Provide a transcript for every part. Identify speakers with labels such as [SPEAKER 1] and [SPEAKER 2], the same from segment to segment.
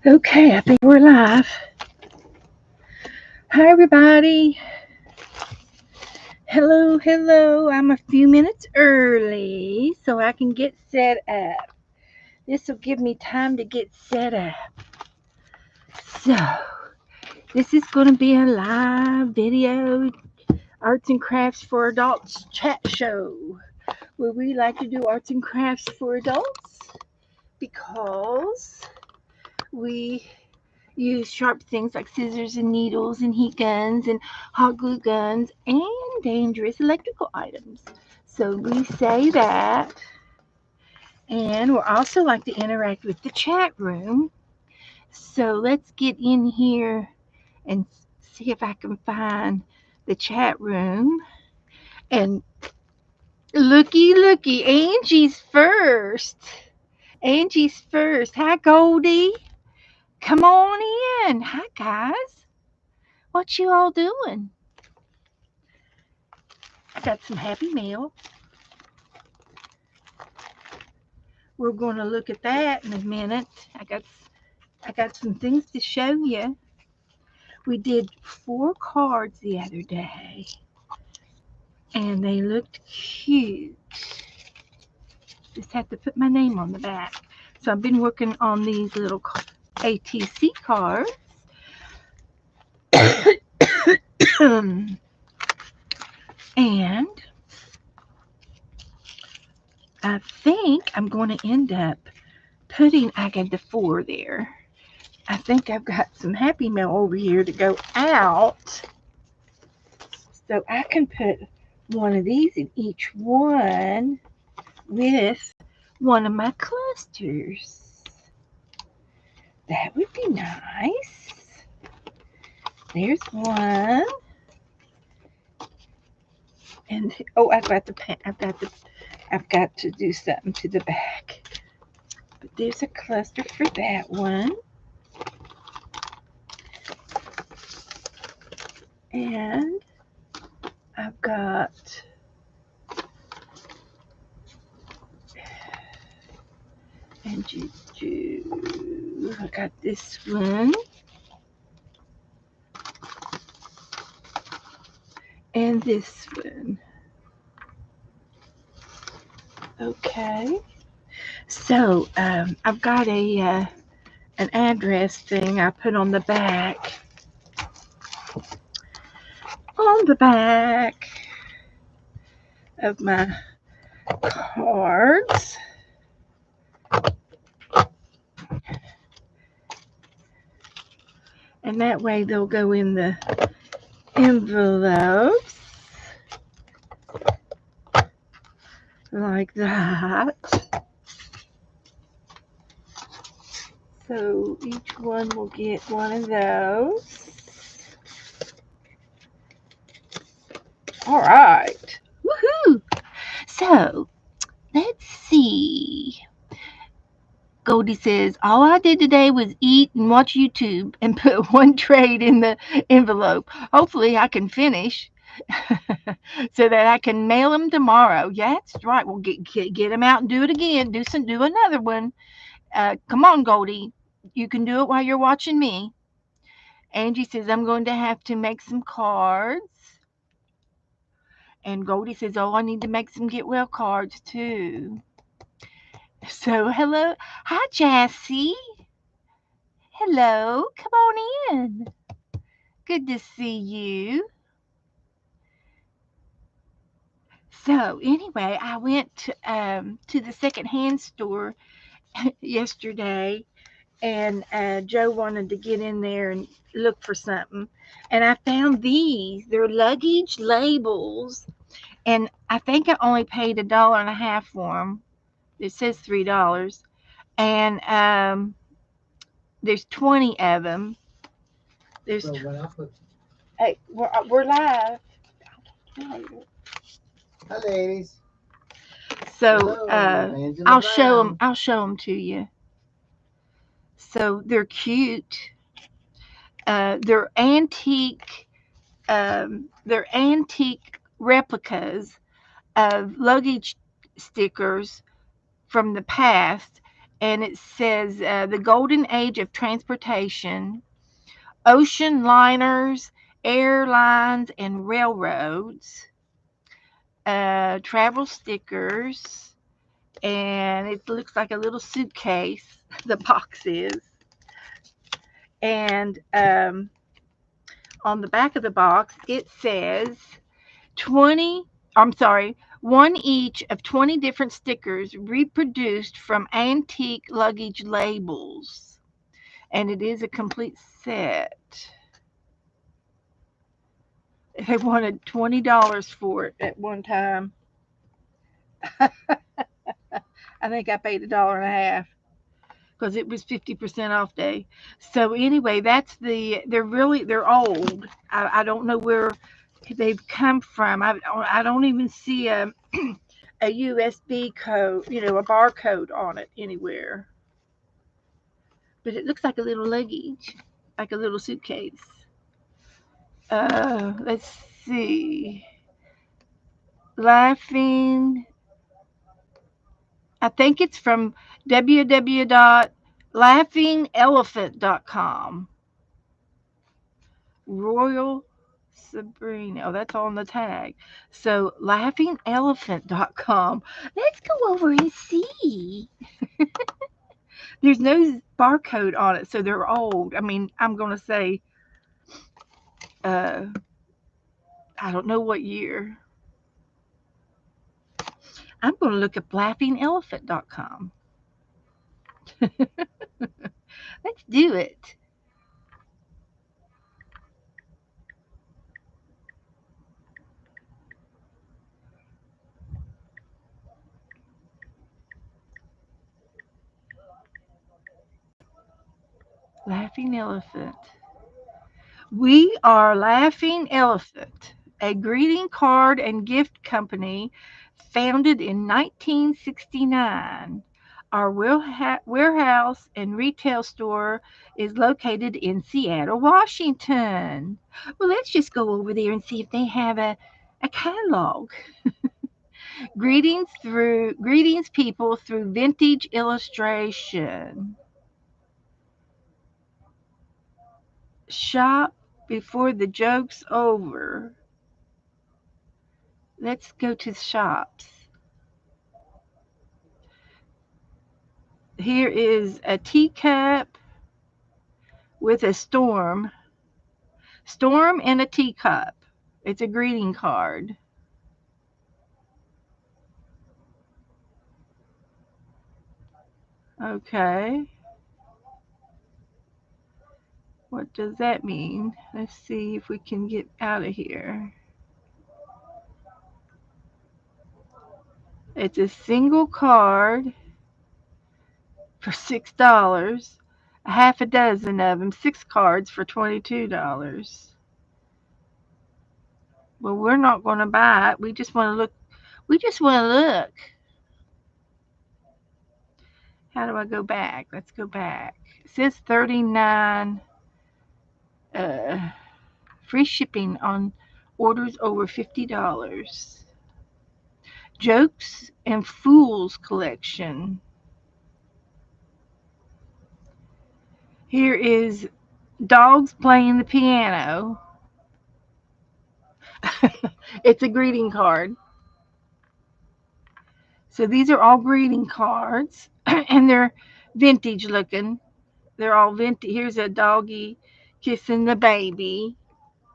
[SPEAKER 1] Okay, I think we're live. Hi, everybody. Hello, hello. I'm a few minutes early so I can get set up. This will give me time to get set up. So, this is going to be a live video arts and crafts for adults chat show where we like to do arts and crafts for adults because we use sharp things like scissors and needles and heat guns and hot glue guns and dangerous electrical items. So we say that. And we also like to interact with the chat room. So let's get in here and see if I can find the chat room. And looky, Angie's first. Angie's first. Hi, Goldie. Come on in. Hi, guys. What you all doing? I got some Happy Meal. We're going to look at that in a minute. I got some things to show you. We did 4 cards the other day, and they looked cute. Just have to put my name on the back. So I've been working on these little ATC cards. And I think I'm going to end up I got the 4 there. I think I've got some Happy Meal over here to go out. So I can put one of these in each one with one of my clusters. That would be nice. There's one. And I've got to do something to the back. But there's a cluster for that one. And I've got I got this one. And this one. Okay. So I've got an address thing I put on the back. On the back of my cards. And that way they'll go in the envelopes. Like that. So each one will get one of those. All right. Woohoo! So let's see. Goldie says, all I did today was eat and watch YouTube and put one trade in the envelope. Hopefully I can finish so that I can mail them tomorrow. Yeah, that's right. We'll get them out and do it again. Do another one. Come on, Goldie. You can do it while you're watching me. Angie says, I'm going to have to make some cards. And Goldie says, oh, I need to make some get well cards too. So, hello. Hi, Jassy. Hello. Come on in. Good to see you. So, anyway, I went to the secondhand store yesterday, and Joe wanted to get in there and look for something. And I found these. They're luggage labels. And I think I only paid $1.50 for them. It says $3. And there's 20 of them. There's. So hey, we're live.
[SPEAKER 2] Hi, ladies.
[SPEAKER 1] So I'll show them. I'll show them to you. So they're cute. They're antique. They're antique replicas of luggage stickers from the past, and it says the golden age of transportation, ocean liners, airlines, and railroads, travel stickers, and it looks like a little suitcase, the box is. And on the back of the box, it says 20, I'm sorry, one each of 20 different stickers reproduced from antique luggage labels. And it is a complete set. They wanted $20 for it at one time. I think I paid $1.50 because it was 50% off day. So anyway, they're old. I don't know where they've come from. I don't even see a USB code, a barcode on it anywhere. But it looks like a little luggage, like a little suitcase. Let's see. Laughing. I think it's from www.laughingelephant.com. Royal Sabrina. Oh, that's on the tag. So laughingelephant.com. Let's go over and see. There's no barcode on it, so they're old. I mean, I'm going to say, uh, I don't know what year. I'm going to look up laughingelephant.com. Let's do it. Laughing Elephant. We are Laughing Elephant, a greeting card and gift company founded in 1969. Our warehouse and retail store is located in Seattle, Washington. Well, let's just go over there and see if they have a catalog. Greetings people through vintage illustration. Shop before the joke's over. Let's go to the shops. Here is a teacup with a storm. Storm and a teacup. It's a greeting card. Okay. What does that mean? Let's see if we can get out of here. It's a single card for $6. A half a dozen of them, 6 cards for $22. Well, we're not going to buy it. We just want to look. We just want to look. How do I go back? Let's go back. It says 39 free shipping on orders over $50. Jokes and Fools collection. Here is dogs playing the piano. It's a greeting card. So these are all greeting cards, and they're vintage looking. They're all vintage. Here's a doggy kissing the baby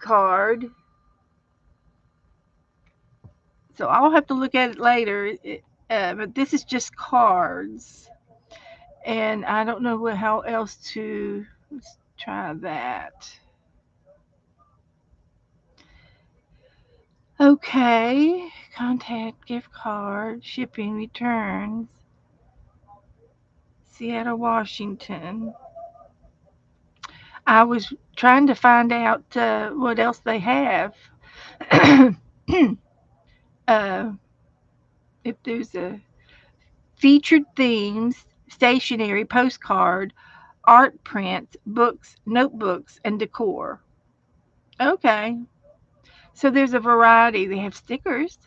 [SPEAKER 1] card. So I'll have to look at it later. But this is just cards. And I don't know how else to. Let's try that. Okay. Contact, gift card, shipping, returns. Seattle, Washington. I was trying to find out what else they have. uh, if there's a featured themes, stationery, postcard, art prints, books, notebooks, and decor. Okay. So there's a variety. They have stickers.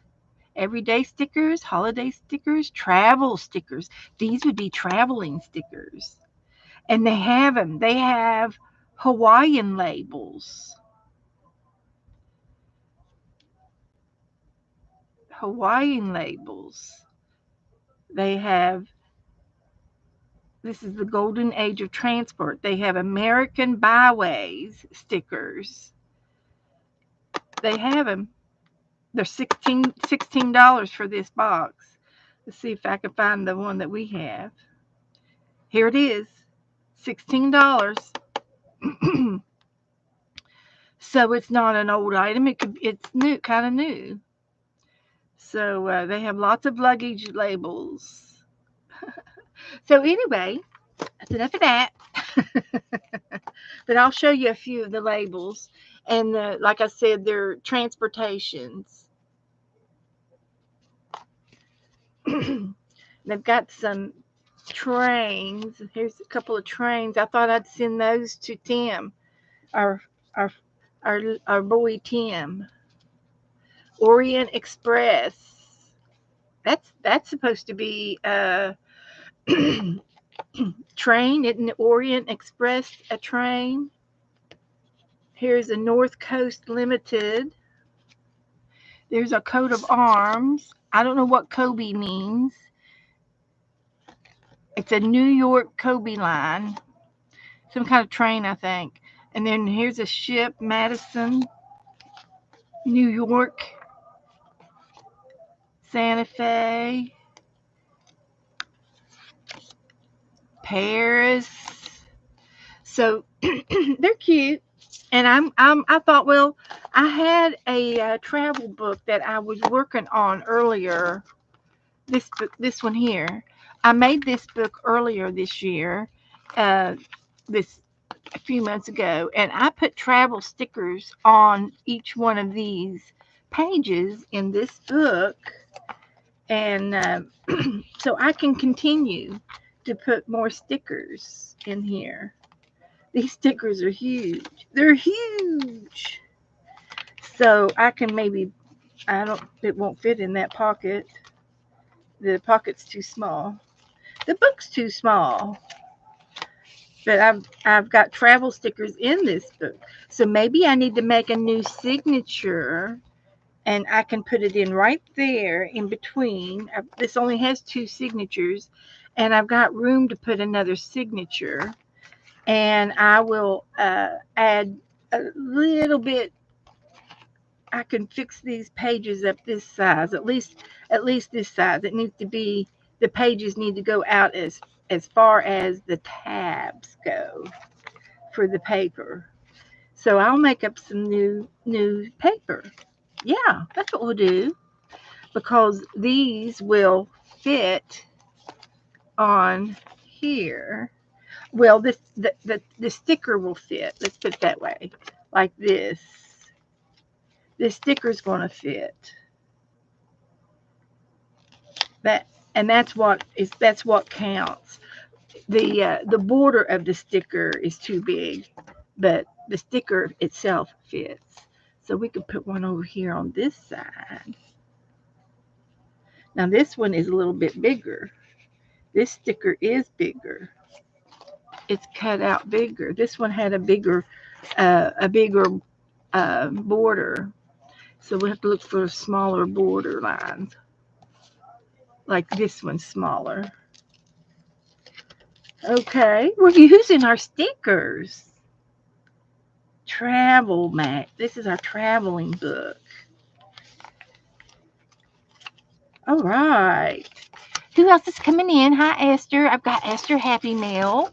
[SPEAKER 1] Everyday stickers, holiday stickers, travel stickers. These would be traveling stickers. And they have them. They have Hawaiian labels. Hawaiian labels. They have, this is the golden age of transport. They have American Byways stickers. They have them. They're $16 for this box. Let's see if I can find the one that we have. Here it is, $16. So it's not an old item. It's new, kind of new. So they have lots of luggage labels. So anyway, that's enough of that. But I'll show you a few of the labels. And like I said, they're transportations. They've got some trains. Here's a couple of trains. I thought I'd send those to Tim, our our our boy Tim. Orient Express. That's supposed to be a train. Isn't Orient Express a train? Here's a North Coast Limited. There's a coat of arms. I don't know what Kobe means. It's a New York Kobe line. Some kind of train, I think. And then here's a ship, Madison, New York, Santa Fe, Paris. So they're cute. And I thought, well, I had a travel book that I was working on earlier. This book, this one here. I made this book earlier this year, this a few months ago, and I put travel stickers on each one of these pages in this book, and so I can continue to put more stickers in here. These stickers are huge. They're huge. So I can maybe, it won't fit in that pocket. The pocket's too small. The book's too small. But I've got travel stickers in this book. So maybe I need to make a new signature and I can put it in right there in between. This only has 2 signatures and I've got room to put another signature. And I will add a little bit. I can fix these pages up this size, at least this size. It needs to be, the pages need to go out as far as the tabs go for the paper. So I'll make up some new paper. Yeah, that's what we'll do, because these will fit on here. Well, the sticker will fit. Let's put it that way, like this. This sticker's going to fit. That's what counts. The border of the sticker is too big, but the sticker itself fits. So we could put one over here on this side. Now this one is a little bit bigger. This sticker is bigger. It's cut out bigger. This one had a bigger border. So we have to look for smaller border lines. Like this one's smaller. Okay, we're using our stickers. Travel Mac. This is our traveling book. All right. Who else is coming in? Hi, Esther. I've got Esther Happy Mail.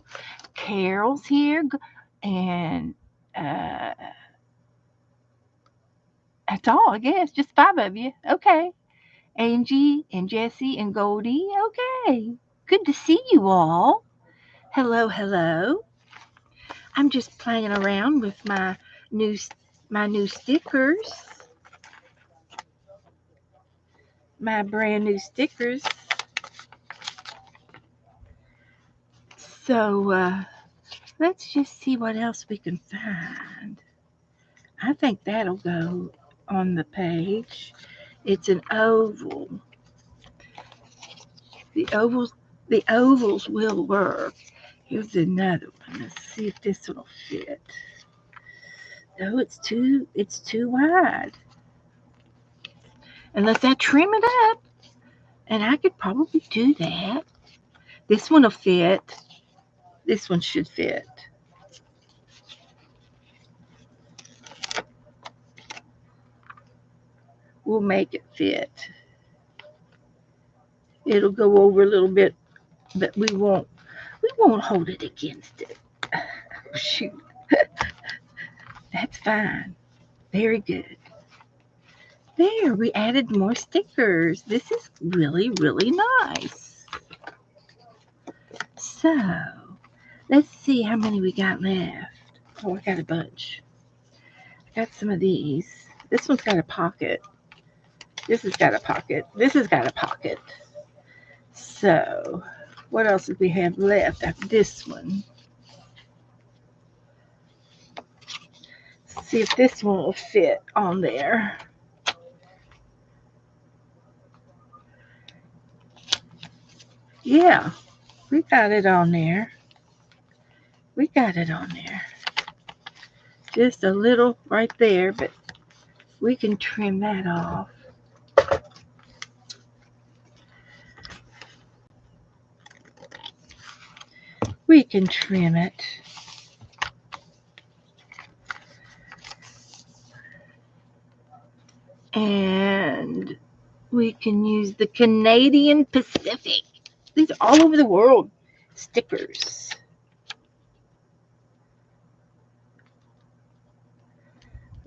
[SPEAKER 1] Carol's here. And that's all, I guess. Just 5 of you. Okay. Angie and Jessie and Goldie. Okay. Good to see you all. Hello, hello. I'm just playing around with my new stickers. My brand new stickers. So let's just see what else we can find. I think that'll go on the page. It's an oval. The ovals will work. Here's another one. Let's see if this will fit. No, it's too wide. Unless I trim it up. And I could probably do that. This one will fit. This one should fit. We'll make it fit. It'll go over a little bit, but we won't hold it against it. Oh, shoot. That's fine. Very good. There, we added more stickers. This is really, really nice. So, let's see how many we got left. Oh, I got a bunch. I got some of these. This one's got a pocket. This has got a pocket. This has got a pocket. So, what else do we have left after this one? See if this one will fit on there. Yeah, we got it on there. We got it on there. Just a little right there, but we can trim that off. We can trim it. And we can use the Canadian Pacific. These are all over the world stickers.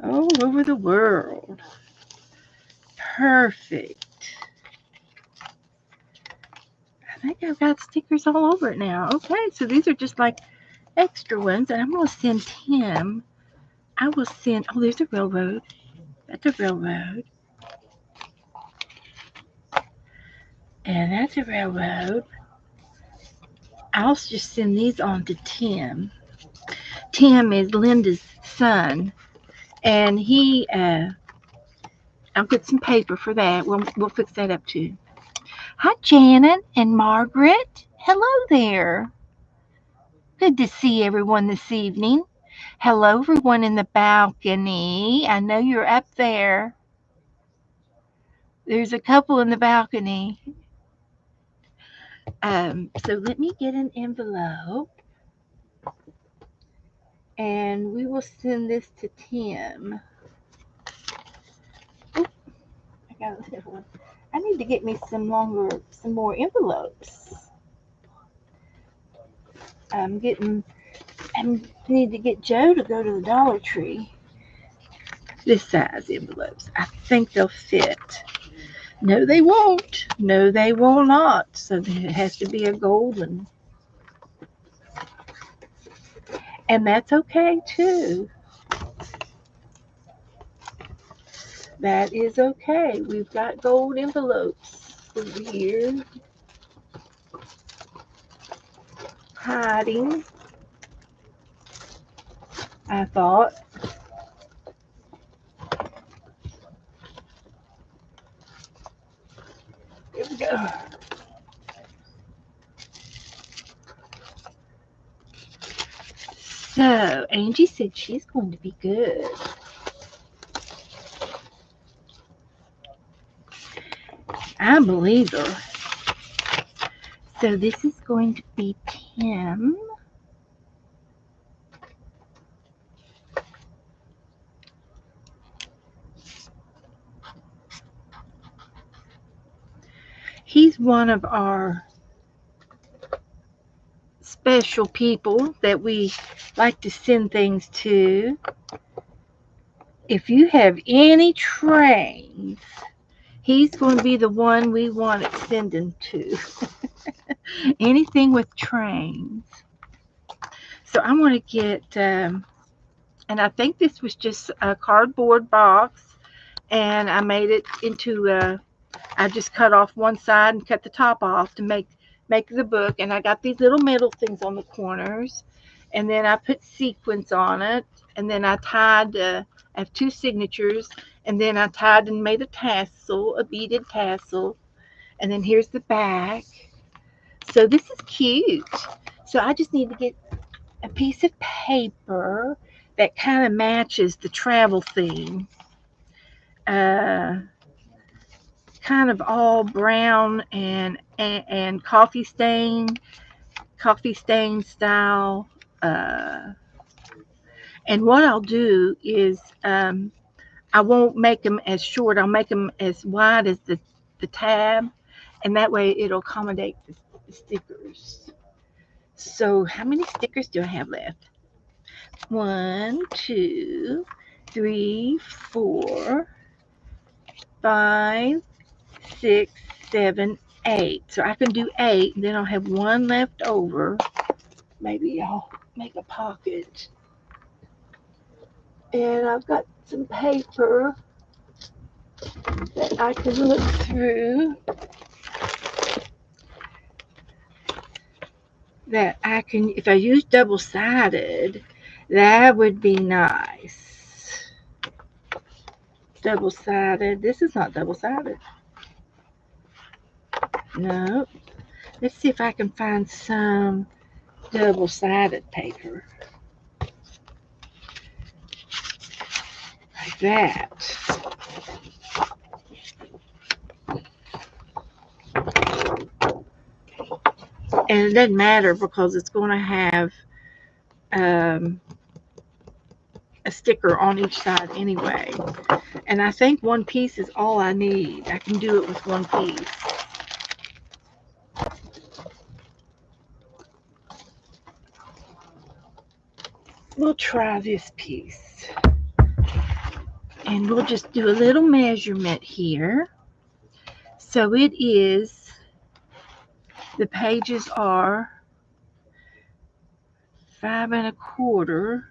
[SPEAKER 1] All over the world. Perfect. I think I've got stickers all over it now. Okay, so these are just like extra ones, and I'm going to send Tim. I will send, oh, there's a railroad. That's a railroad. And that's a railroad. I'll just send these on to Tim. Tim is Linda's son, and he, I'll get some paper for that. We'll fix that up too. Hi, Janet and Margaret. Hello there. Good to see everyone this evening. Hello, everyone in the balcony. I know you're up there. There's a couple in the balcony. So let me get an envelope. And we will send this to Tim. Oop, I got a little one. I need to get me some more envelopes. I need to get Joe to go to the Dollar Tree. This size envelopes. I think they'll fit. No, they won't. No, they will not. So it has to be a golden. And that's okay too. That is okay. We've got gold envelopes over here. Hiding. I thought. Here we go. So, Angie said she's going to be good. I believe her. So this is going to be Tim. He's one of our special people that we like to send things to. If you have any trains, he's going to be the one we want it sending to. Anything with trains. So I want to get, and I think this was just a cardboard box, and I made it into I just cut off one side and cut the top off to make the book. And I got these little metal things on the corners, and then I put sequins on it, and then I tied, I have two signatures, And then I tied and made a tassel, a beaded tassel. And then here's the back. So this is cute. So I just need to get a piece of paper that kind of matches the travel theme. Kind of all brown and coffee stain style. And what I'll do is I won't make them as short. I'll make them as wide as the tab, and that way it'll accommodate the stickers. So how many stickers do I have left? 1, 2, 3, 4, 5, 6, 7, 8. So I can do 8, and then I'll have 1 left over. Maybe I'll make a pocket. And I've got some paper that I can look through. That I can, if I use double-sided, that would be nice. Double-sided. This is not double-sided. No. Let's see if I can find some double-sided paper. Like that. And it doesn't matter because it's going to have a sticker on each side anyway. And I think 1 piece is all I need. I can do it with 1 piece. We'll try this piece. And we'll just do a little measurement here. So it is, the pages are 5 1/4,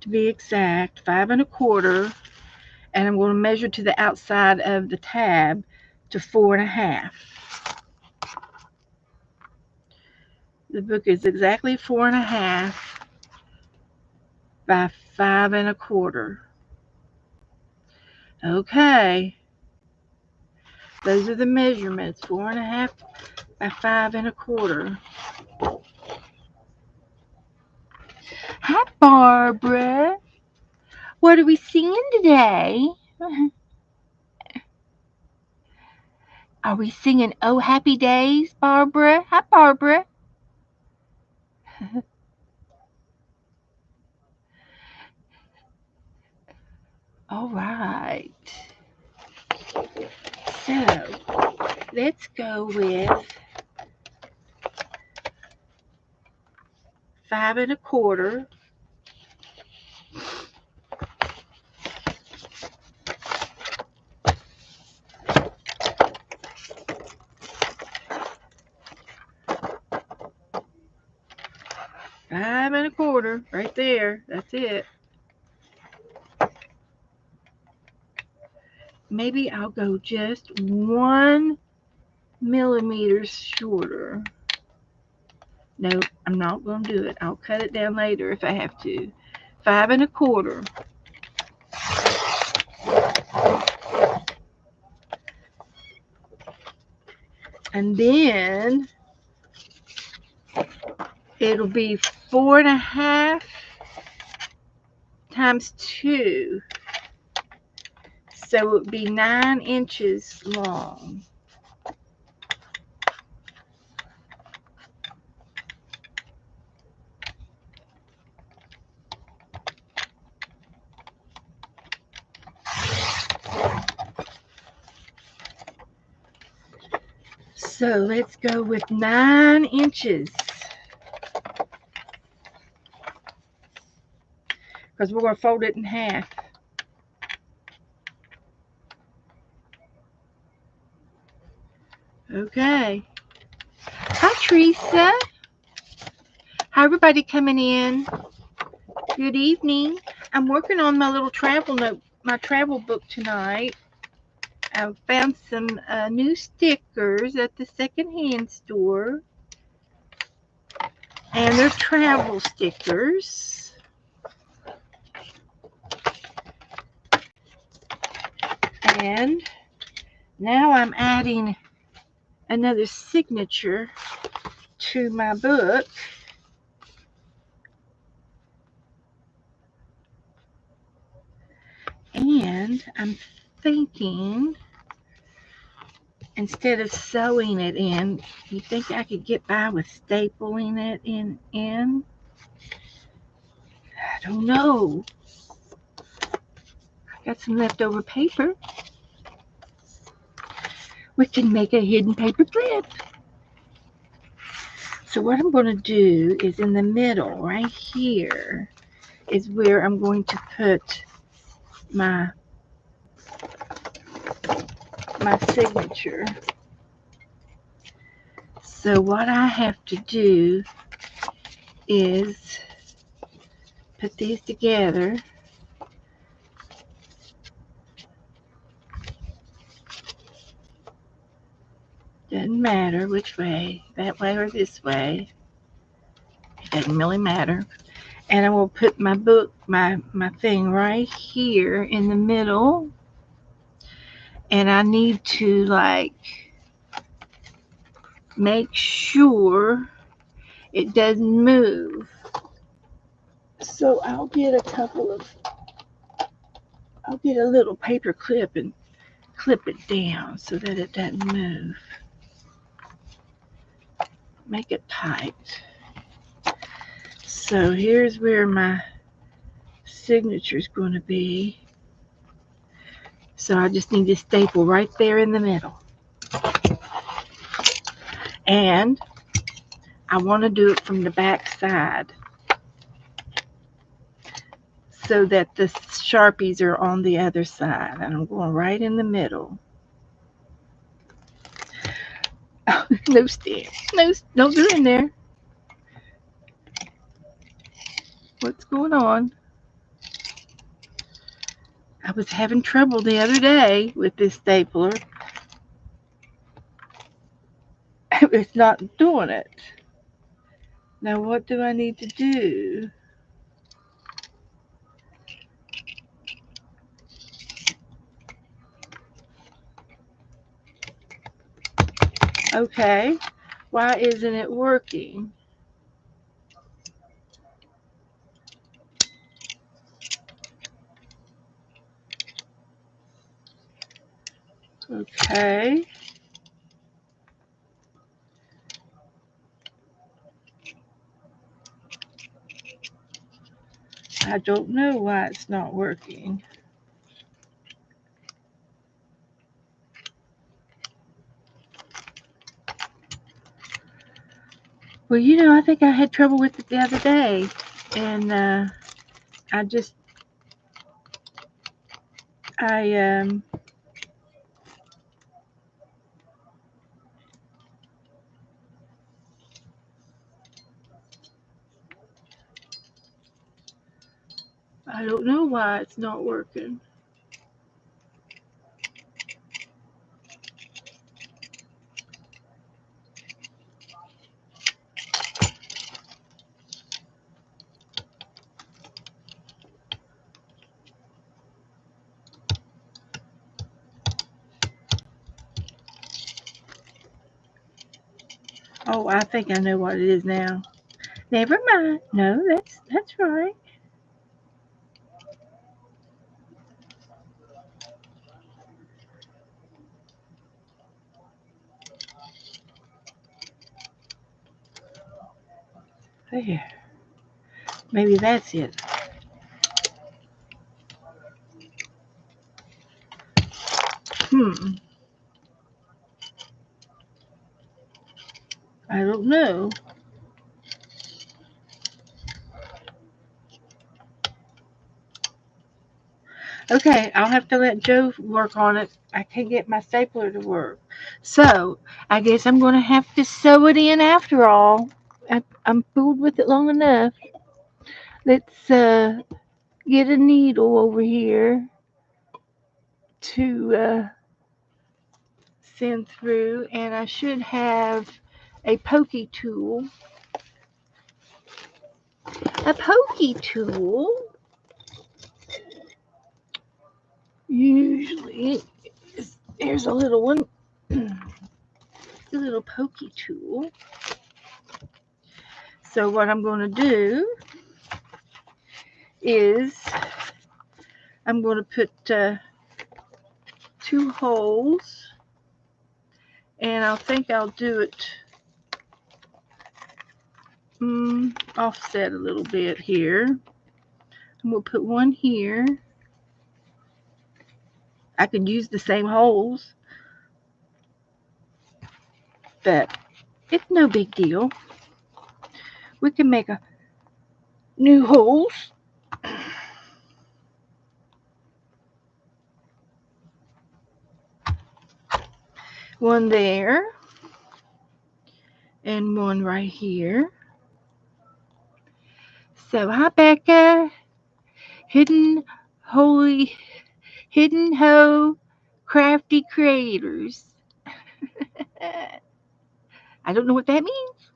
[SPEAKER 1] to be exact, 5 1/4, and I'm going to measure to the outside of the tab to 4 1/2. The book is exactly 4 1/2 by 5 1/4. Okay, those are the measurements, 4 1/2 by 5 1/4. Hi, Barbara. What are we singing today? Are we singing Oh Happy Days, Barbara? Hi, Barbara. All right. So let's go with 5 1/4. Five and a quarter, right there. That's it. Maybe I'll go just 1 millimeter shorter. No, I'm not going to do it. I'll cut it down later if I have to. 5 1/4. And then it'll be 4 1/2 times 2. So it would be 9 inches long. So let's go with 9 inches. Because we're going to fold it in half. Okay. Hi, Teresa. Hi, everybody coming in. Good evening. I'm working on my little travel note, my travel book tonight. I found some new stickers at the secondhand store. And they're travel stickers. And now I'm adding another signature to my book. And I'm thinking, instead of sewing it in, you think I could get by with stapling it in? I don't know. I got some leftover paper. We can make a hidden paper clip. So what I'm going to do is in the middle, right here, is where I'm going to put my signature. So what I have to do is put these together. Doesn't matter which way, that way or this way. It doesn't really matter. And I will put my book, my thing right here in the middle. And I need to like make sure it doesn't move. So I'll get a little paper clip and clip it down so that it doesn't move. Make it tight. So here's where my signature is going to be. So I just need to staple right there in the middle. And I want to do it from the back side so that the Sharpies are on the other side. And I'm going right in the middle. Oh, no stick. No, don't do it in there. What's going on? I was having trouble the other day with this stapler. It's not doing it. Now what do I need to do? Okay, why isn't it working? Okay. I don't know why it's not working. Well, you know, I think I had trouble with it the other day, and I don't know why it's not working. Oh, I think I know what it is now. Never mind. No, that's right. There. Maybe that's it. I don't know. Okay, I'll have to let Joe work on it. I can't get my stapler to work. So, I guess I'm going to have to sew it in after all. I'm fooled with it long enough. Let's get a needle over here to send through, and I should have a pokey tool. A pokey tool usually there's a little one. It's a little pokey tool. So what I'm going to do is I'm going to put 2 holes, and I think I'll do it offset a little bit here. I'm going to put one here. I could use the same holes, but it's no big deal. We can make a new holes. One there and one right here. So hi Becca, Hidden Ho Crafty Creators. I don't know what that means.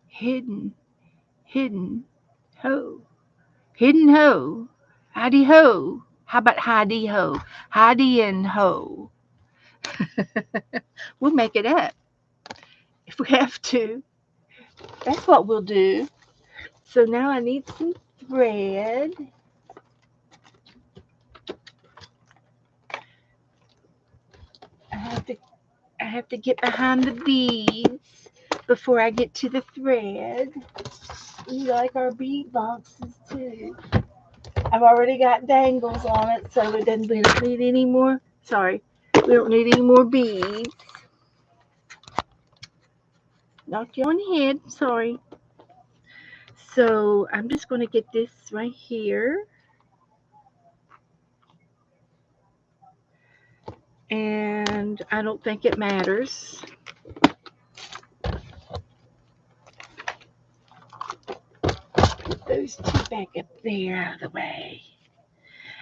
[SPEAKER 1] Hidden Ho. Hidden Ho. Hidey Ho. How about Heidi Ho? Heidi and Ho. We'll make it up if we have to. That's what we'll do. So now I need some thread. I have to get behind the beads before I get to the thread. We like our bead boxes too. I've already got dangles on it, so we don't need any more. Sorry, we don't need any more beads. Knocked you on the head. Sorry. So I'm just going to get this right here. And I don't think it matters. Put those 2 back up there out of the way.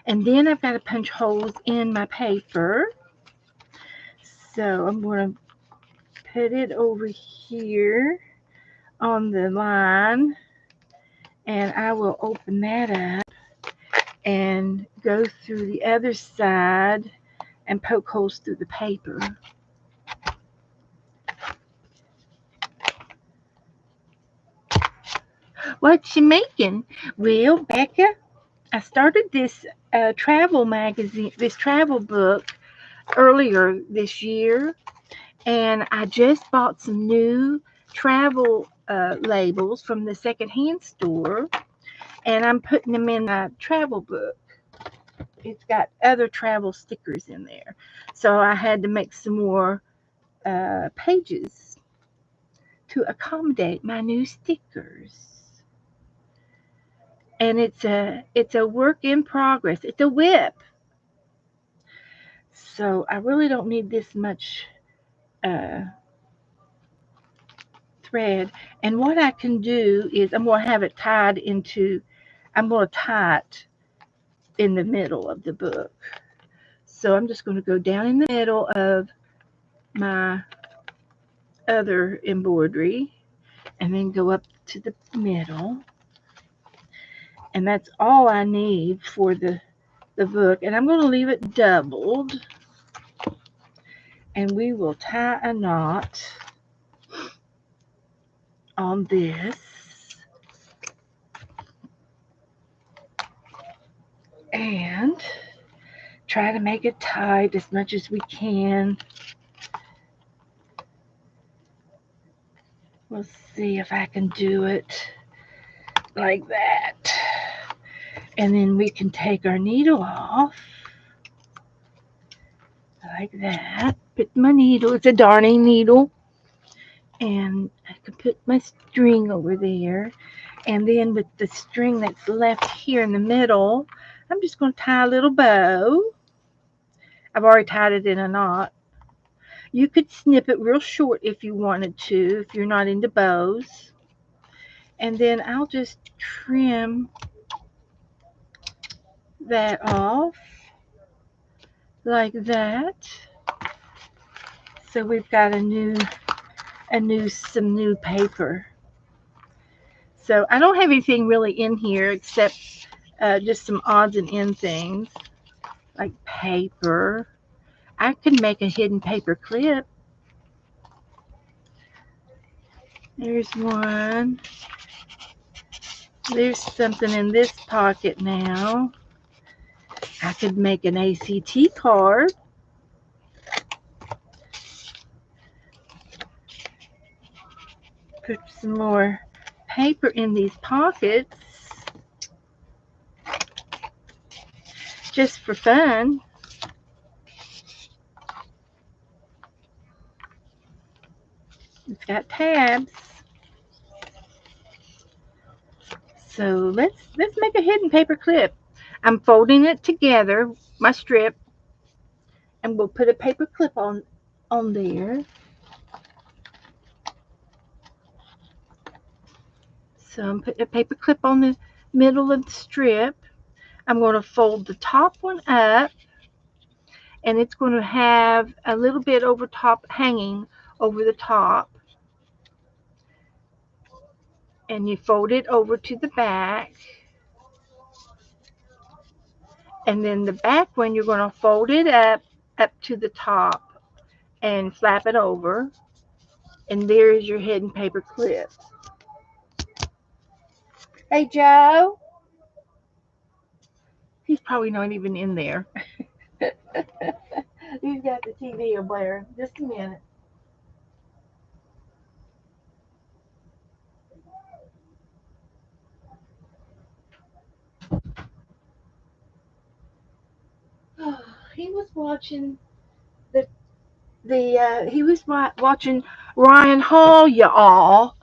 [SPEAKER 1] And then I've got to punch holes in my paper. So I'm going to put it over here on the line. And I will open that up and go through the other side and poke holes through the paper. What you making? Well, Becca, I started this travel magazine, this travel book earlier this year, and I just bought some new travel labels from the secondhand store, and I'm putting them in my travel book. It's got other travel stickers in there, so I had to make some more pages to accommodate my new stickers. And it's a work in progress. It's a whip. So I really don't need this much thread. And what I can do is I'm going to have it tied into, I'm going to tie it in the middle of the book. So I'm just going to go down in the middle of my other embroidery and then go up to the middle. And that's all I need for the book. And I'm going to leave it doubled. And we will tie a knot on this. And try to make it tight as much as we can. We'll see if I can do it like that. And then we can take our needle off like that. Put my needle, it's a darning needle. And I can put my string over there. And then with the string that's left here in the middle, I'm just going to tie a little bow. I've already tied it in a knot. You could snip it real short if you wanted to, if you're not into bows. And then I'll just trim that off like that. So we've got some new paper. So I don't have anything really in here except just some odds and ends things. like paper. I could make a hidden paper clip. There's one. There's something in this pocket now. I could make an ACT card. Put some more paper in these pockets just for fun. It's got tabs. So let's make a hidden paper clip. I'm folding it together, my strip, and we'll put a paper clip on there. So I'm putting a paper clip on the middle of the strip. I'm going to fold the top one up, and it's going to have a little bit over top hanging over the top. And you fold it over to the back. And then the back one, you're going to fold it up to the top and flap it over. And there is your hidden paper clip. Hey, Joe. He's probably not even in there. He's got the TV blaring. Just a minute. He was watching he was watching Ryan Hall, y'all.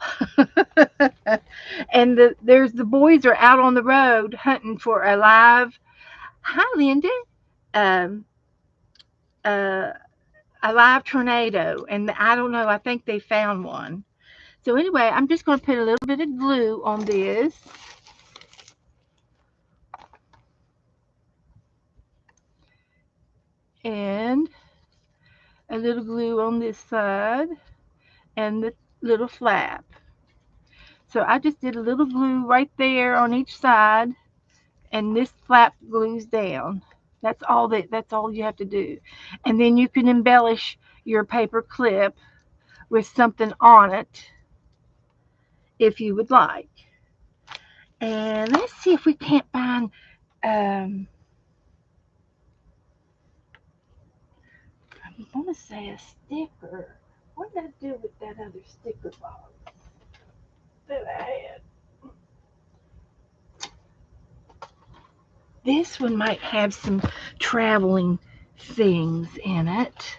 [SPEAKER 1] And the boys are out on the road hunting for a live. Hi, Linda. Um, a live tornado, and I don't know. I think they found one. So anyway, I'm just going to put a little bit of glue on this. And a little glue on this side and the little flap. So I just did a little glue right there on each side, and this flap glues down. That's all you have to do. And then you can embellish your paper clip with something on it if you would like. And let's see if we can't find I'm going to say a sticker. What did I do with that other sticker box that I had? This one might have some traveling things in it.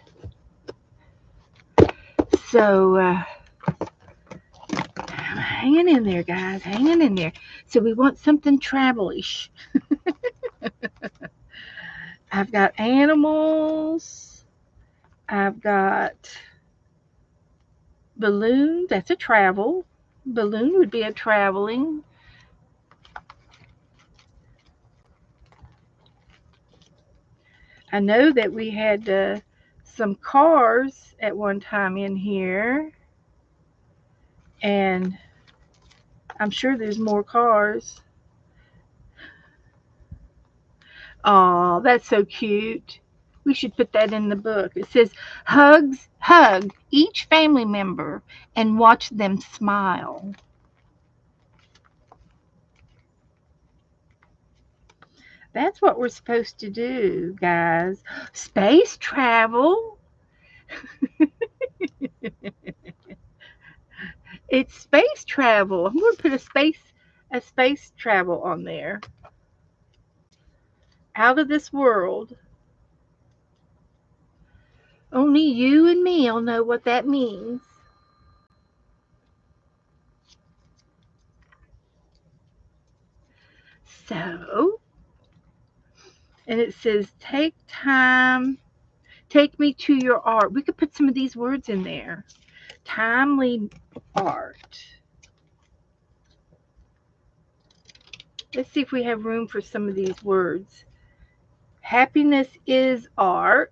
[SPEAKER 1] So, I'm hanging in there, guys, hanging in there. So we want something travel-ish. I've got animals. I've got balloons. That's a travel. Balloon would be a traveling. I know that we had some cars at one time in here. And I'm sure there's more cars. Oh, that's so cute. We should put that in the book. It says, hug each family member and watch them smile. That's what we're supposed to do, guys. Space travel. It's space travel. I'm going to put a space travel on there. Out of this world. Only you and me will know what that means. So, and it says, take me to your art. We could put some of these words in there. Timely art. Let's see if we have room for some of these words. Happiness is art.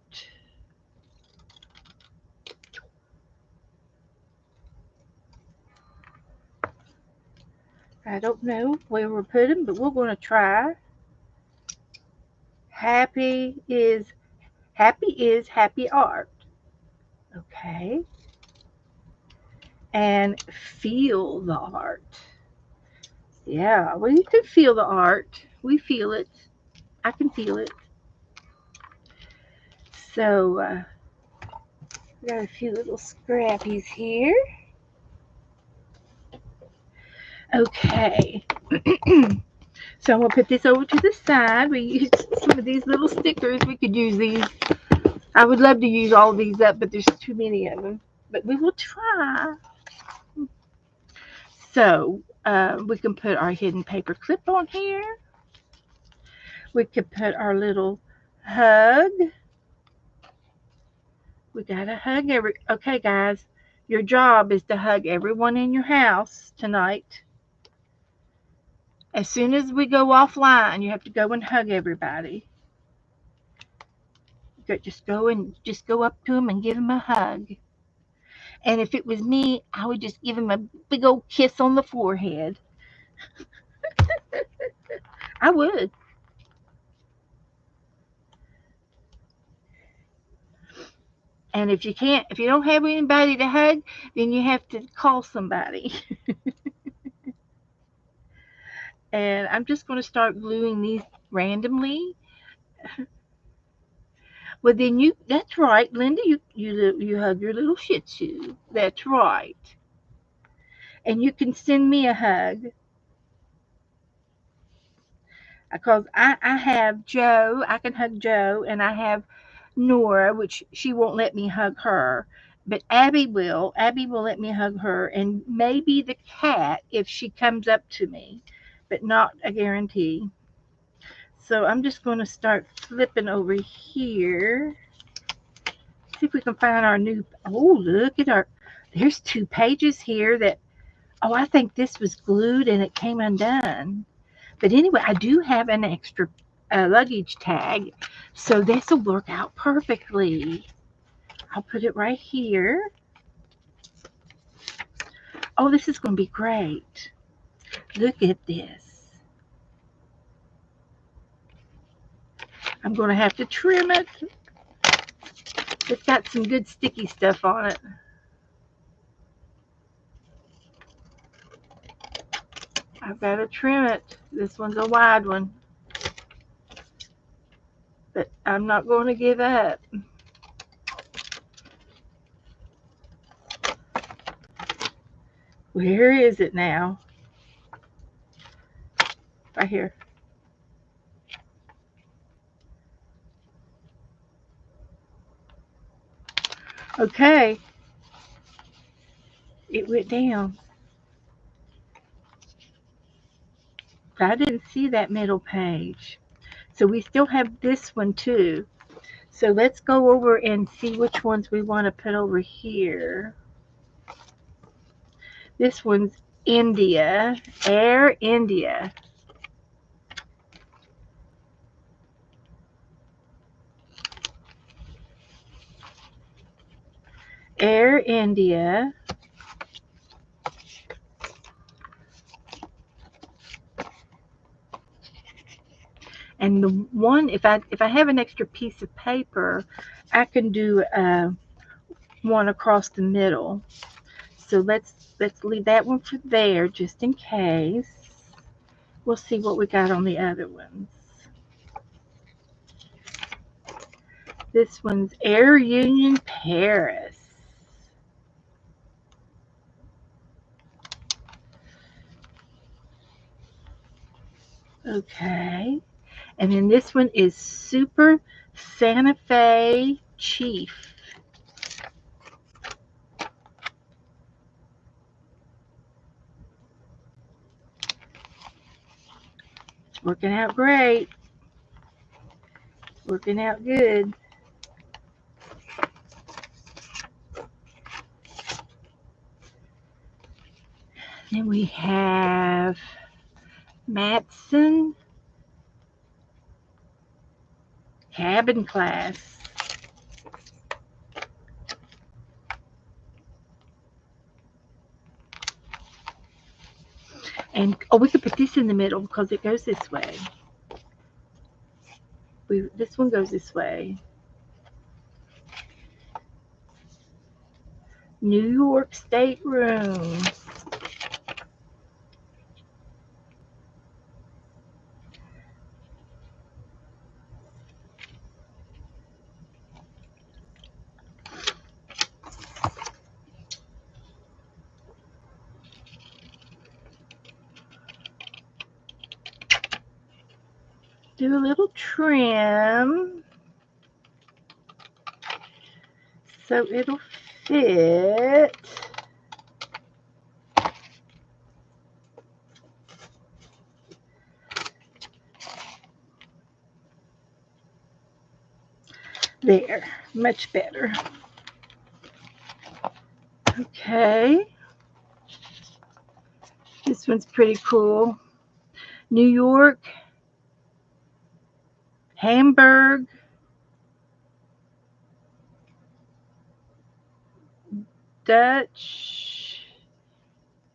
[SPEAKER 1] I don't know where we're putting, but we're going to try. happy art. Okay. And feel the art. Yeah, well, you can feel the art. We feel it. I can feel it. So, we got a few little scrappies here. Okay. So I'm going to put this over to the side. We used some of these little stickers. We could use these. I would love to use all these up, but there's too many of them. But we will try. So we can put our hidden paper clip on here. We could put our little hug. We got to hug okay, guys. Your job is to hug everyone in your house tonight. As soon as we go offline, you have to go and hug everybody. Just go up to them and give them a hug. And if it was me, I would just give them a big old kiss on the forehead. I would. And if you don't have anybody to hug, then you have to call somebody. And I'm just going to start gluing these randomly. Well, then that's right, Linda, you hug your little Shih Tzu. That's right. And you can send me a hug. Because I have Joe, I can hug Joe, and I have Nora, which she won't let me hug her. But Abby will. Abby will let me hug her, and maybe the cat if she comes up to me, but not a guarantee. So I'm just going to start flipping over here. See if we can find our new. Oh, look at our. There's 2 pages here that. Oh, I think this was glued and it came undone. But anyway, I do have an extra luggage tag, so this will work out perfectly. I'll put it right here. Oh, this is going to be great. Look at this. I'm going to have to trim it. It's got some good sticky stuff on it. I've got to trim it. This one's a wide one. But I'm not going to give up. Where is it now? Right here. Okay. It went down. I didn't see that middle page. So we still have this one too. So let's go over and see which ones we want to put over here. This one's India, Air India. Air India. And the one, if I have an extra piece of paper, I can do one across the middle. So let's leave that one for there just in case. We'll see what we got on the other ones. This one's Air Union Paris. Okay. And then this one is Super Santa Fe Chief. It's working out great. It's working out good. Then we have Matson Cabin Class. And we could put this in the middle because it goes this way. This one goes this way. New York stateroom. Do a little trim so it'll fit. There, much better. Okay. This one's pretty cool. New York, Hamburg, Dutch,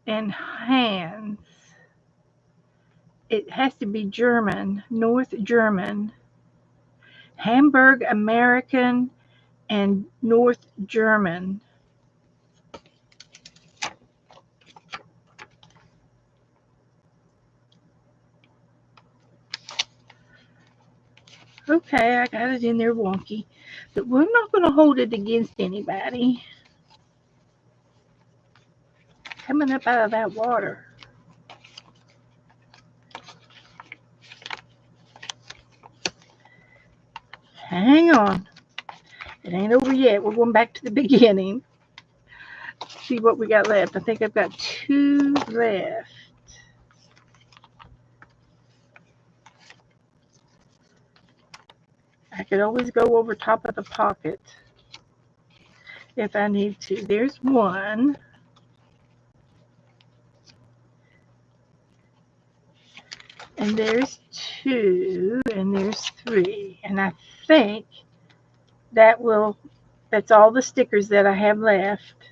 [SPEAKER 1] and Hans. It has to be German, North German. Hamburg, American, and North German. Okay, I got it in there wonky. But we're not going to hold it against anybody. Coming up out of that water. Hang on. It ain't over yet. We're going back to the beginning. See what we got left. I think I've got 2 left. I could always go over top of the pocket if I need to. There's 1. And there's 2. And there's 3. And I think that's all the stickers that I have left.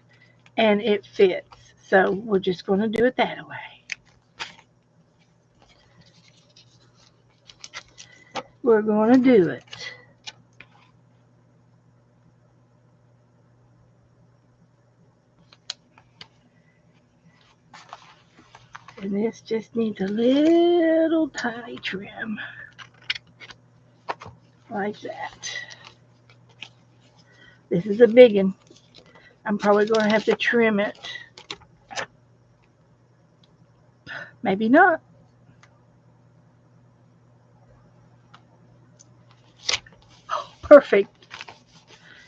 [SPEAKER 1] And it fits. So we're just going to do it that way. We're going to do it. And this just needs a little tiny trim. Like that. This is a big one. I'm probably going to have to trim it. Maybe not. Oh, perfect.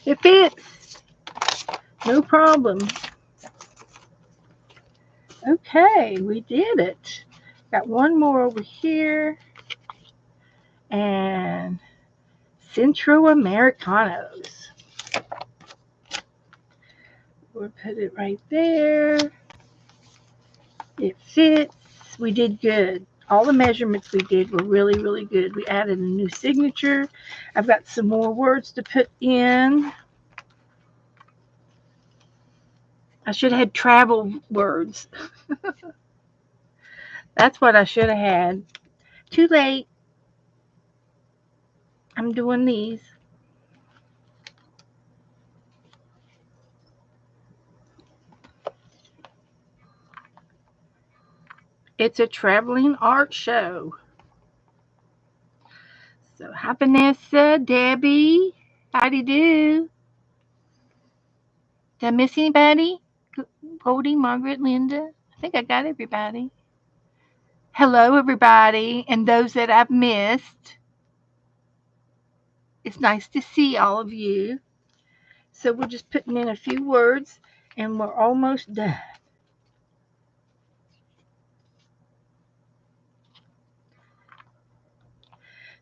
[SPEAKER 1] It fits. No problem. Okay, we did it. Got 1 more over here. And Centro Americanos. We'll put it right there. It fits. We did good. All the measurements we did were really, really good. We added a new signature. I've got some more words to put in. I should have had travel words. That's what I should have had. Too late. I'm doing these. It's a traveling art show. So, hi, Vanessa, Debbie. Howdy do. Did I miss anybody? Goldie, Margaret, Linda. I think I got everybody. Hello, everybody, and those that I've missed. It's nice to see all of you. So we're just putting in a few words, and we're almost done.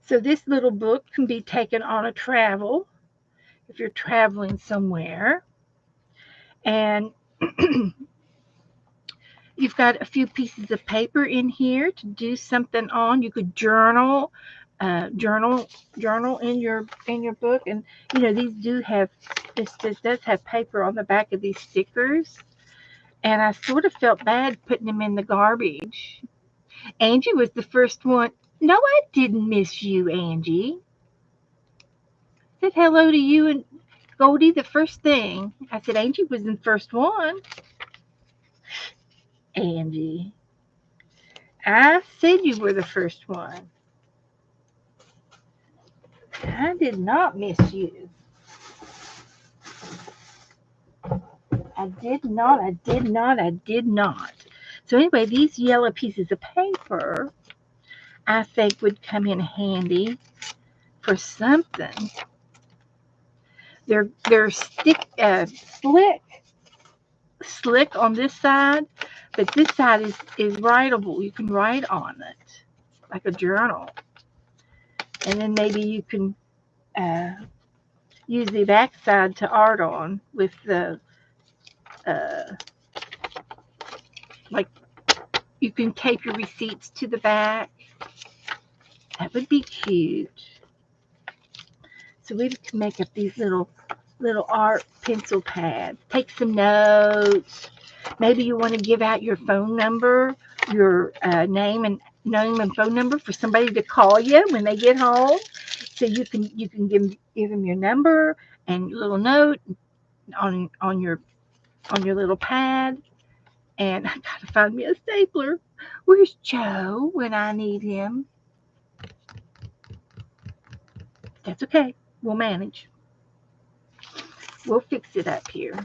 [SPEAKER 1] So this little book can be taken on a travel if you're traveling somewhere. And you've got a few pieces of paper in here to do something on. You could journal in your book, and these does have paper on the back of these stickers, and I sort of felt bad putting them in the garbage. Angie was the first one. No, I didn't miss you, Angie. said hello to you and Goldie the first thing. I said Angie was the first one. Angie, I said you were the first one. I did not miss you. I did not, I did not, I did not. So anyway, these yellow pieces of paper I think would come in handy for something. They're slick on this side, but this side is writable. You can write on it like a journal, and then maybe you can use the back side to art on with the like you can tape your receipts to the back. That would be cute. So we can make up these little art pencil pads. Take some notes. Maybe you want to give out your phone number, your name and phone number for somebody to call you when they get home. So you can give them your number and your little note on your little pad. And I gotta find me a stapler. Where's Joe when I need him? That's okay. We'll manage. We'll fix it up here.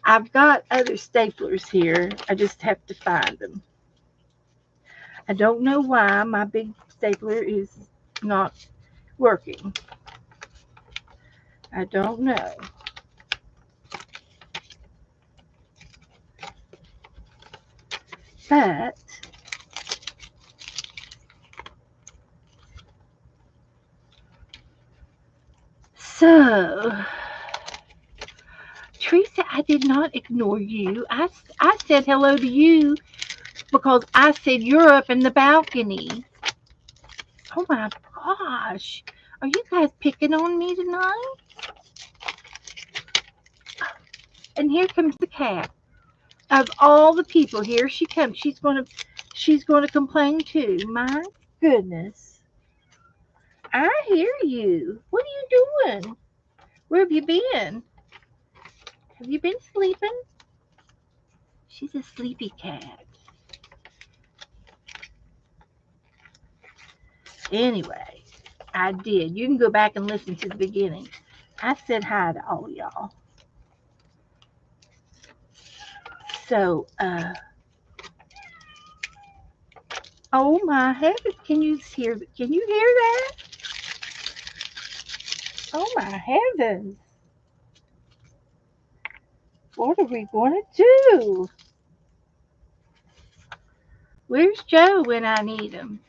[SPEAKER 1] I've got other staplers here. I just have to find them. I don't know why my big stapler is not working. I don't know. But so, Teresa, I did not ignore you. I said hello to you because I said you're up in the balcony. Oh my gosh. Are you guys picking on me tonight? And here comes the cat. Of all the people, here she comes. She's gonna complain too. My goodness. I hear you. What are you doing? Where have you been? Have you been sleeping? She's a sleepy cat. Anyway, I did. You can go back and listen to the beginning. I said hi to all y'all. So, oh my heavens, can you hear that? Oh my heavens. What are we going to do? Where's Joe when I need him?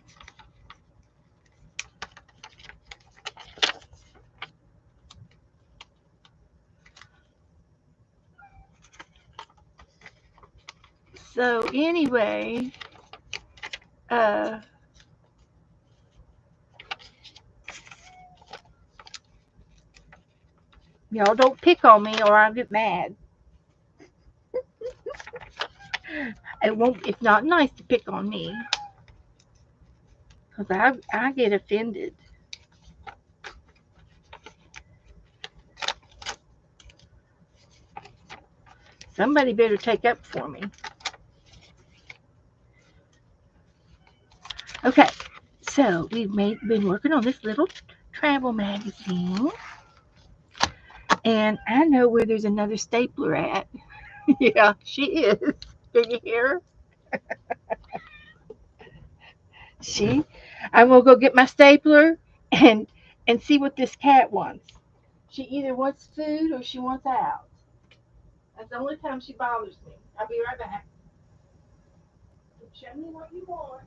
[SPEAKER 1] So anyway, y'all don't pick on me or I'll get mad. It's not nice to pick on me because I get offended. Somebody better take up for me. Okay, so we've been working on this little travel magazine, and I know where there's another stapler at. Yeah, she is. Can you hear her? I'm gonna go get my stapler and see what this cat wants. She either wants food or she wants out. That's the only time she bothers me. I'll be right back. Show me what you want.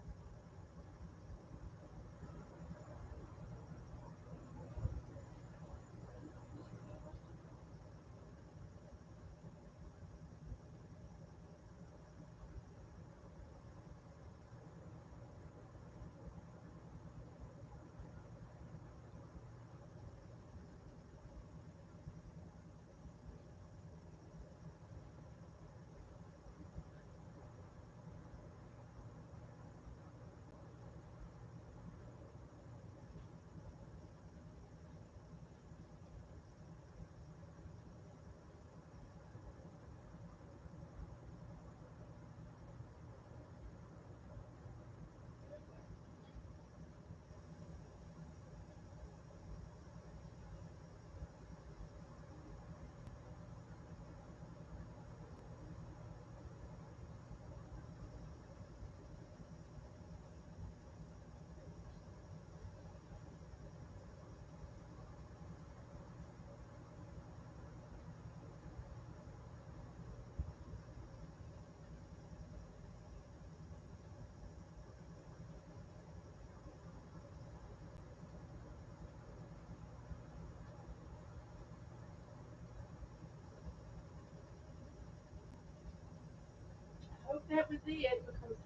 [SPEAKER 1] that was it because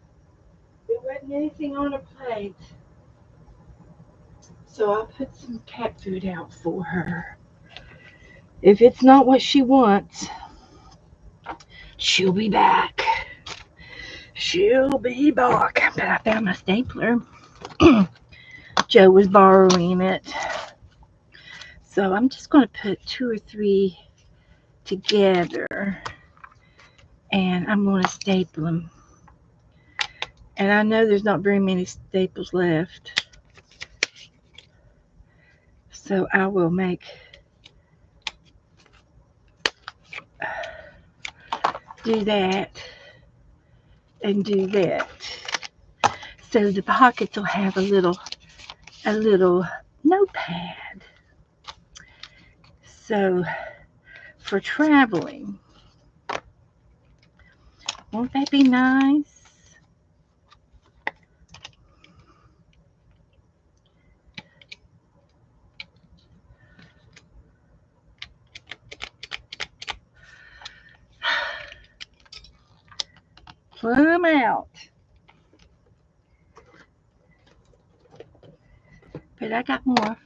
[SPEAKER 1] there wasn't anything on her plate. So I put some cat food out for her. If it's not what she wants, she'll be back. She'll be back. But I found my stapler. Joe was borrowing it. So I'm just going to put 2 or 3 together. And I'm going to staple them. And I know there's not very many staples left. So I will do that and do that. So the pockets will have a little notepad. So for traveling, won't that be nice? Plumb out. But I got more.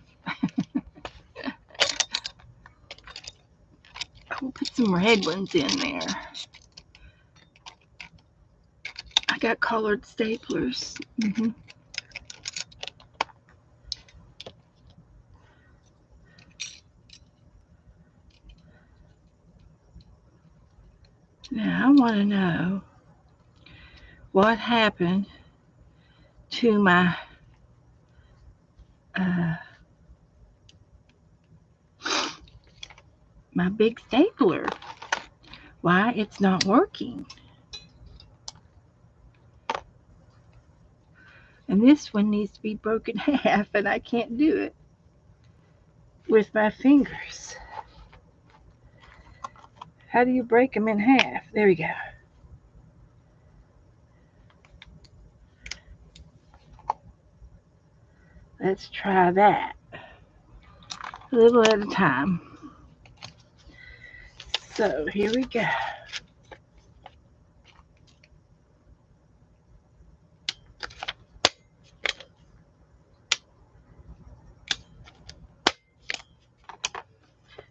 [SPEAKER 1] I'll put some red ones in there. I got colored staplers. Now I want to know what happened to my my big stapler. Why it's not working. And this one needs to be broken in half, and I can't do it with my fingers. How do you break them in half? There we go. Let's try that. A little at a time. So here we go.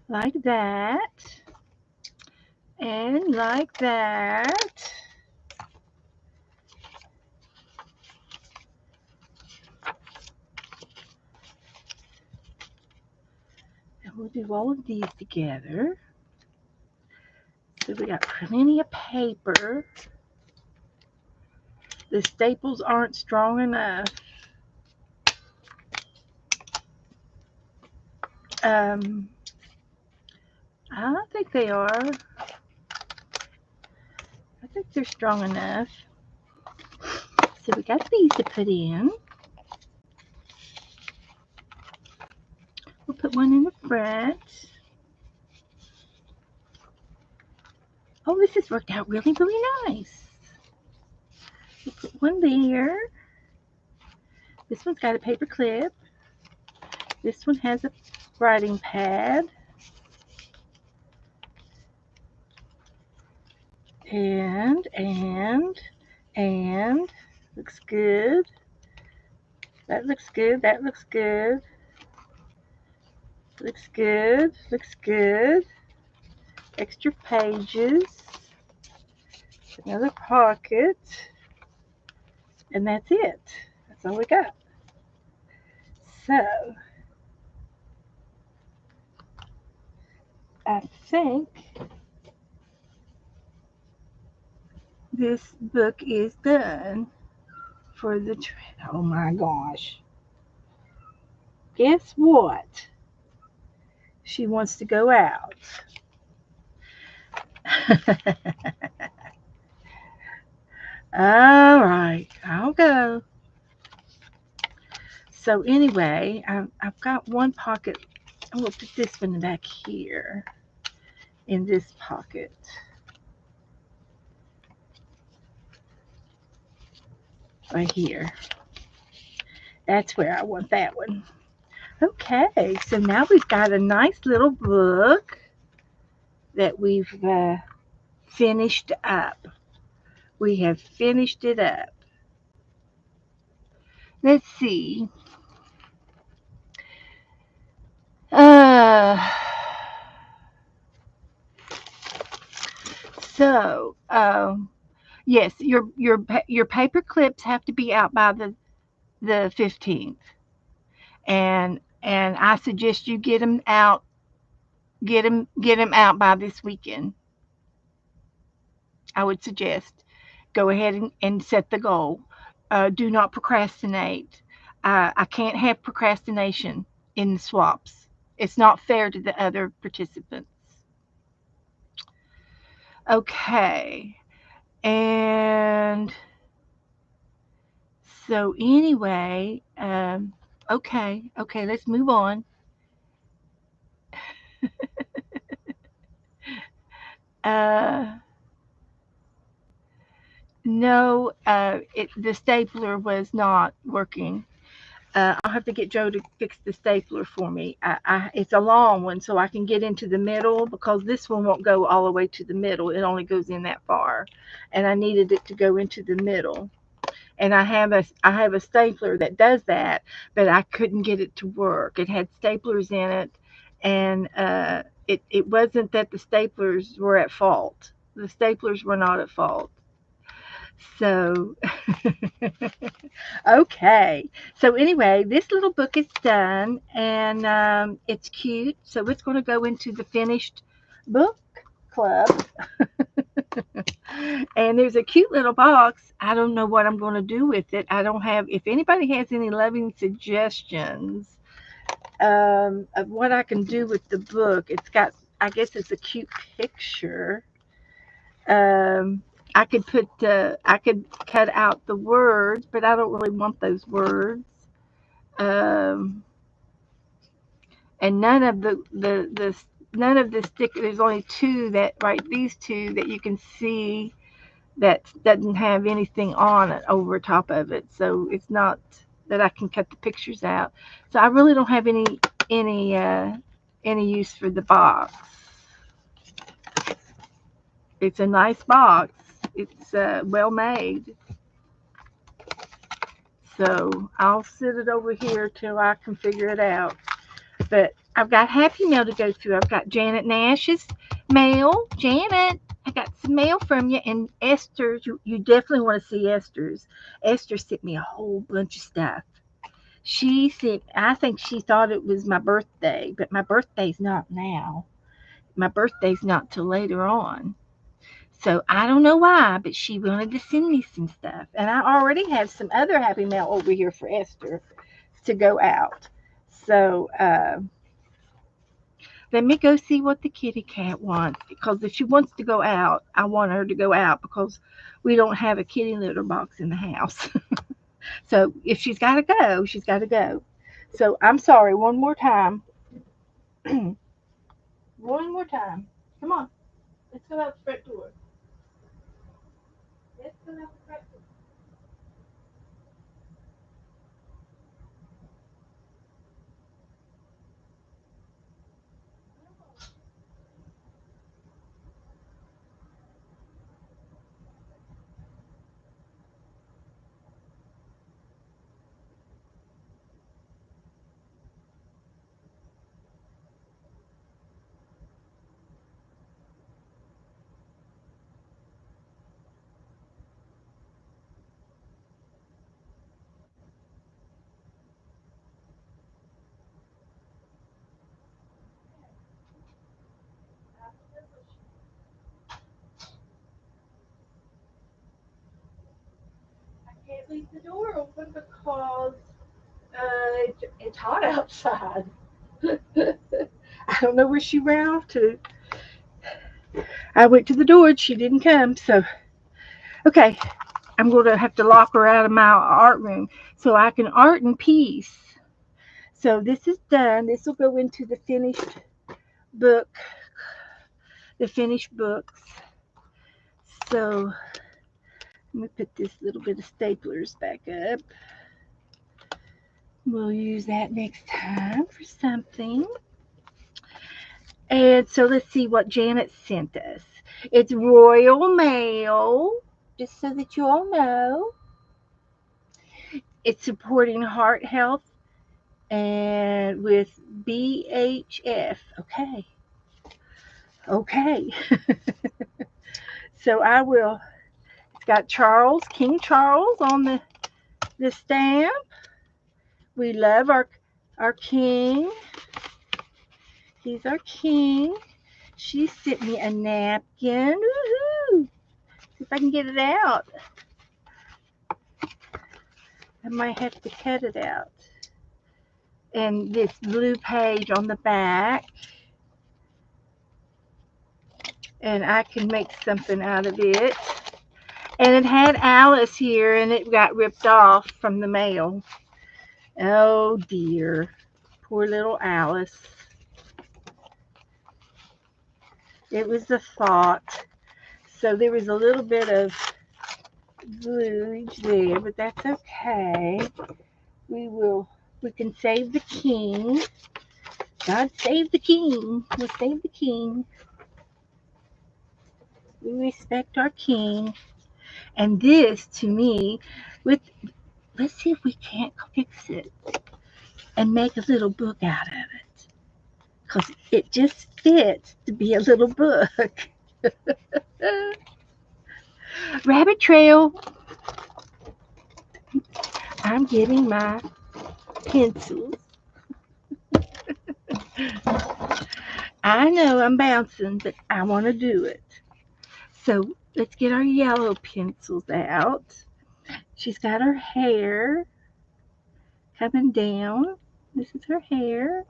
[SPEAKER 1] Like that. And like that. And we'll do all of these together. So we got plenty of paper. The staples aren't strong enough. I don't think they are. I think they're strong enough. So we got these to put in. We'll put one in the front. Oh, this has worked out really, really nice. We'll put one there. This one's got a paper clip. This one has a writing pad. And looks good. That looks good. That looks good. Looks good. Looks good. Extra pages. Another pocket. And that's it. That's all we got. So I think this book is done for the trip. Oh my gosh. Guess what? She wants to go out. All right, I'll go. So anyway, I've got one pocket. I'm going to put this one back here in this pocket. Right here. That's where I want that one. Okay, so now we've got a nice little book that we've finished up We have finished it up. Let's see. Uh, so, yes, your paper clips have to be out by the 15th, and I suggest you get them out by this weekend. I would suggest go ahead and set the goal. Do not procrastinate. I can't have procrastination in the swaps. It's not fair to the other participants. Okay. And so, anyway, okay, let's move on. Uh, no, the stapler was not working. I'll have to get Joe to fix the stapler for me. It's a long one, so I can get into the middle because this one won't go all the way to the middle. It only goes in that far, and I needed it to go into the middle. And I have a stapler that does that, but I couldn't get it to work. It had staplers in it, and it wasn't that the staplers were at fault. The staplers were not at fault. So, okay. So anyway, this little book is done, and it's cute. So it's going to go into the finished book club. And there's a cute little box. I don't know what I'm going to do with it. I don't have. If anybody has any loving suggestions of what I can do with the book, it's got. I guess it's a cute picture. Um, I could cut out the words, but I don't really want those words. Um, and none of the stick. There's only two that right. These two that you can see that doesn't have anything on it over top of it. So it's not that I can cut the pictures out. So I really don't have any any use for the box. It's a nice box. It's well made. So I'll sit it over here till I can figure it out. But I've got Happy Mail to go through. I've got Janet Nash's mail. Janet, I got some mail from you. And Esther's, you definitely want to see Esther's. Esther sent me a whole bunch of stuff. I think she thought it was my birthday, but my birthday's not now. My birthday's not till later on. So I don't know why, but she wanted to send me some stuff. And I already have some other Happy Mail over here for Esther to go out. So let me go see what the kitty cat wants. Because if she wants to go out, I want her to go out because we don't have a kitty litter box in the house. So if she's got to go, she's got to go. So I'm sorry, one more time. One more time. Come on. Let's go out the front door. Let's go out the front door. I can't leave the door open because it's hot outside. I don't know where she ran off to. I went to the door and she didn't come. So, okay, I'm going to have to lock her out of my art room so I can art in peace. So, this is done. This will go into book, the finished books. So, let me put this little bit of staplers back up. We'll use that next time for something. And so let's see what Janet sent us. It's Royal Mail. just so that you all know. It's supporting heart health and with BHF. Okay. Okay. So I will. It's got Charles, King Charles on the stamp. We love our king. He's our king. She sent me a napkin. Woohoo! See if I can get it out. I might have to cut it out. And this blue page on the back. And I can make something out of it. And it had Alice here, and it got ripped off from the mail. Oh dear. Poor little Alice. It was a thought. So there was a little bit of gluage there, but that's okay. We can save the king. God save the king. We'll save the king. We respect our king. And this, to me, let's see if we can't fix it and make a little book out of it. Because it just fits to be a little book. Rabbit trail. I'm getting my pencils. I know I'm bouncing, but I want to do it. So let's get our yellow pencils out. She's got her hair coming down. This is her hair.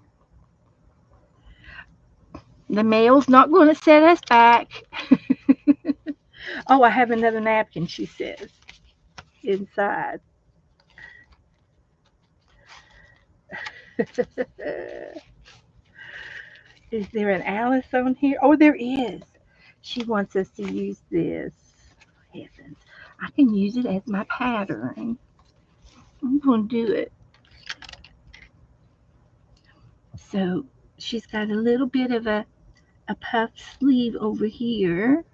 [SPEAKER 1] The mail's not going to set us back. Oh, I have another napkin, she says, inside. Is there an Alice on here? Oh, there is. She wants us to use this. Heavens. I can use it as my pattern. I'm going to do it. So she's got a little bit of a puff sleeve over here.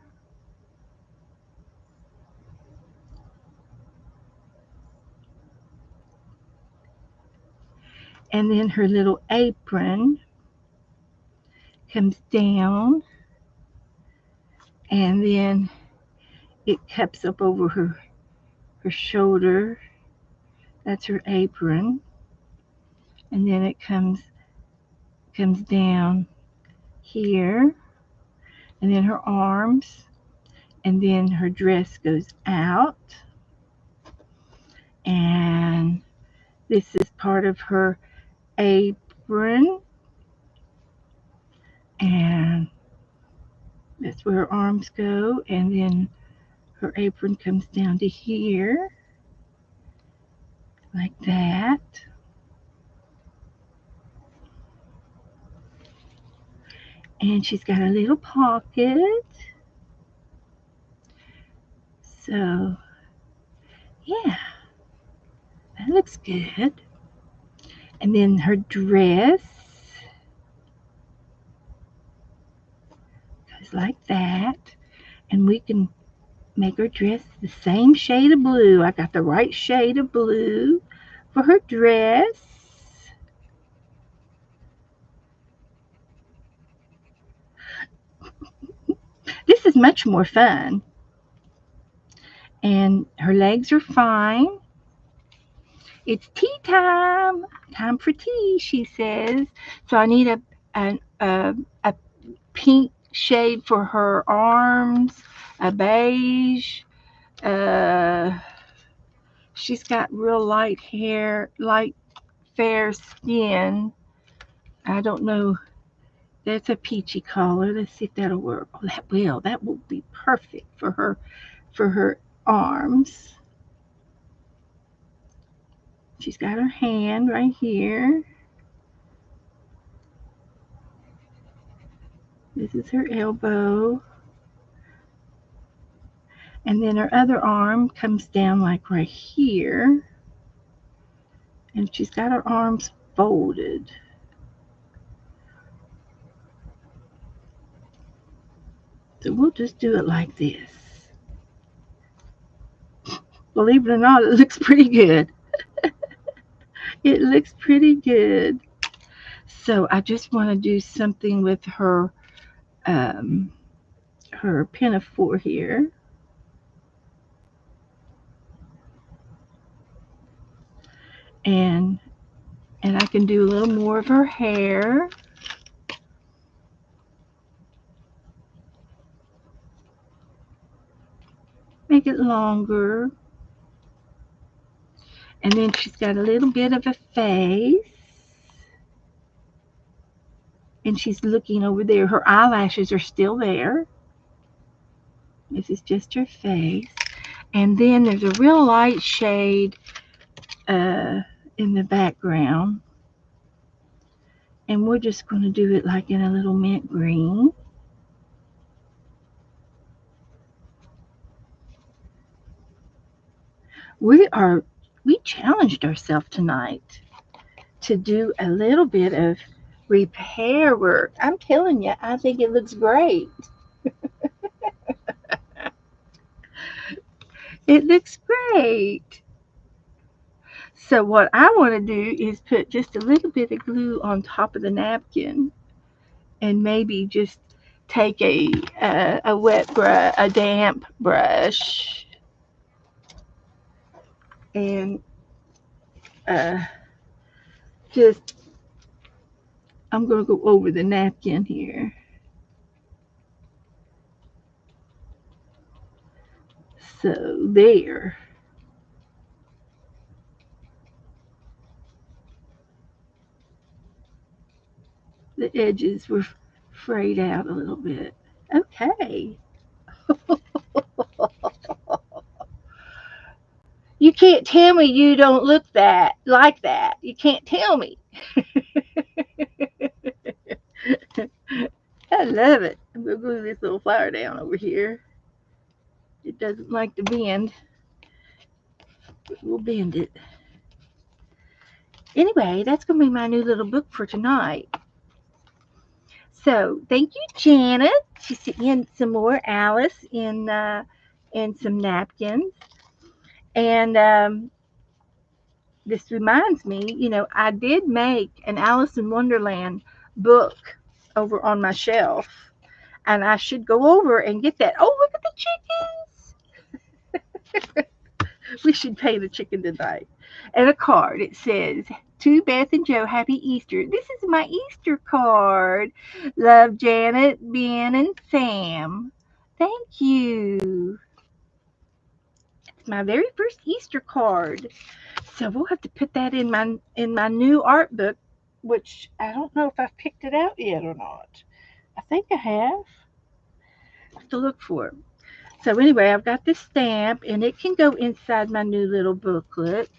[SPEAKER 1] And then her little apron comes down. And then it cups up over her shoulder. That's her apron. And then it comes down here. And then her arms. And then her dress goes out. And this is part of her apron. And that's where her arms go. And then her apron comes down to here. Like that. And she's got a little pocket. So, yeah, that looks good. And then her dress goes like that. And we can make her dress the same shade of blue. I got the right shade of blue for her dress. This is much more fun. And her legs are fine. It's tea time. Time for tea, she says. So I need a pink shade for her arms, a beige. She's got real light hair, light fair skin. I don't know. That's a peachy color. Let's see if that'll work. Oh, that will. That will be perfect for her arms. She's got her hand right here. This is her elbow. And then her other arm comes down like right here. And she's got her arms folded. So we'll just do it like this. Believe it or not, it looks pretty good. It looks pretty good. So I just want to do something with um, her pinafore here. And I can do a little more of her hair. Make it longer. And then she's got a little bit of a face. And she's looking over there. Her eyelashes are still there. This is just her face. And then there's a real light shade uh, in the background. And we're just going to do it like in a little mint green. We challenged ourselves tonight to do a little bit of repair work. I'm telling you, I think it looks great. It looks great. So what I want to do is put just a little bit of glue on top of the napkin, and maybe just take a damp brush, and uh, just I'm going to go over the napkin here. So there. The edges were frayed out a little bit. Okay. You can't tell me you don't look that like that. You can't tell me. I love it. I'm gonna glue this little flower down over here. It doesn't like to bend, but we'll bend it. Anyway, that's gonna be my new little book for tonight. So thank you, Janet. She sent me in some more Alice in some napkins. And this reminds me, I did make an Alice in Wonderland book over on my shelf, and I should go over and get that. Oh, look at the chickens! We should pay the chicken tonight. And a card. It says, "To Beth and Joe, Happy Easter. This is my Easter card. Love, Janet, Ben, and Sam." Thank you. It's my very first Easter card. So we'll have to put that in my new art book, which I don't know if I've picked it out yet or not. I think I have. I have to look for it. So anyway, I've got this stamp, and it can go inside my new little booklet.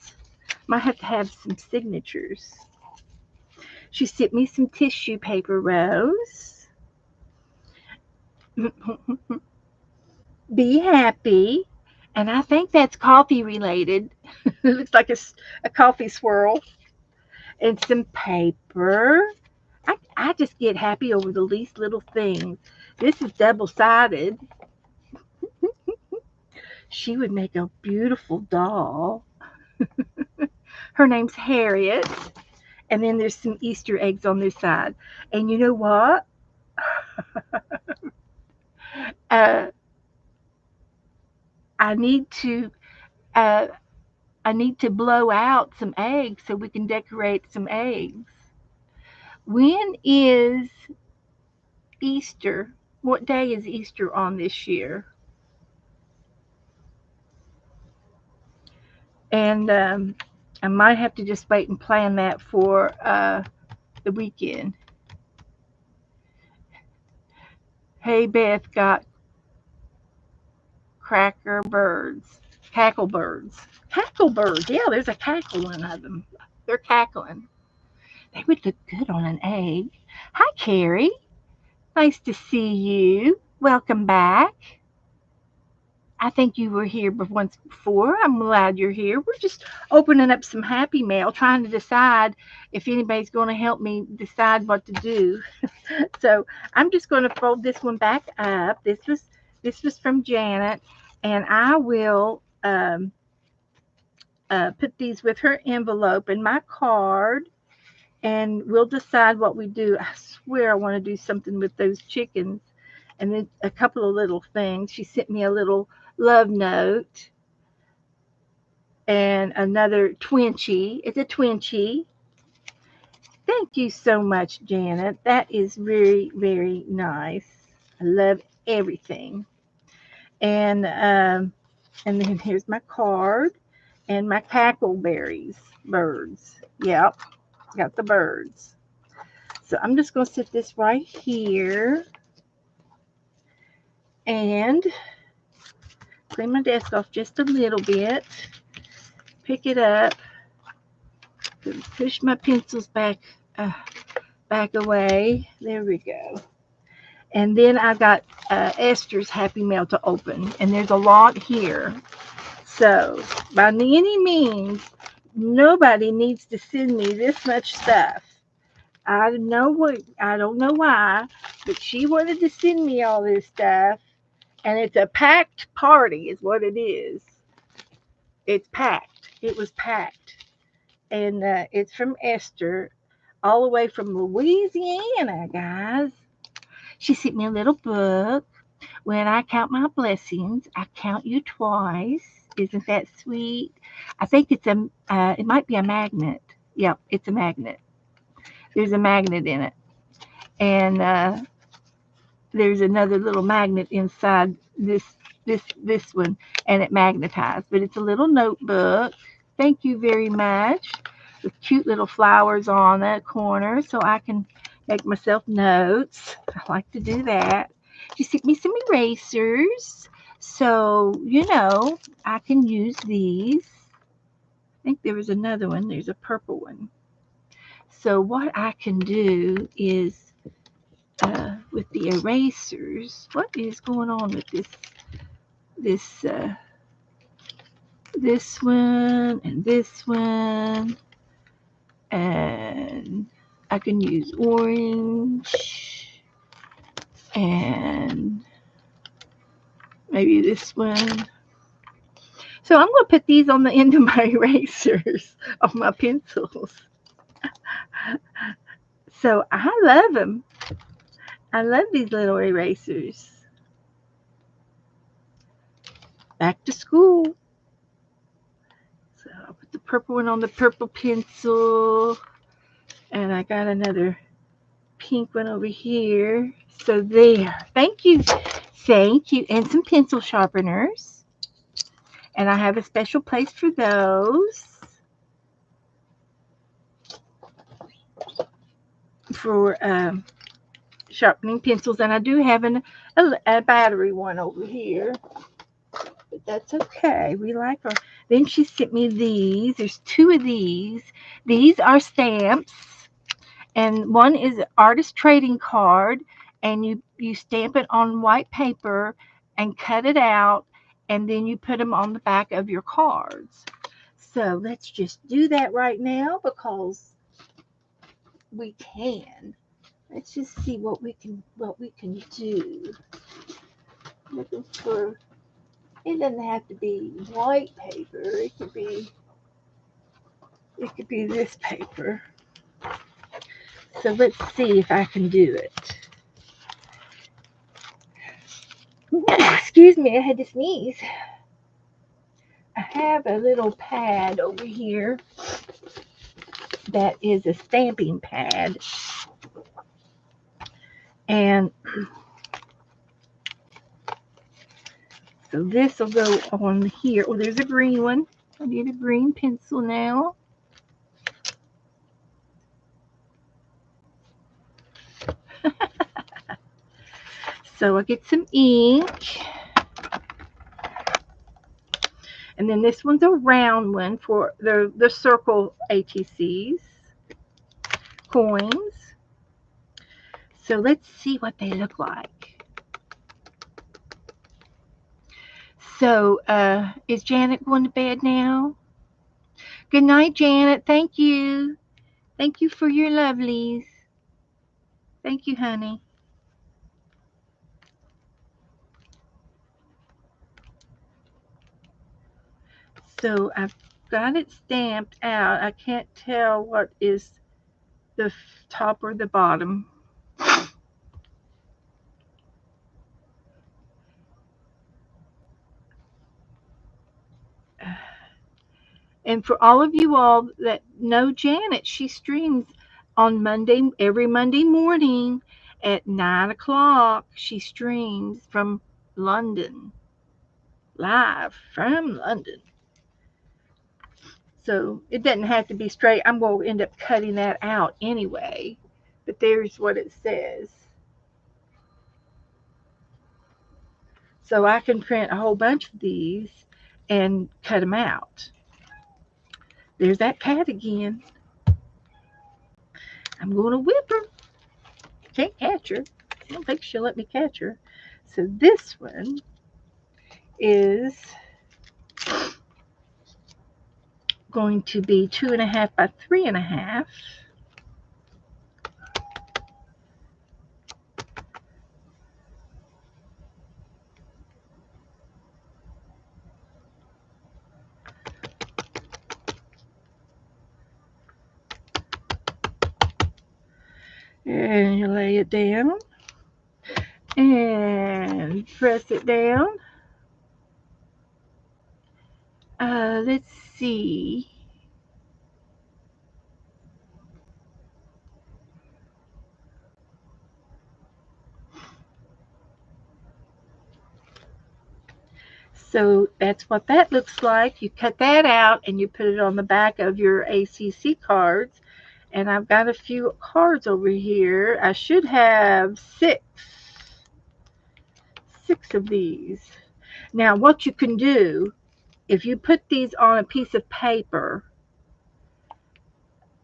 [SPEAKER 1] Might have to have some signatures. She sent me some tissue paper, Rose. Be happy. And I think that's coffee related. It looks like a coffee swirl. And some paper. I just get happy over the least little things. This is double-sided. She would make a beautiful doll. Her name's Harriet. And then there's some Easter eggs on this side. And you know what? uh, I need to uh, I need to blow out some eggs so we can decorate some eggs. When is Easter? What day is Easter on this year? And I might have to just wait and plan that for the weekend. Hey, Beth got cracker birds, cackle birds. Cackle birds. Yeah, there's a cackling of them. They're cackling. They would look good on an egg. Hi, Carrie. Nice to see you. Welcome back. I think you were here once before. I'm glad you're here. We're just opening up some happy mail, trying to decide if anybody's going to help me decide what to do. So I'm just going to fold this one back up. This was from Janet, and I will put these with her envelope and my card, and we'll decide what we do. I swear I want to do something with those chickens. And then a couple of little things. She sent me a little love note and another Twinchie. It's a Twinchie. Thank you so much, Janet. That is very, very nice. I love everything. And then here's my card and my cackleberries birds. Yep, got the birds. So I'm just going to set this right here and clean my desk off just a little bit. Pick it up. Push my pencils back away. There we go. And then I got Esther's Happy Mail to open, and there's a lot here. So by any means, nobody needs to send me this much stuff. I don't know why, but she wanted to send me all this stuff, and it's a packed party, is what it is. It's packed. It was packed, and it's from Esther, all the way from Louisiana, guys. She sent me a little book. When I count my blessings, I count you twice. Isn't that sweet? I think it might be a magnet. Yep, it's a magnet. There's a magnet in it. And there's another little magnet inside this one, and it magnetized. But it's a little notebook. Thank you very much. With cute little flowers on the corner so I can make myself notes. I like to do that. She sent me some erasers. So, I can use these. I think there was another one. There's a purple one. So what I can do is, with the erasers, what is going on with this one and this one? And I can use orange and maybe this one. So I'm going to put these on the end of my erasers, on my pencils. So I love them. I love these little erasers. Back to school. So I'll put the purple one on the purple pencil. And I got another pink one over here. So there. Thank you. Thank you. And some pencil sharpeners. And I have a special place for those. For sharpening pencils. And I do have a battery one over here. But that's okay. We like our. Then she sent me these. There's two of these. These are stamps. And one is an artist trading card. And you stamp it on white paper and cut it out. And then you put them on the back of your cards. So let's just do that right now because we can. Let's just see what we can do. Looking for. It doesn't have to be white paper. It could be this paper. So let's see if I can do it. Excuse me, I had to sneeze. I have a little pad over here that is a stamping pad. And so this will go on here. Oh, there's a green one. I need a green pencil now. So I get some ink. And then this one's a round one for the circle ATCs, coins. So let's see what they look like. So is Janet going to bed now? Good night, Janet. Thank you. Thank you for your lovelies. Thank you, honey. So I've got it stamped out. I can't tell what is the top or the bottom. And for all of you all that know Janet, she streams on every Monday morning at 9 o'clock. She streams from London, live from London. So it doesn't have to be straight. I'm going to end up cutting that out anyway. But there's what it says. So I can print a whole bunch of these and cut them out. There's that cat again. I'm going to whip her. Can't catch her. I don't think she'll let me catch her. So this one is going to be 2.5 by 3.5. And you lay it down and press it down. Let's see. So that's what that looks like. You cut that out and you put it on the back of your ACC cards. And I've got a few cards over here. I should have six of these. Now, what you can do, if you put these on a piece of paper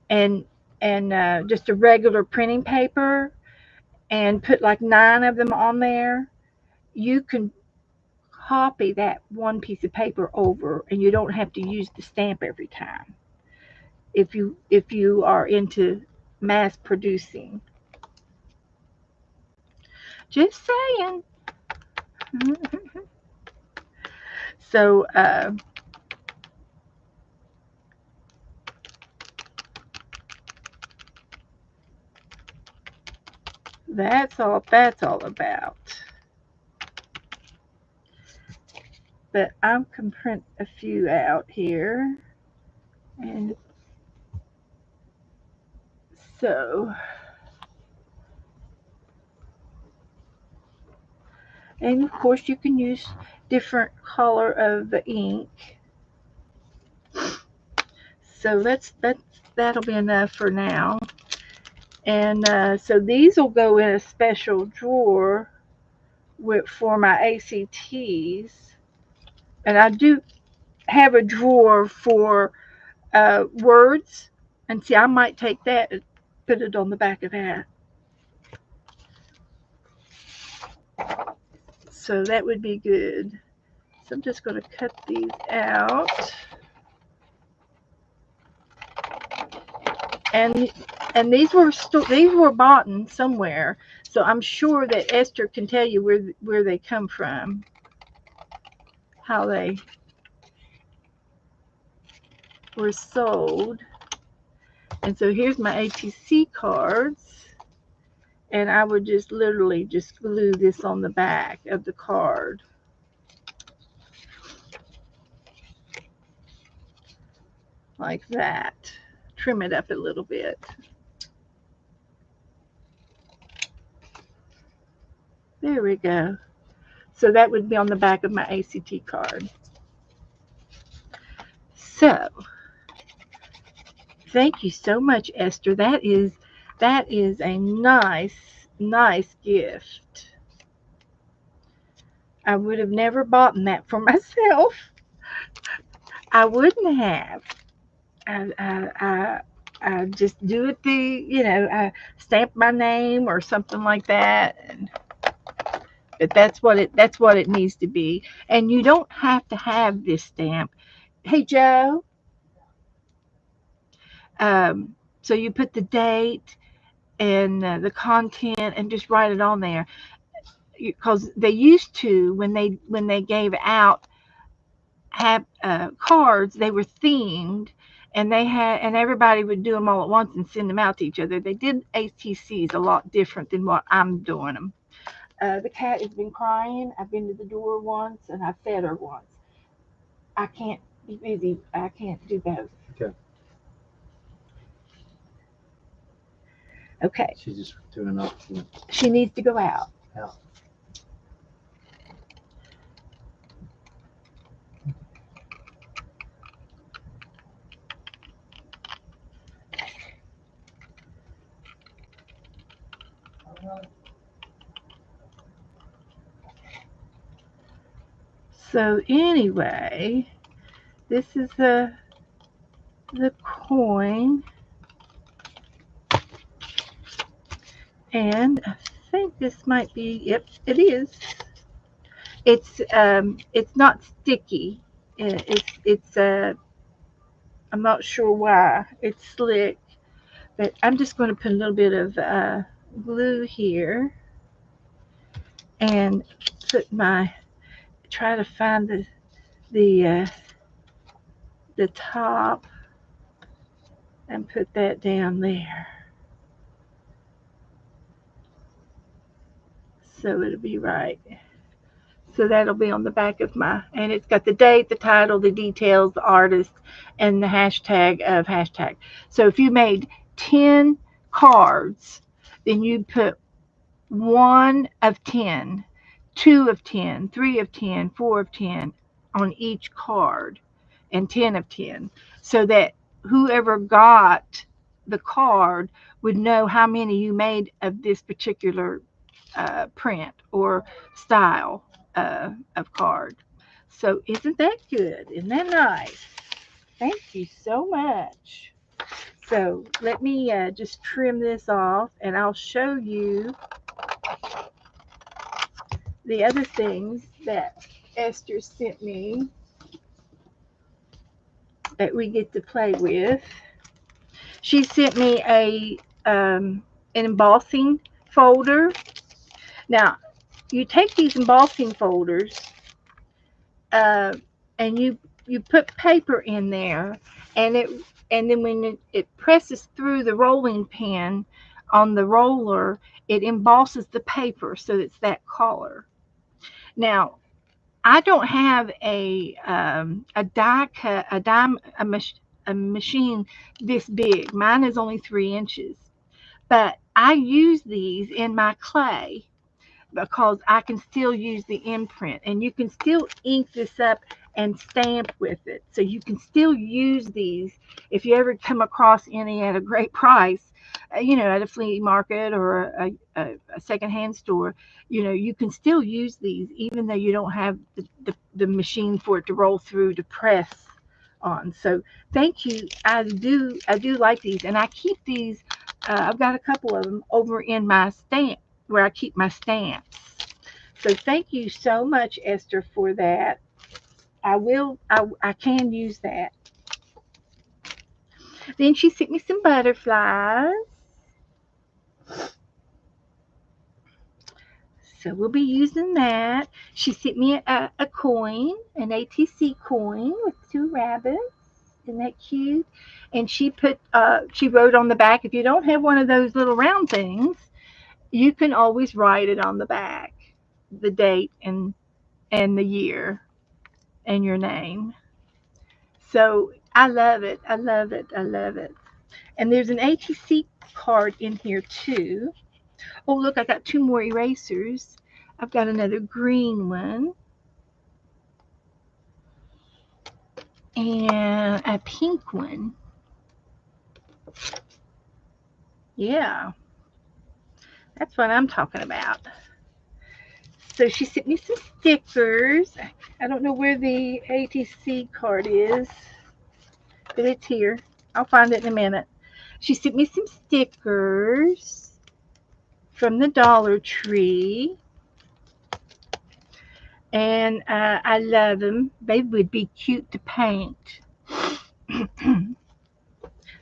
[SPEAKER 1] and just a regular printing paper and put like 9 of them on there, you can copy that one piece of paper over and you don't have to use the stamp every time. If you are into mass producing. Just saying. So that's all about. But I can print a few out here. And so, and of course you can use different color of the ink. So that'll be enough for now. And so these will go in a special drawer for my ACTs. And I do have a drawer for words. And see, I might take that and put it on the back of that. So that would be good. So I'm just going to cut these out. And these were bought in somewhere, so I'm sure that Esther can tell you where they come from, how they were sold. And so here's my ATC cards, and I would just literally just glue this on the back of the card. Like that. Trim it up a little bit. There we go. So that would be on the back of my ACT card. So, thank you so much, Esther. That is a nice gift. I would have never bought that for myself. I wouldn't have. I just do it I stamp my name or something like that, but that's what it needs to be. And you don't have to have this stamp. Hey Joe, so you put the date and the content and just write it on there, because they used to, when they gave out have cards. They were themed, and everybody would do them all at once and send them out to each other. They did ATCs a lot different than what I'm doing them. The cat has been crying. I've been to the door once, and I fed her once. I can't be busy. I can't do both.
[SPEAKER 2] Okay.
[SPEAKER 1] Okay.
[SPEAKER 2] She's just doing enough.
[SPEAKER 1] She needs to go out.
[SPEAKER 2] Out.
[SPEAKER 1] So anyway, this is the coin, and I think this might be. Yep, it is. It's not sticky. It's I'm not sure why it's slick, but I'm just going to put a little bit of glue here and try to find the top and put that down there. So it'll be right. So that'll be on the back of and it's got the date, the title, the details, the artist, and the hashtag of hashtag. So if you made 10 cards, then you'd put 1 of 10, 2 of 10, 3 of 10, 4 of 10 on each card, and 10 of 10, so that whoever got the card would know how many you made of this particular print or style of card. So isn't that good? Isn't that nice? Thank you so much. So let me just trim this off, and I'll show you the other things that Esther sent me that we get to play with. She sent me an embossing folder. Now, you take these embossing folders and you put paper in there, and then when it presses through the rolling pin on the roller, it embosses the paper so it's that color. Now, I don't have a die cut a machine this big. Mine is only 3 inches, but I use these in my clay because I can still use the imprint, and you can still ink this up and stamp with it. So you can still use these if you ever come across any at a great price, at a flea market or a secondhand store. You can still use these even though you don't have the machine for it to roll through to press on. So thank you. I do like these, and I keep these. I've got a couple of them over in my stamp where I keep my stamps. So thank you so much, Esther, for that. I can use that. Then she sent me some butterflies. So we'll be using that. She sent me a coin, an ATC coin with 2 rabbits. Isn't that cute? And she wrote on the back, if you don't have one of those little round things, you can always write it on the back, the date and the year and your name. So I love it. I love it. I love it. And there's an ATC card in here too. Oh, look, I got 2 more erasers. I've got another green one and a pink one. Yeah, that's what I'm talking about. So she sent me some stickers. I don't know where the ATC card is, but it's here. I'll find it in a minute. She sent me some stickers from the Dollar Tree. And I love them. They would be cute to paint.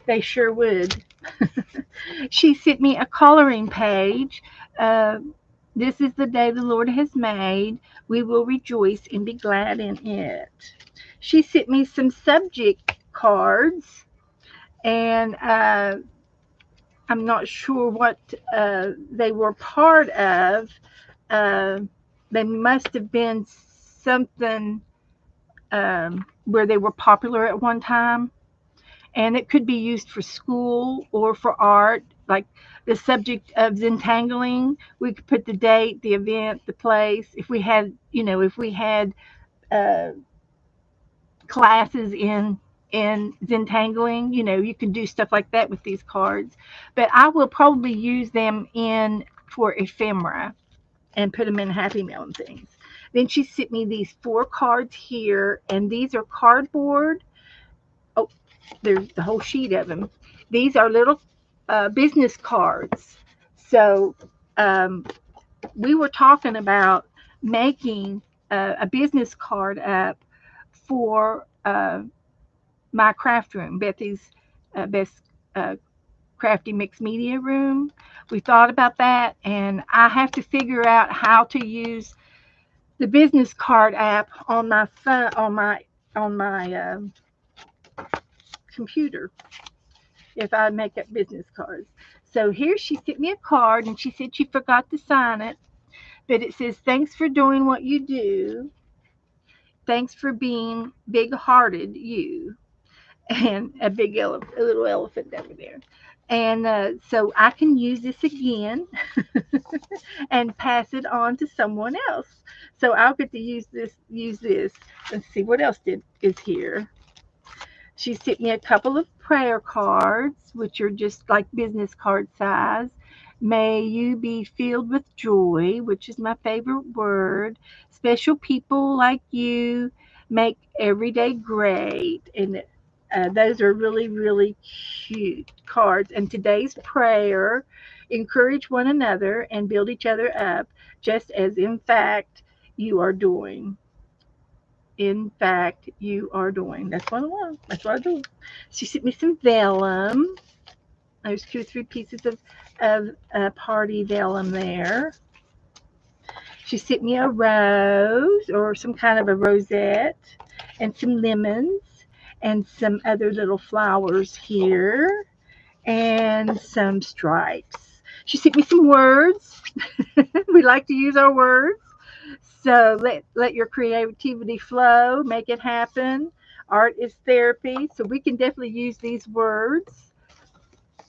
[SPEAKER 1] They sure would. She sent me a coloring page. This is the day the Lord has made. We will rejoice and be glad in it. She sent me some subject cards, and I'm not sure what they were part of. Uh, they must have been something where they were popular at one time, and it could be used for school or for art. Like the subject of Zentangling, we could put the date, the event, the place. If we had, if we had uh, classes in Zentangling, you can do stuff like that with these cards. But I will probably use them in for ephemera and put them in Happy Mail and things. Then she sent me these 4 cards here, and these are cardboard. Oh, there's the whole sheet of them. These are little business cards. So um, we were talking about making a business card up for my craft room, Beth's uh, crafty mixed media room. We thought about that, and I have to figure out how to use the business card app on my phone, on my computer, if I make up business cards. So here she sent me a card, and she said she forgot to sign it, but it says, "Thanks for doing what you do. Thanks for being big-hearted, you." And a little elephant over there. And so I can use this again and pass it on to someone else. So I'll get to use this. Let's see what else is here. She sent me a couple of prayer cards, which are just like business card size. May you be filled with joy, which is my favorite word. Special people like you make every day great. And those are really, really cute cards. And today's prayer: encourage one another and build each other up, just as in fact you are doing. In fact, you are doing. That's what I want. That's what I do. She sent me some vellum. There's 2 or 3 pieces of party vellum there. She sent me a rose or some kind of a rosette and some lemons and some other little flowers here and some stripes. She sent me some words. We like to use our words. So let your creativity flow, make it happen. Art is therapy, so we can definitely use these words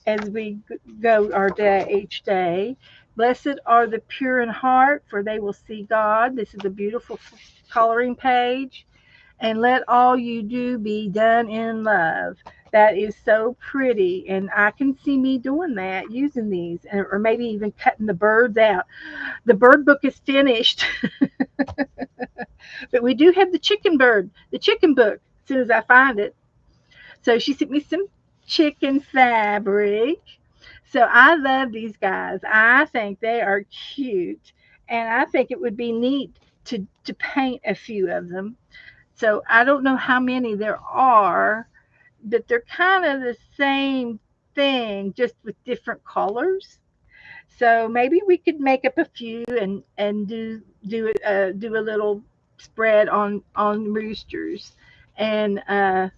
[SPEAKER 1] as we go our day each day. Blessed are the pure in heart, for they will see God. This is a beautiful coloring page. And let all you do be done in love. That is so pretty, and I can see me doing that, using these, or maybe even cutting the birds out. The bird book is finished, but we do have the chicken book, as soon as I find it. So she sent me some chicken fabric. So I love these guys. I think they are cute, and I think it would be neat to paint a few of them. So I don't know how many there are, but they're kind of the same thing, just with different colors. So maybe we could make up a few and do a little spread on roosters, and I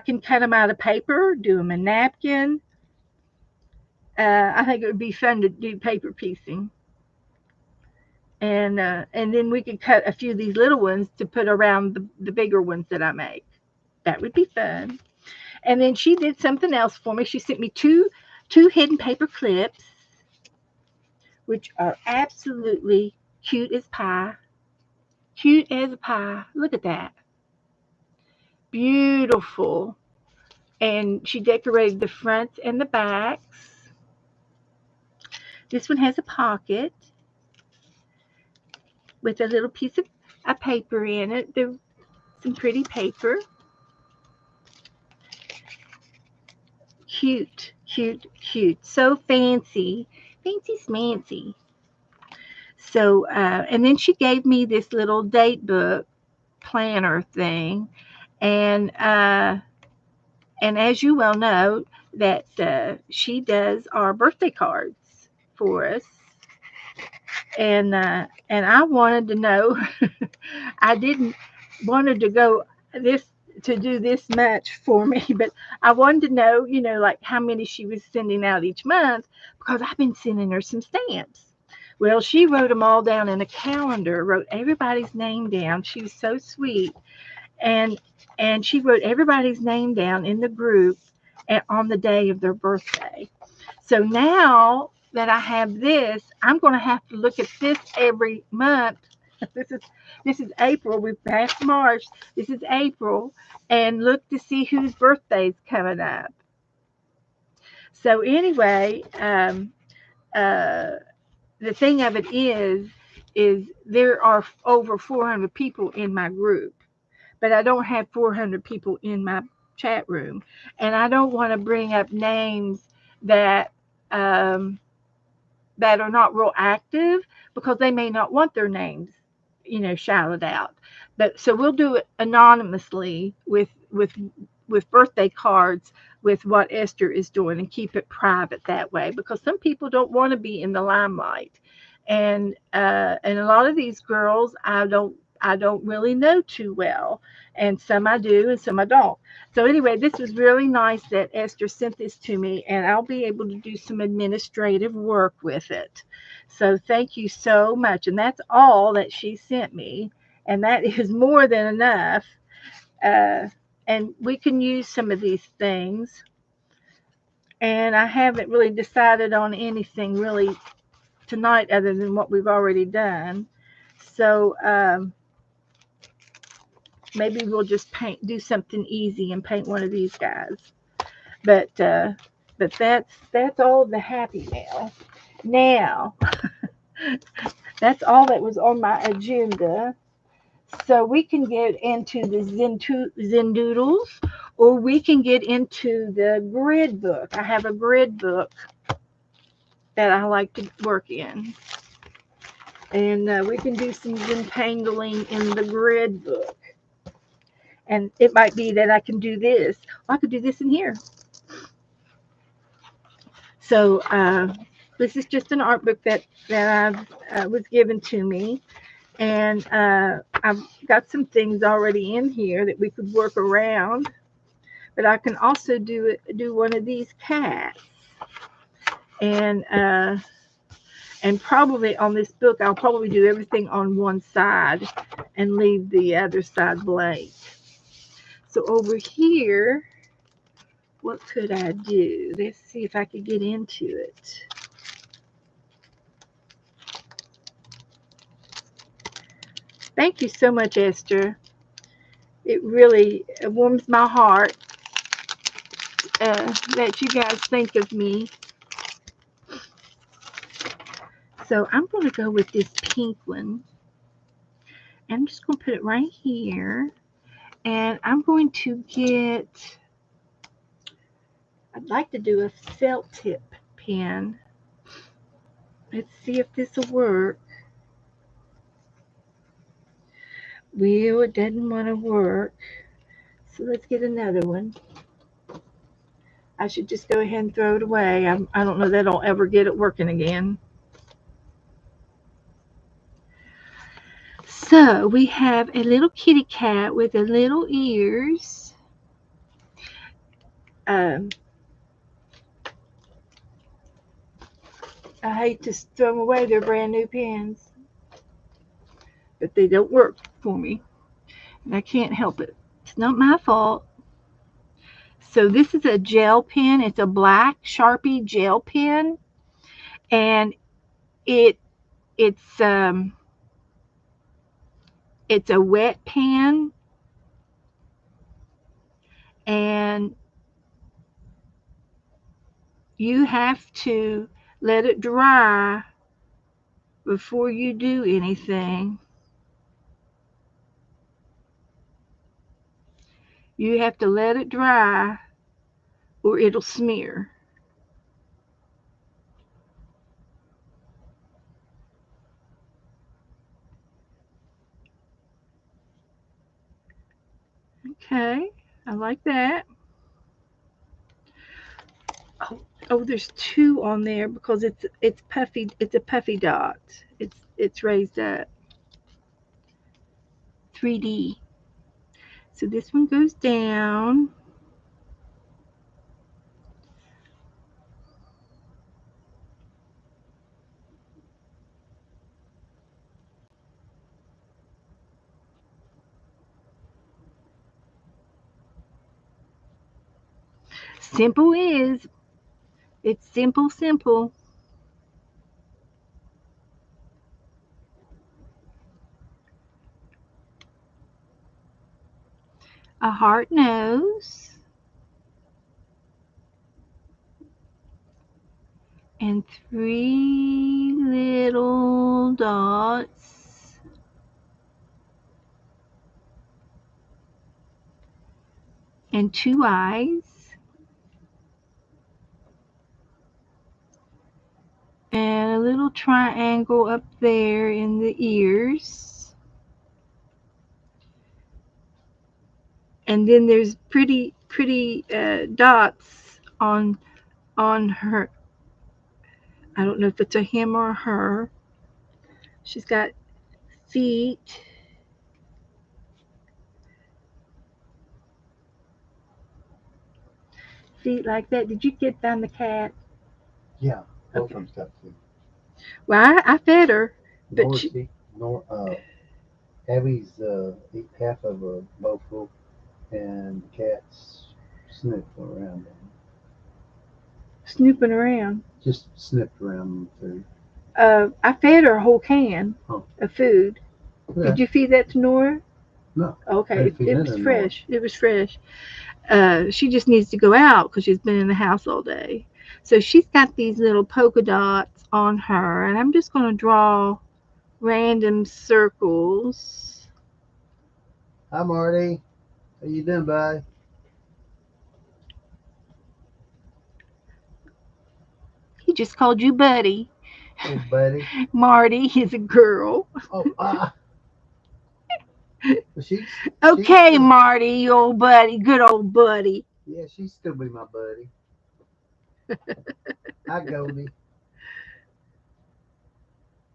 [SPEAKER 1] can cut them out of paper, do them in napkin. I think it would be fun to do paper piecing, and then we could cut a few of these little ones to put around the bigger ones that I make. That would be fun. And then she did something else for me. She sent me two hidden paper clips, which are absolutely cute as pie. Cute as a pie. Look at that. Beautiful. And she decorated the fronts and the backs. This one has a pocket with a little piece of paper in it. There's some pretty paper. Cute, cute, cute. So fancy. Fancy smancy. So, and then she gave me this little date book planner thing, and as you well know, that she does our birthday cards for us, and I wanted to know, I didn't wanted to go this to do this much for me, but I wanted to know, like how many she was sending out each month because I've been sending her some stamps. Well, she wrote them all down in a calendar, wrote everybody's name down. She was so sweet, and she wrote everybody's name down in the group on the day of their birthday. So now that I have this, I'm going to have to look at this every month. This is April. We've passed March. This is April, and look to see whose birthday's coming up. So anyway, uh, the thing of it is there are over 400 people in my group, but I don't have 400 people in my chat room, and I don't want to bring up names that um, that are not real active because they may not want their names, shouted out. But so we'll do it anonymously with birthday cards with what Esther is doing and keep it private that way because some people don't want to be in the limelight, and a lot of these girls I don't really know too well, and some I do and some I don't. So anyway, this was really nice that Esther sent this to me, and I'll be able to do some administrative work with it. So thank you so much, and that's all that she sent me, and that is more than enough. Uh, and we can use some of these things. And I haven't really decided on anything really tonight other than what we've already done. So maybe we'll just do something easy and paint one of these guys. But that's all the happy mail. Now that's all that was on my agenda. So we can get into the Zendoodles, or we can get into the grid book. I have a grid book that I like to work in. And we can do some Zentangling in the grid book. And it might be that I can do this. I could do this in here. So this is just an art book that was given to me. And I've got some things already in here that we could work around. But I can also do one of these cats. And probably on this book, I'll probably do everything on one side and leave the other side blank. So over here, what could I do? Let's see if I could get into it. Thank you so much, Esther. It really warms my heart that you guys think of me. So I'm going to go with this pink one. I'm just going to put it right here. And I'm going to get, I'd like to do a felt tip pen. Let's see if this will work. Well, it doesn't want to work. So let's get another one. I should just go ahead and throw it away. I don't know that I'll ever get it working again. So we have a little kitty cat with a little ears. I hate to throw them away. They're brand new pens. But they don't work for me. And I can't help it. It's not my fault. So this is a gel pen. It's a black Sharpie gel pen. And it's a wet pen. And you have to let it dry before you do anything. You have to let it dry or it'll smear. Okay, I like that. Oh, there's two on there because it's puffy. It's a puffy dot. It's raised up. 3D. So this one goes down. Simple is. It's simple, simple. A heart nose. And 3 little dots. And 2 eyes. And a little triangle up there in the ears. And then there's pretty dots on her. I don't know if it's a him or a her. She's got feet. Feet like that. Did you get down the cat?
[SPEAKER 2] Yeah, both
[SPEAKER 1] Okay.
[SPEAKER 2] of them's got feet.
[SPEAKER 1] Well, I fed her, but
[SPEAKER 2] Abby's ate half of a bowlful, and the cat's sniffed around them.
[SPEAKER 1] snooping around.
[SPEAKER 2] Just sniffed around the food.
[SPEAKER 1] I fed her a whole can
[SPEAKER 2] Oh,
[SPEAKER 1] of food.
[SPEAKER 2] okay.
[SPEAKER 1] Did you feed that to Nora?
[SPEAKER 2] No.
[SPEAKER 1] Okay,
[SPEAKER 2] Didn't feed
[SPEAKER 1] it
[SPEAKER 2] none
[SPEAKER 1] was
[SPEAKER 2] of Nora.
[SPEAKER 1] fresh. It was fresh. She just needs to go out because she's been in the house all day. So she's got these little polka dots on her, and I'm just going to draw random circles.
[SPEAKER 2] Hi, Marty. How you doing, bud?
[SPEAKER 1] He just called you Buddy.
[SPEAKER 2] Hey, buddy.
[SPEAKER 1] Marty is a girl.
[SPEAKER 2] Oh, Well, she's
[SPEAKER 1] Okay,
[SPEAKER 2] still,
[SPEAKER 1] Marty, old buddy, good old buddy.
[SPEAKER 2] yeah, she's still be my buddy. Hi, Goldie.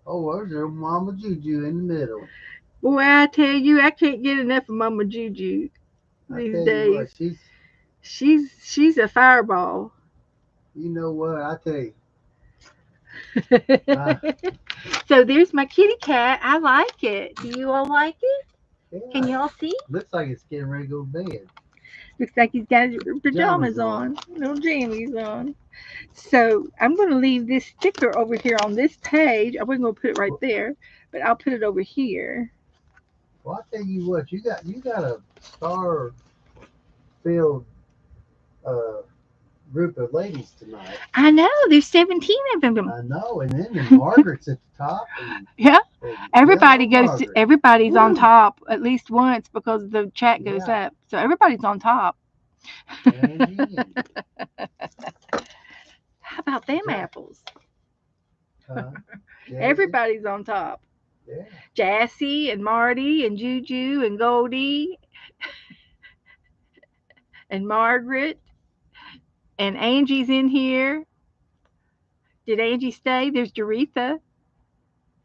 [SPEAKER 2] Oh, there's her Mama Juju in the middle.
[SPEAKER 1] Boy, I tell you, I can't get enough of Mama Juju
[SPEAKER 2] I
[SPEAKER 1] these
[SPEAKER 2] tell you what,
[SPEAKER 1] days. She's a fireball.
[SPEAKER 2] you know what, I tell you,
[SPEAKER 1] So there's my kitty cat. I like it. Do you all like it? Can
[SPEAKER 2] yeah,
[SPEAKER 1] y'all see?
[SPEAKER 2] looks like it's getting ready to go to bed.
[SPEAKER 1] Looks like he's got his pajamas
[SPEAKER 2] Pajamas on.
[SPEAKER 1] on, little jammies on. So I'm going to leave this sticker over here on this page. I wasn't going to put it right there, but I'll put it over here.
[SPEAKER 2] Well, I tell you what, you got a star-filled uh, group of ladies tonight.
[SPEAKER 1] I know there's 17 of them.
[SPEAKER 2] I know, and then Margaret's at the top.
[SPEAKER 1] Yeah.
[SPEAKER 2] And
[SPEAKER 1] Everybody
[SPEAKER 2] yellow
[SPEAKER 1] goes to,
[SPEAKER 2] Margaret.
[SPEAKER 1] everybody's
[SPEAKER 2] Woo.
[SPEAKER 1] on top at least once because the chat goes
[SPEAKER 2] Yeah.
[SPEAKER 1] up. So everybody's on top.
[SPEAKER 2] Angie and
[SPEAKER 1] How about them
[SPEAKER 2] Jack.
[SPEAKER 1] apples?
[SPEAKER 2] Jazzy.
[SPEAKER 1] Everybody's on top.
[SPEAKER 2] Yeah.
[SPEAKER 1] Jassy and Marty and Juju and Goldie and Margaret and Angie's in here. Did Angie stay? There's Doretha.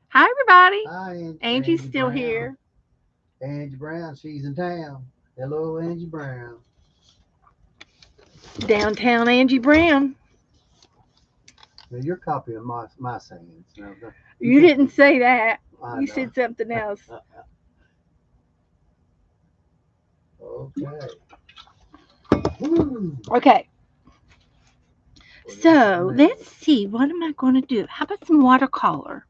[SPEAKER 1] Hi, everybody.
[SPEAKER 2] Hi,
[SPEAKER 1] Angie's
[SPEAKER 2] Angie
[SPEAKER 1] still
[SPEAKER 2] Brown.
[SPEAKER 1] here.
[SPEAKER 2] Angie Brown, she's in town. Hello, Angie Brown.
[SPEAKER 1] Downtown Angie Brown.
[SPEAKER 2] Now you're copying my sayings. No,
[SPEAKER 1] You
[SPEAKER 2] can't-
[SPEAKER 1] didn't say that.
[SPEAKER 2] I
[SPEAKER 1] You
[SPEAKER 2] know.
[SPEAKER 1] said something else.
[SPEAKER 2] Okay. Woo.
[SPEAKER 1] Okay.
[SPEAKER 2] Put it
[SPEAKER 1] So
[SPEAKER 2] in there.
[SPEAKER 1] let's see. What am I going to do? How about some watercolor?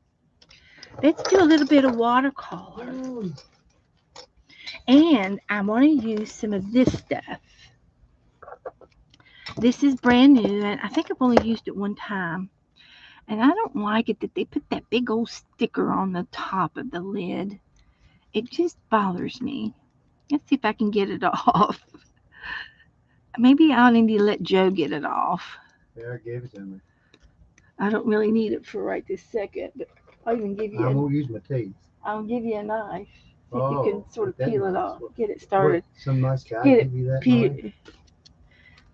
[SPEAKER 1] Let's do a little bit of watercolor.
[SPEAKER 2] Woo.
[SPEAKER 1] And I want to use some of this stuff. This is brand new, and I think I've only used it one time. And I don't like it that they put that big old sticker on the top of the lid. It just bothers me. Let's see if I can get it off. Maybe I'll need to let Joe get it off.
[SPEAKER 2] There, give it to me.
[SPEAKER 1] I don't really need it for right this second, but I'll even give
[SPEAKER 2] I
[SPEAKER 1] you.
[SPEAKER 2] won't use my teeth.
[SPEAKER 1] I'll give you a knife. See if
[SPEAKER 2] Oh,
[SPEAKER 1] you can sort of
[SPEAKER 2] that
[SPEAKER 1] peel it
[SPEAKER 2] nice.
[SPEAKER 1] off. Get it started.
[SPEAKER 2] What, some nice guy
[SPEAKER 1] Get
[SPEAKER 2] give you that
[SPEAKER 1] Peel.
[SPEAKER 2] knife?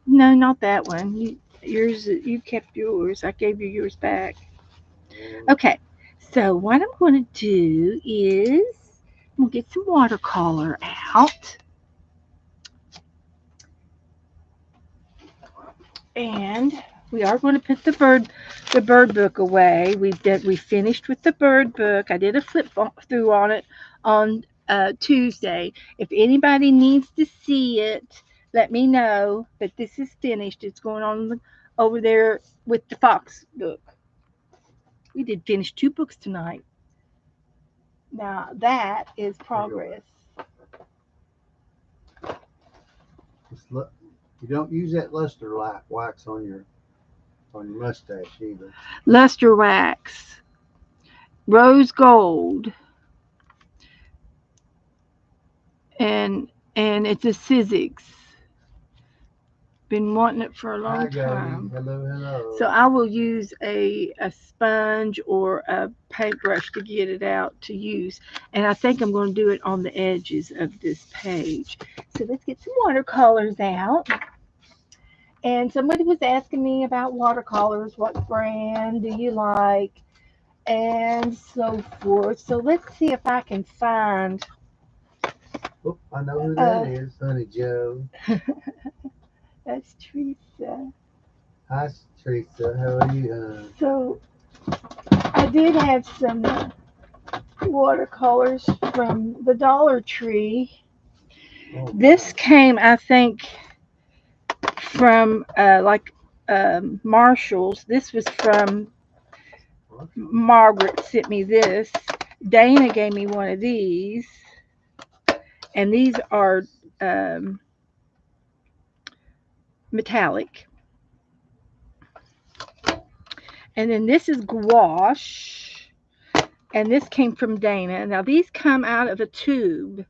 [SPEAKER 1] No, not that one. Yours. You kept yours. I gave you yours back. Okay. So what I'm going to do is I'm going to get some watercolor out. And we are going to put the bird book away. We finished with the bird book. I did a flip through on it on Tuesday. If anybody needs to see it, let me know. But this is finished. It's going on over there with the fox book. We did finish 2 books tonight. Now that is progress.
[SPEAKER 2] You don't use that luster wax on your mustache either.
[SPEAKER 1] Luster wax, rose gold, and it's a Sizzix. Been wanting it for a long
[SPEAKER 2] Hi, Goldie.
[SPEAKER 1] time.
[SPEAKER 2] Hello.
[SPEAKER 1] So I will use a sponge or a paintbrush to get it out to use. And I think I'm going to do it on the edges of this page. So let's get some watercolors out. And somebody was asking me about watercolors. What brand do you like? And so forth. So let's see if I can find.
[SPEAKER 2] Oh, I know who that is, Honey Joe.
[SPEAKER 1] That's Teresa.
[SPEAKER 2] Hi, Teresa. How are you?
[SPEAKER 1] So I did have some watercolors from the Dollar Tree.
[SPEAKER 2] Oh,
[SPEAKER 1] This came, I think, from Marshall's. This was from Margaret sent me this. Dana gave me one of these, and these are metallic. And then this is gouache, and this came from Dana. Now these come out of a tube,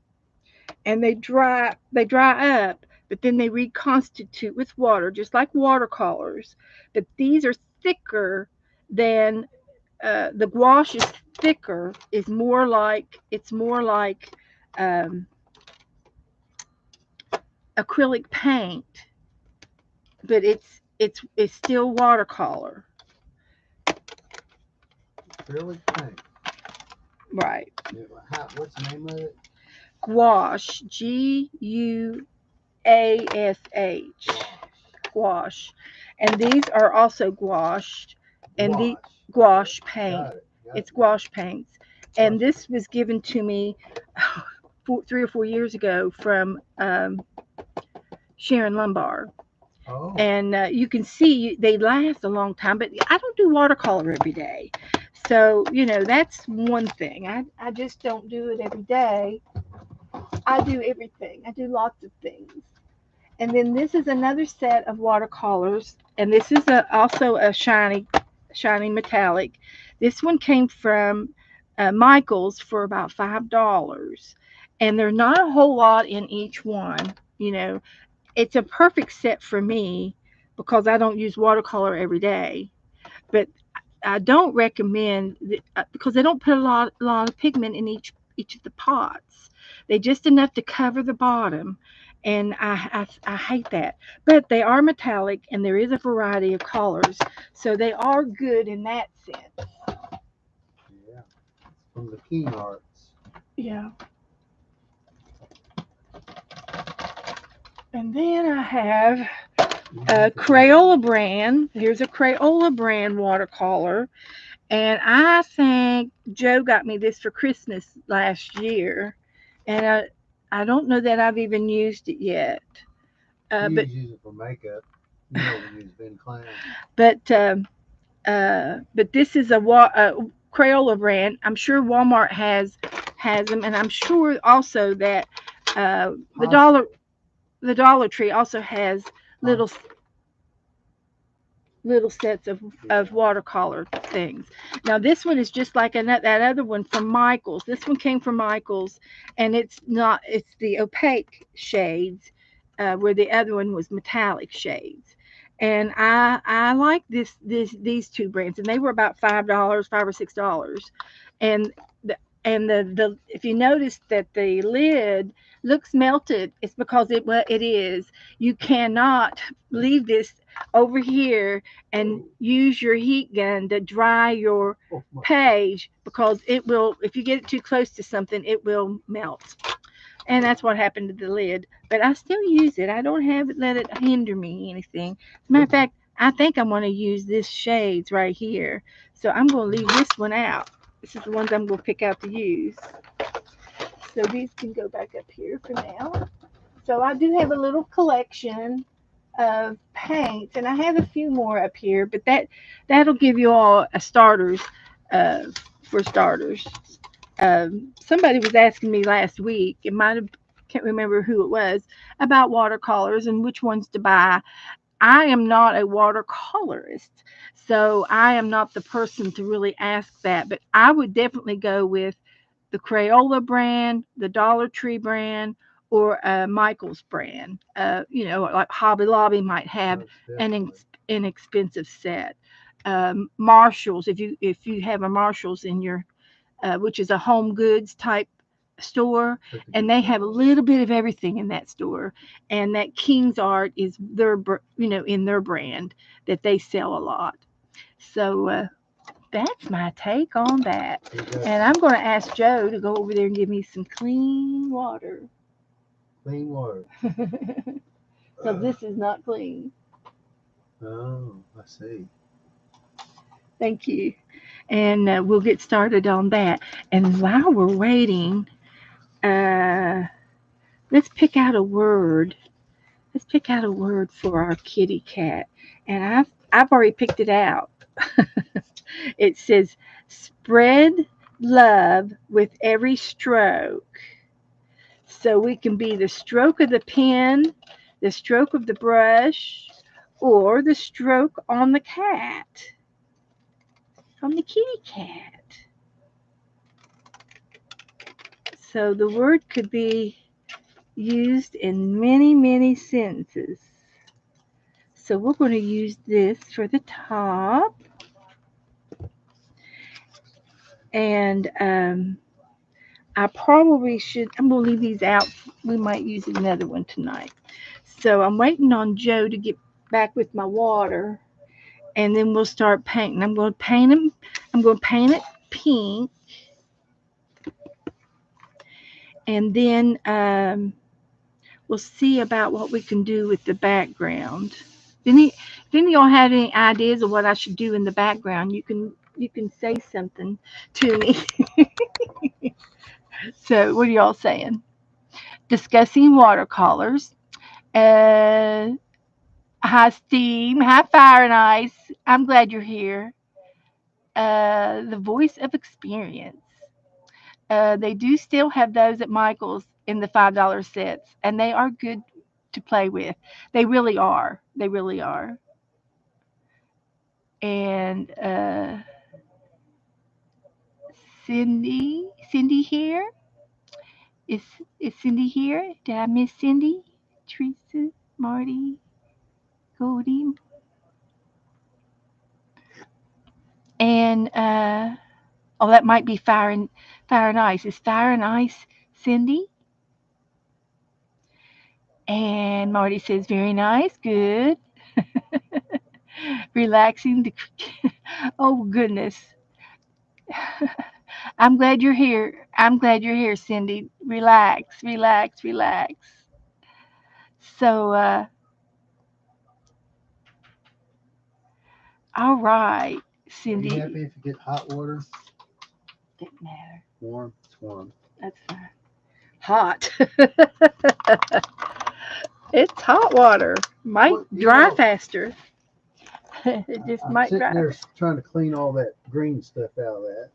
[SPEAKER 1] and they dry up, but then they reconstitute with water, just like watercolors. But these are thicker than the gouache is thicker. It's more like um, acrylic paint, but it's still watercolor.
[SPEAKER 2] Acrylic paint.
[SPEAKER 1] Right.
[SPEAKER 2] What's the name of it?
[SPEAKER 1] Gouache. Guash. Gouache. And these are also gouache. And the gouache paint.
[SPEAKER 2] Got it.
[SPEAKER 1] It's gouache paints. And this was given to me 3 or 4 years ago from Sharon Lumbar.
[SPEAKER 2] Oh.
[SPEAKER 1] And you can see they last a long time, but I don't do watercolor every day. So, that's one thing. I just don't do it every day. I do everything. I do lots of things. And then this is another set of watercolors, and this is also a shiny metallic. This one came from Michael's for about $5, and there's not a whole lot in each one. It's a perfect set for me because I don't use watercolor every day. But I don't recommend because they don't put a lot of pigment in each of the pots. They just enough to cover the bottom, and I hate that. But they are metallic, and there is a variety of colors, so they are good in that sense.
[SPEAKER 2] Yeah, from the Keen Arts.
[SPEAKER 1] Yeah. And then I have a Crayola brand. Here's a Crayola brand watercolor. And I think Joe got me this for Christmas last year. And I don't know that I've even used it yet.
[SPEAKER 2] But use it for makeup. You know we use Ben Klein.
[SPEAKER 1] But this is a Crayola brand. I'm sure Walmart has them, and I'm sure also that the Dollar Tree also has little sets of watercolor things. Now this one is just like that other one from Michael's. This one came from Michael's, and it's the opaque shades, where the other one was metallic shades. And I like these two brands, and they were about $5, $5 or $6. And the if you notice that the lid looks melted, it's because it is. You cannot leave this over here and use your heat gun to dry your page, because it will, if you get it too close to something, it will melt. And that's what happened to the lid. But I still use it. I don't have it let it hinder me anything. As a matter of fact, I think I'm going to use this shades right here. So I'm going to leave this one out. This is the ones I'm going to pick out to use. So these can go back up here for now. So I do have a little collection of paints, and I have a few more up here, but that'll give you all a starters uh, for starters. Somebody was asking me last week. It might have can't remember who it was about watercolors and which ones to buy. I am not a watercolorist, so I am not the person to really ask that. But I would definitely go with the Crayola brand, the Dollar Tree brand, or Michael's brand. Like Hobby Lobby might have
[SPEAKER 2] Most
[SPEAKER 1] an
[SPEAKER 2] definitely.
[SPEAKER 1] inexpensive set. Marshalls, if you have a Marshalls in your, which is a home goods type store,
[SPEAKER 2] That's a
[SPEAKER 1] and
[SPEAKER 2] good
[SPEAKER 1] they have a
[SPEAKER 2] call.
[SPEAKER 1] little bit of everything in that store. And that King's Art is in their brand that they sell a lot. So that's my take on that.
[SPEAKER 2] We got
[SPEAKER 1] And I'm going to ask Joe to go over there and give me some clean water.
[SPEAKER 2] clean water.
[SPEAKER 1] So this is not clean.
[SPEAKER 2] Oh, I see.
[SPEAKER 1] Thank you. And we'll get started on that. And while we're waiting, uh, let's pick out a word. Let's pick out a word for our kitty cat. And I've already picked it out. It says spread love with every stroke. So we can be the stroke of the pen, the stroke of the brush, or the stroke on the cat, on the kitty cat. So the word could be used in many, many sentences. So we're going to use this for the top. And I probably should, I'm going to leave these out. We might use another one tonight. So I'm waiting on Joe to get back with my water, and then we'll start painting. I'm going to paint them. I'm going to paint it pink, and then we'll see about what we can do with the background. If any of y'all have any ideas of what I should do in the background, you can say something to me. So what are y'all saying? Discussing watercolors. Uh, Hi, Steve. Hi, Fire and Ice. I'm glad you're here. The voice of experience. They do still have those at Michael's in the $5 sets, and they are good to play with. They really are. They really are. And Cindy here. Is Cindy here? Did I miss Cindy? Teresa, Marty, Cody, and oh, that might be Fire and Ice. Is Fire and Ice Cindy? And Marty says, very nice, good. Relaxing. Oh, goodness. I'm glad you're here. I'm glad you're here, Cindy. Relax, relax, relax. So, all right,
[SPEAKER 2] Are you
[SPEAKER 1] Cindy.
[SPEAKER 2] happy if you get hot water?
[SPEAKER 1] Doesn't matter.
[SPEAKER 2] Warm? It's warm.
[SPEAKER 1] That's fine. Hot. It's hot water. Might
[SPEAKER 2] Well,
[SPEAKER 1] dry faster. It just
[SPEAKER 2] I'm
[SPEAKER 1] might
[SPEAKER 2] sitting
[SPEAKER 1] dry.
[SPEAKER 2] there trying to clean all that green stuff out of that.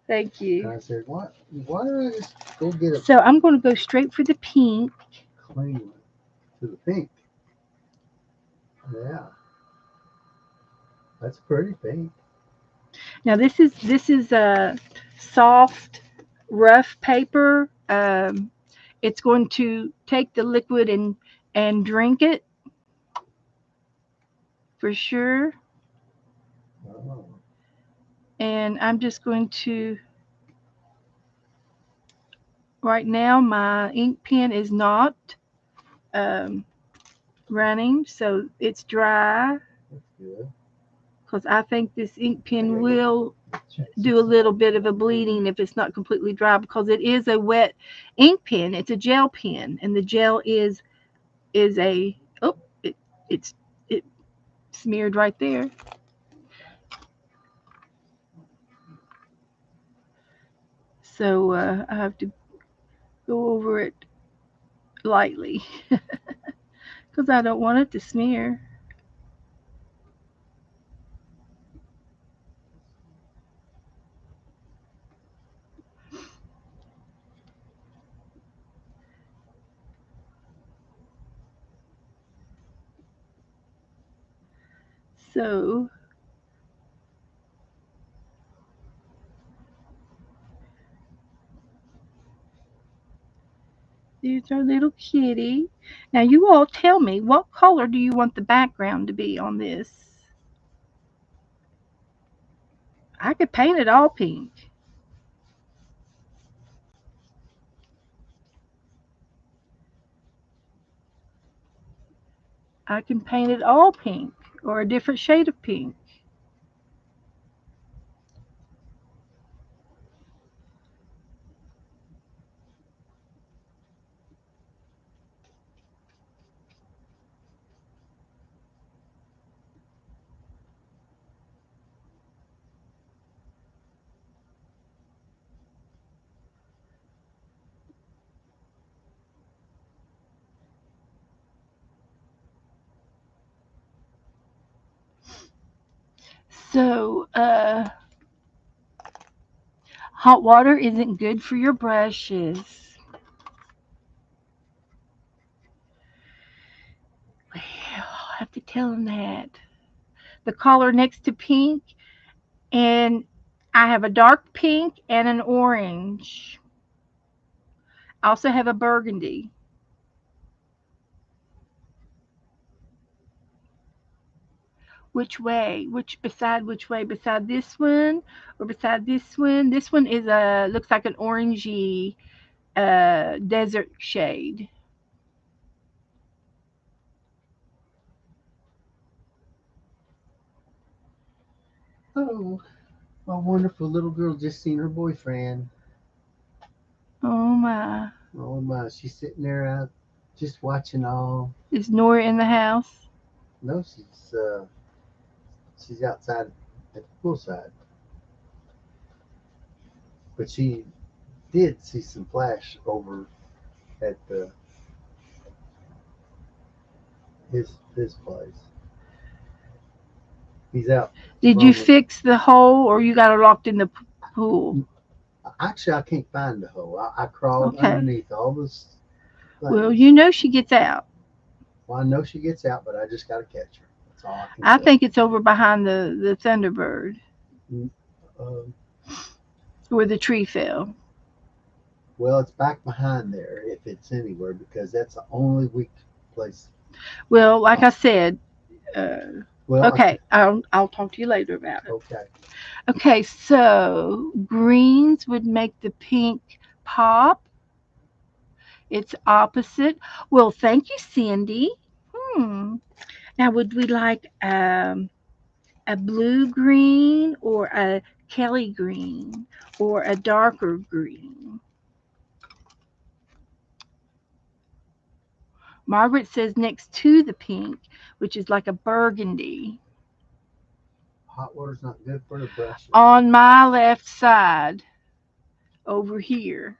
[SPEAKER 1] Thank
[SPEAKER 2] And
[SPEAKER 1] you.
[SPEAKER 2] I said, what? Why don't I just go get a
[SPEAKER 1] So I'm going to go straight for the pink.
[SPEAKER 2] clean one to the pink? Yeah, that's pretty pink.
[SPEAKER 1] Now this is a soft, rough paper. It's going to take the liquid and drink it for sure.
[SPEAKER 2] Oh,
[SPEAKER 1] And I'm just going to right now my ink pen is not um, running, so it's dry.
[SPEAKER 2] that's good.
[SPEAKER 1] because I think this ink pen will do a little bit of a bleeding if it's not completely dry, because it is a wet ink pen. It's a gel pen, and the gel is a it's it smeared right there. So I have to go over it lightly because I don't want it to smear. So there's our little kitty. Now you all tell me, what color do you want the background to be on this? I could paint it all pink. I can paint it all pink or a different shade of pink. So, hot water isn't good for your brushes. Well, I have to tell them that. The color next to pink, and I have a dark pink and an orange. I also have a burgundy. Which way? Which way? Beside this one or beside this one? This one is a looks like an orangey desert shade.
[SPEAKER 2] Oh, my wonderful little girl just seen her boyfriend.
[SPEAKER 1] Oh my.
[SPEAKER 2] Oh my, she's sitting there out just watching all.
[SPEAKER 1] Is Nora in the house?
[SPEAKER 2] No, she's outside at the poolside, but she did see some flash over at his place. He's out
[SPEAKER 1] Did you
[SPEAKER 2] roaming.
[SPEAKER 1] fix the hole or you got her locked in the pool?
[SPEAKER 2] Actually, I can't find the hole. I crawled
[SPEAKER 1] Okay.
[SPEAKER 2] underneath all those
[SPEAKER 1] Well,
[SPEAKER 2] things.
[SPEAKER 1] you know she gets out.
[SPEAKER 2] Well, I know she gets out, but I just got to catch her. That's all I can
[SPEAKER 1] I
[SPEAKER 2] say.
[SPEAKER 1] think it's over behind the Thunderbird
[SPEAKER 2] Mm, Um,
[SPEAKER 1] where the tree fell.
[SPEAKER 2] well, it's back behind there if it's anywhere because that's the only weak place.
[SPEAKER 1] Well, like
[SPEAKER 2] Oh,
[SPEAKER 1] I said, uh,
[SPEAKER 2] well,
[SPEAKER 1] okay, I'll talk to you later about it.
[SPEAKER 2] okay.
[SPEAKER 1] Okay, so greens would make the pink pop. It's opposite. Well, thank you, Cindy. Hmm. Now, would we like a blue green or a Kelly green or a darker green? Margaret says next to the pink, which is like a burgundy.
[SPEAKER 2] Hot water's not good for the brushes.
[SPEAKER 1] On my left side, over here.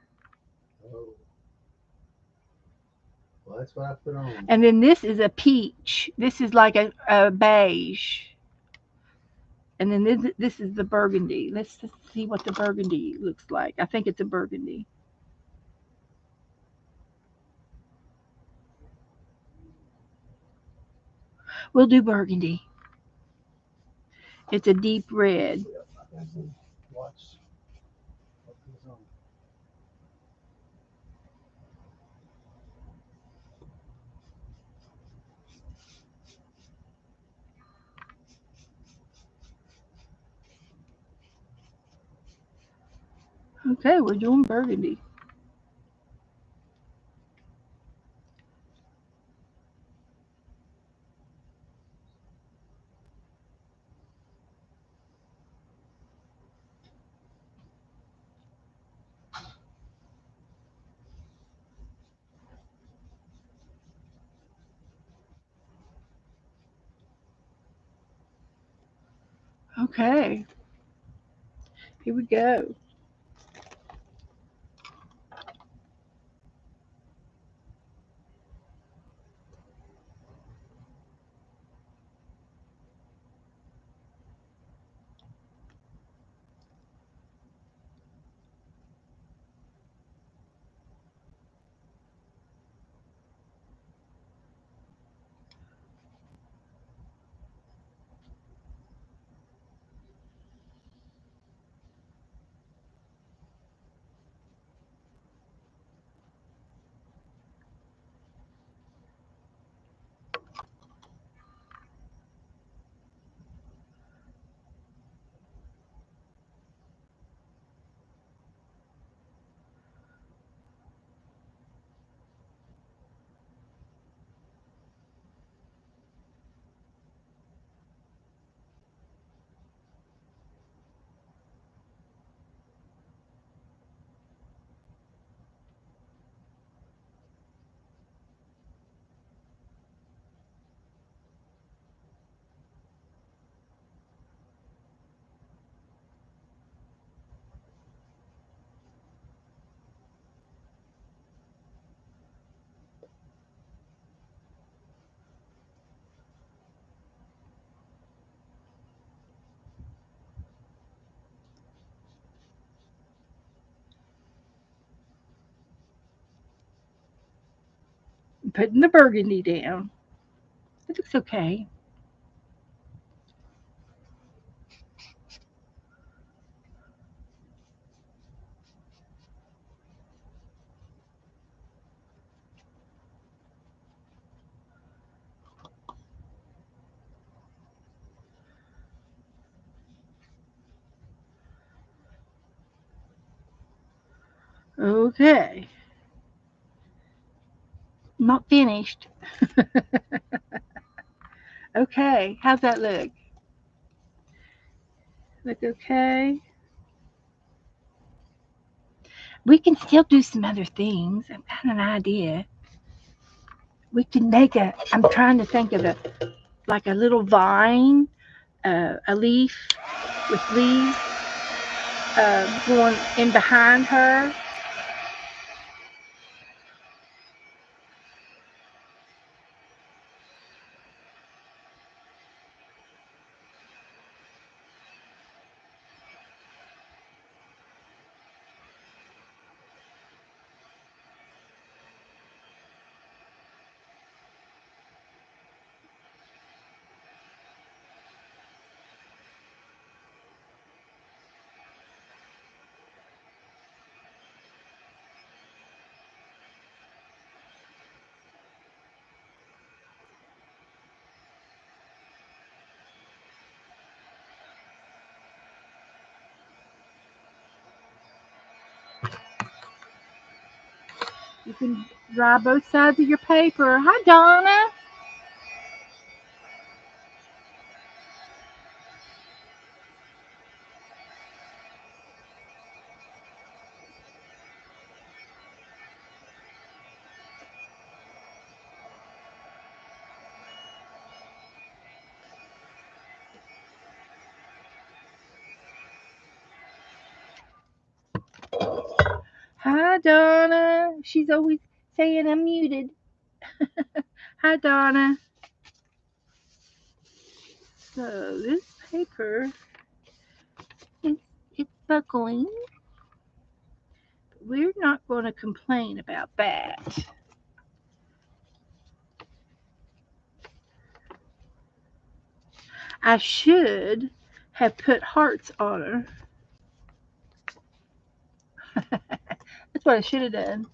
[SPEAKER 2] Oh, well, that's what I put on.
[SPEAKER 1] And then this is a peach. This is like a beige. And then this is the burgundy. Let's just see what the burgundy looks like. I think it's a burgundy. We'll do burgundy. It's a deep red.
[SPEAKER 2] Yep, I gotta go watch what goes on.
[SPEAKER 1] Okay, we're doing burgundy. Okay. Here we go. Putting the burgundy down. It looks okay. Okay. Not finished. Okay. How's that look? Look okay? We can still do some other things. I've got an idea. We can make a, I'm trying to think of a, like a little vine, a leaf with leaves going in behind her. You can dry both sides of your paper. Hi, Donna. Hi, Donna. She's always saying I'm muted. Hi, Donna. So this paper is it's buckling. We're not going to complain about that. I should have put hearts on her. That's what I should have done.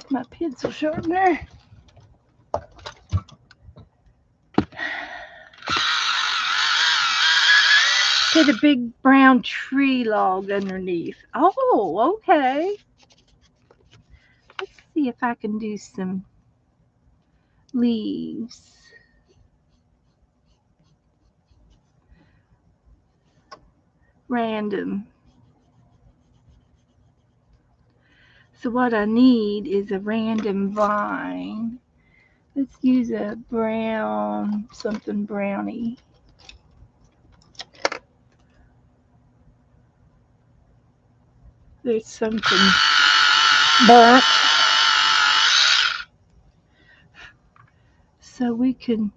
[SPEAKER 1] My pencil sharpener. Get a big brown tree log underneath. Oh, okay. Let's see if I can do some leaves. random. So what I need is a random vine. Let's use a brown, something browny. There's something burnt. So we can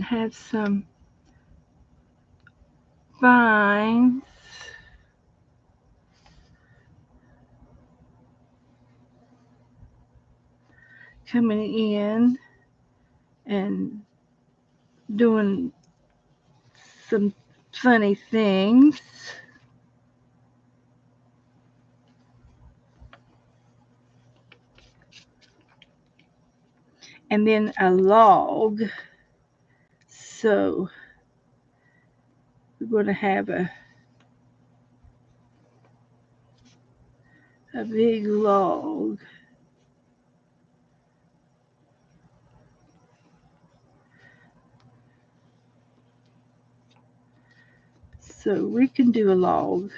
[SPEAKER 1] have some vines coming in and doing some funny things. And then a log. So we're going to have a big log. So we can do a log.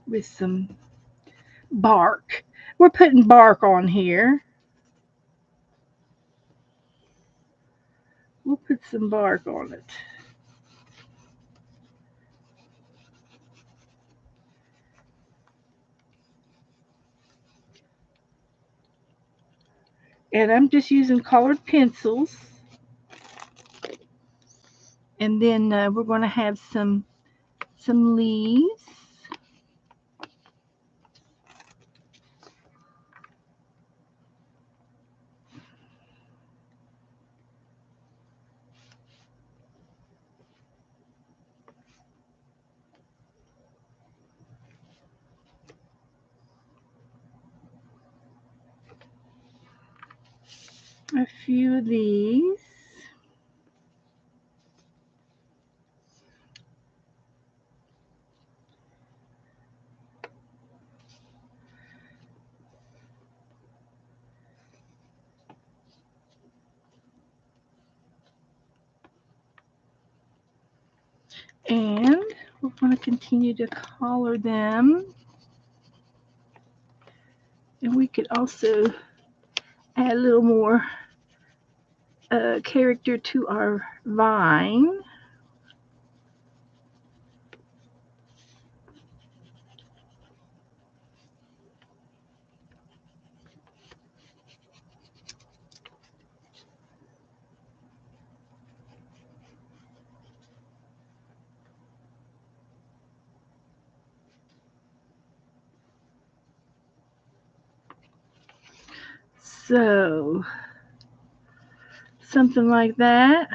[SPEAKER 1] With some bark. We're putting bark on here. We'll put some bark on it. And I'm just using colored pencils. And then we're going to have some leaves. A few of these. And we're going to continue to color them. And we could also add a little more character to our vine. So, something like that.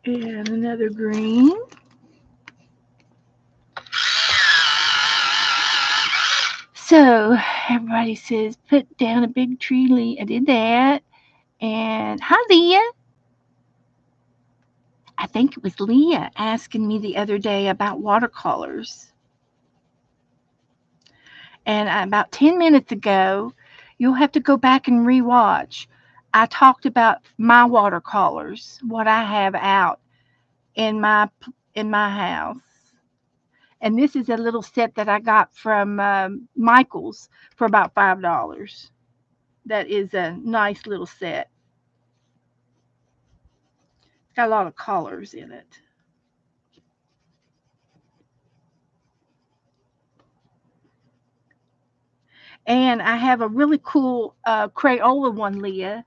[SPEAKER 1] And another green. So, everybody says, put down a big tree, Leah. I did that. And hi, Leah. I think it was Leah asking me the other day about watercolors. And about 10 minutes ago, you'll have to go back and rewatch. I talked about my watercolors, what I have out in my house. And this is a little set that I got from Michael's for about $5. That is a nice little set. It's got a lot of colors in it. And I have a really cool Crayola one, Leah.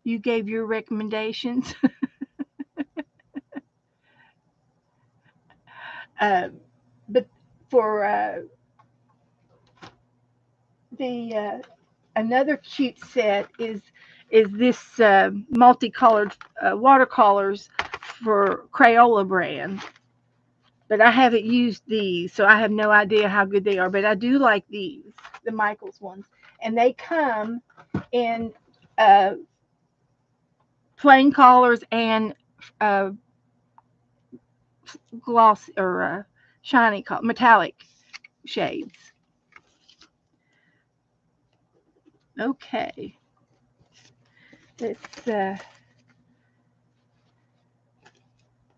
[SPEAKER 1] You gave your recommendations. uh, but for the another cute set is is this multicolored watercolors for Crayola brand. But I haven't used these, so I have no idea how good they are. But I do like these, the Michaels ones. And they come in uh, plain colors and uh, gloss or shiny, metallic shades. Okay, let's uh,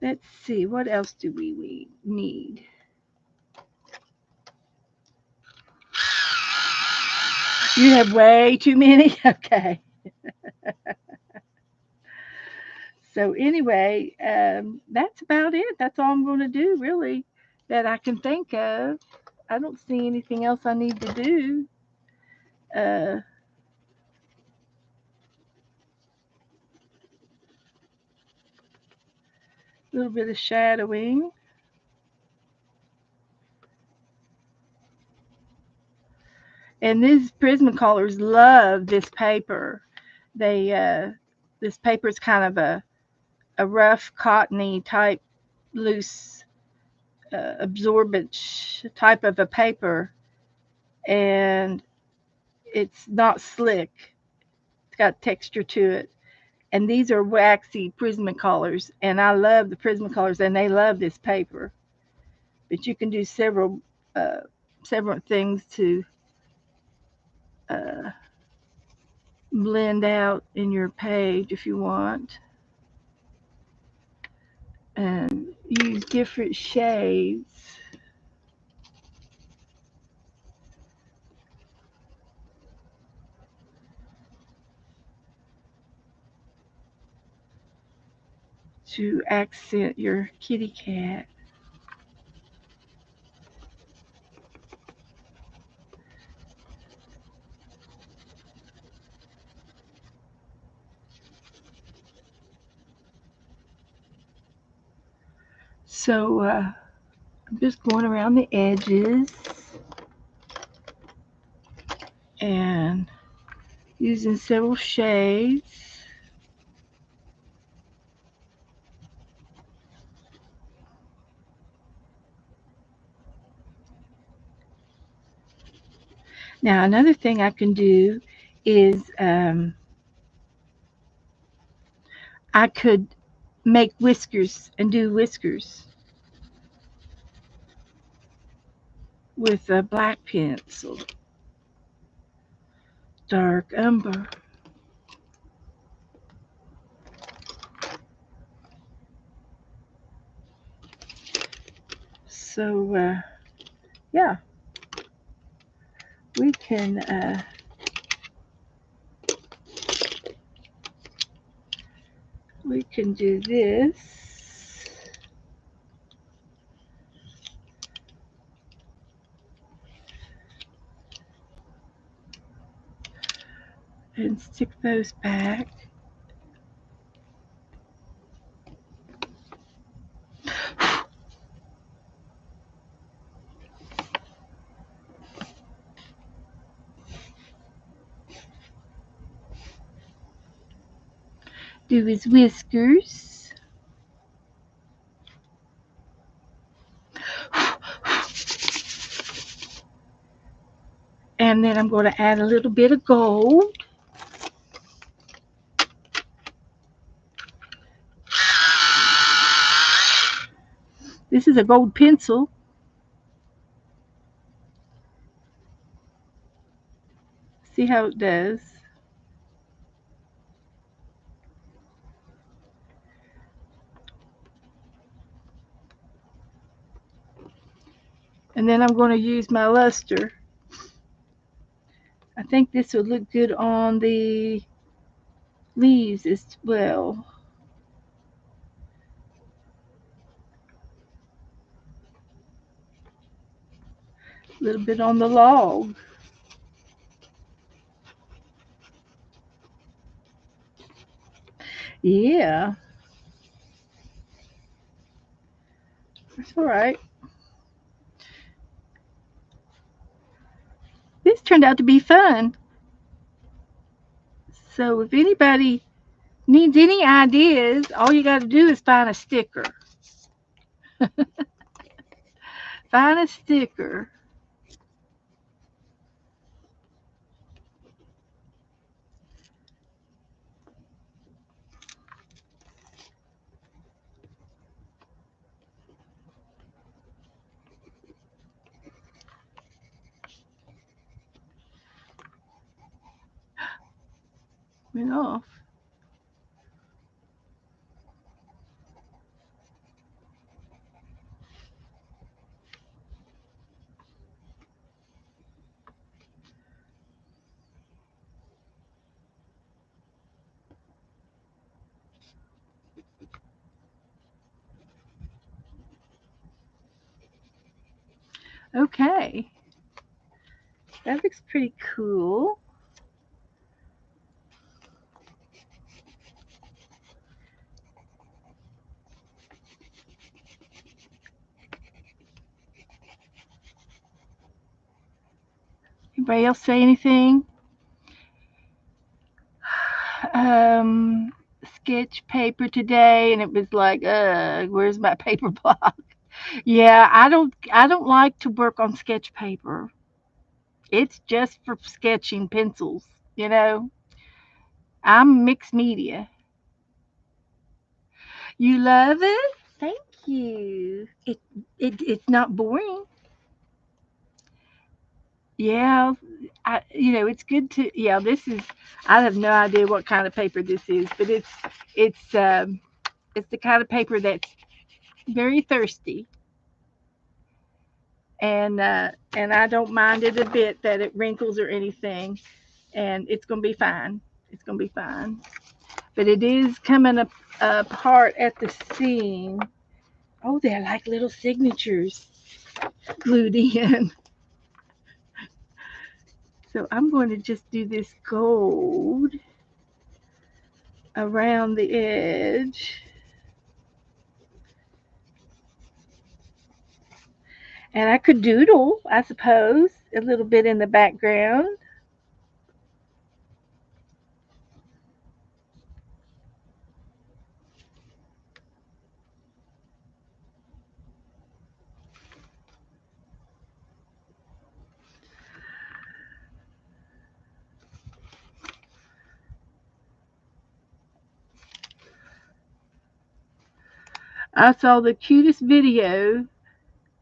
[SPEAKER 1] let's see. What else do we need? You have way too many. Okay. So anyway, that's about it. That's all I'm going to do, really, that I can think of. I don't see anything else I need to do. A little bit of shadowing. And these Prismacolors love this paper. They this paper is kind of a rough, cottony type, loose, absorbent type of a paper, and it's not slick. It's got texture to it. And these are waxy Prismacolors, and I love the Prismacolors, and they love this paper. But you can do uh, several things to uh, blend out in your page if you want, and use different shades. To accent your kitty cat. So I'm just going around the edges and using several shades. Now another thing I can do is I could make whiskers and do whiskers with a black pencil, dark umber. So yeah, we can do this. And stick those back. Do his whiskers. And then I'm going to add a little bit of gold. This is a gold pencil. See how it does. And then I'm going to use my luster. I think this would look good on the leaves as well. A little bit on the log. Yeah, that's all right. This turned out to be fun. So if anybody needs any ideas, all you got to do is find a sticker. Find a sticker. Went off. Okay. That looks pretty cool. Anybody else say anything? Um, sketch paper today, and it was like, where's my paper block? Yeah, I don't like to work on sketch paper. It's just for sketching pencils, you know. I'm mixed media. You love it? Thank you. It's not boring. Yeah, it's good to yeah, this is I have no idea what kind of paper this is, but it's the kind of paper that's very thirsty, and I don't mind it a bit that it wrinkles or anything, and it's gonna be fine. It's gonna be fine. But it is coming up apart at the seam. Oh, they're like little signatures glued in. So I'm going to just do this gold around the edge. And I could doodle, I suppose, a little bit in the background. I saw the cutest video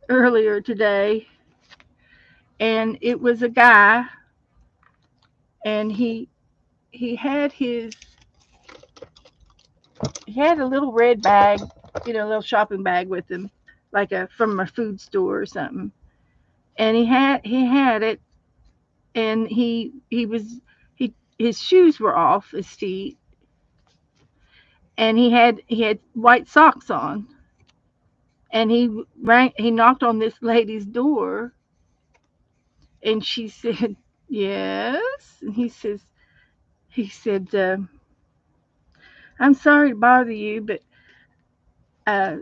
[SPEAKER 1] earlier today, and it was a guy, and he had his he had a little red bag, a little shopping bag with him, like a from a food store or something. And he had it, and he was he his shoes were off his feet, and he had white socks on, and he knocked on this lady's door, and she said yes, and he said I'm sorry to bother you, but uh,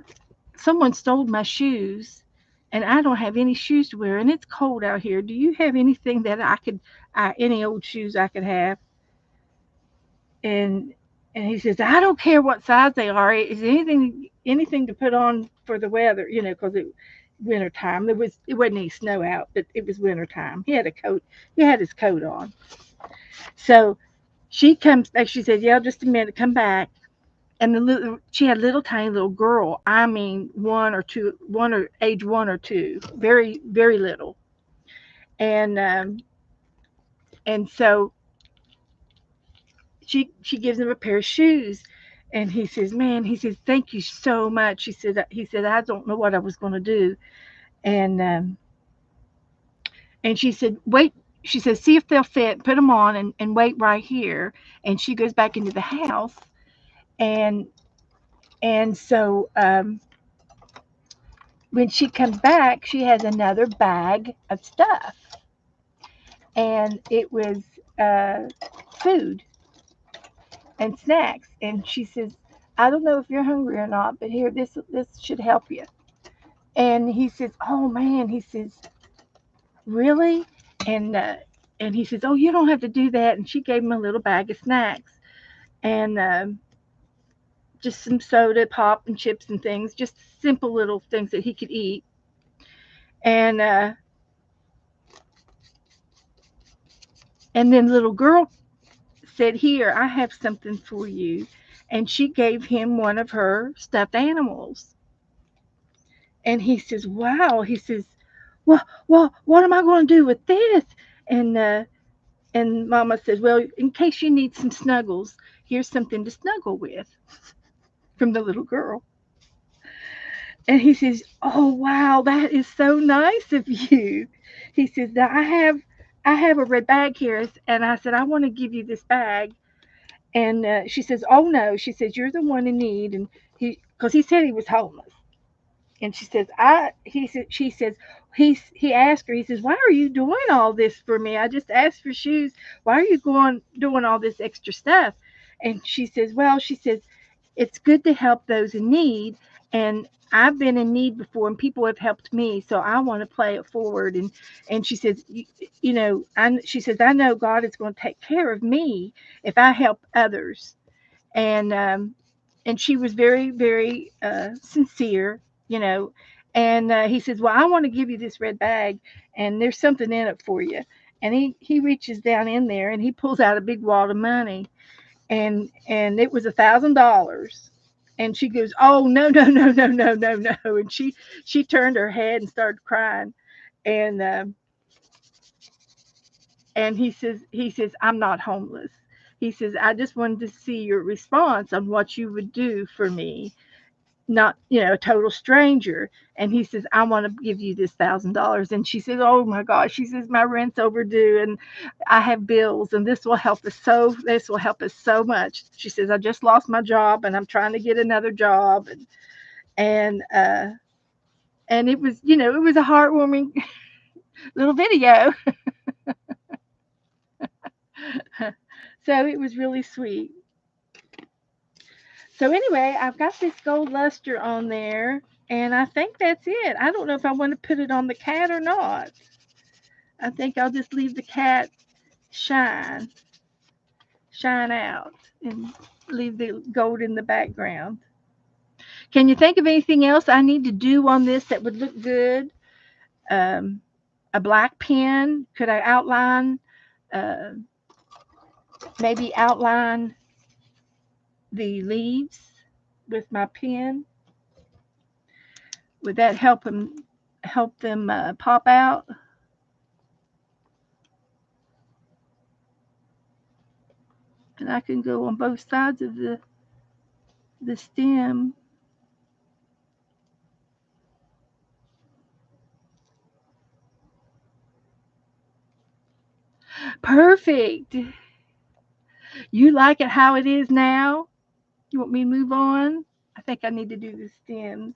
[SPEAKER 1] someone stole my shoes, and I don't have any shoes to wear, and it's cold out here. Do you have anything that any old shoes I could have? And he says, I don't care what size they are. Is anything to put on for the weather? Because winter time. It wasn't any snow out, but it was winter time. He had a coat. He had his coat on. So she comes back. She said, "Yeah, just a minute. Come back." And she had a little tiny little girl. I mean, age 1 or 2, very very little. And so she gives him a pair of shoes, and he says, "Man," he says, "thank you so much." He said, "I don't know what I was going to do." And she said, "Wait." She says, "See if they'll fit. Put them on, and wait right here." And she goes back into the house, and so when she comes back, she has another bag of stuff, and it was uh, food and snacks. And she says, "I don't know if you're hungry or not, but here, this should help you." And he says, "Oh man," he says, "really?" And And he says, "Oh, you don't have to do that." And she gave him a little bag of snacks and just some soda, pop, and chips and things, just simple little things that he could eat. And and then the little girl said, "Here, I have something for you." And she gave him one of her stuffed animals. And he says, "Wow." He says, "Well, what am I going to do with this?" And Mama says, "Well, in case you need some snuggles, here's something to snuggle with," from the little girl. And he says, "Oh wow, that is so nice of you." He says, "Now I have a red bag here," and I said, "I want to give you this bag." And she says, "Oh no," she says, "you're the one in need." And because he said he was homeless. And she says, she says, he asked her, he says, "Why are you doing all this for me? I just asked for shoes. Why are you going doing all this extra stuff?" And she says, "Well," she says, "it's good to help those in need. And I've been in need before and people have helped me. So I want to play it forward." And she says, she says, "I know God is going to take care of me if I help others." And she was very, very sincere, you know. And he says, "Well, I want to give you this red bag, and there's something in it for you." And he reaches down in there and he pulls out a big wad of money, and it was $1,000. And she goes, "Oh no, no, no, no, no, no, no!" And she turned her head and started crying. And he says, "I'm not homeless." He says, "I just wanted to see your response on what you would do for me, not, a total stranger." And he says, "I want to give you this $1,000." And she says, "Oh my gosh," she says, "my rent's overdue and I have bills, and this will help us so much." She says, "I just lost my job and I'm trying to get another job." And it was a heartwarming little video. So it was really sweet. So anyway, I've got this gold luster on there, and I think that's it. I don't know if I want to put it on the cat or not. I think I'll just leave the cat shine, shine out, and leave the gold in the background. Can you think of anything else I need to do on this that would look good? Um, a black pen? Could I uh, maybe outline the leaves with my pen? Would that help them pop out? And I can go on both sides of the stem. Perfect. You like it how it is now? You want me to move on? I think I need to do the stems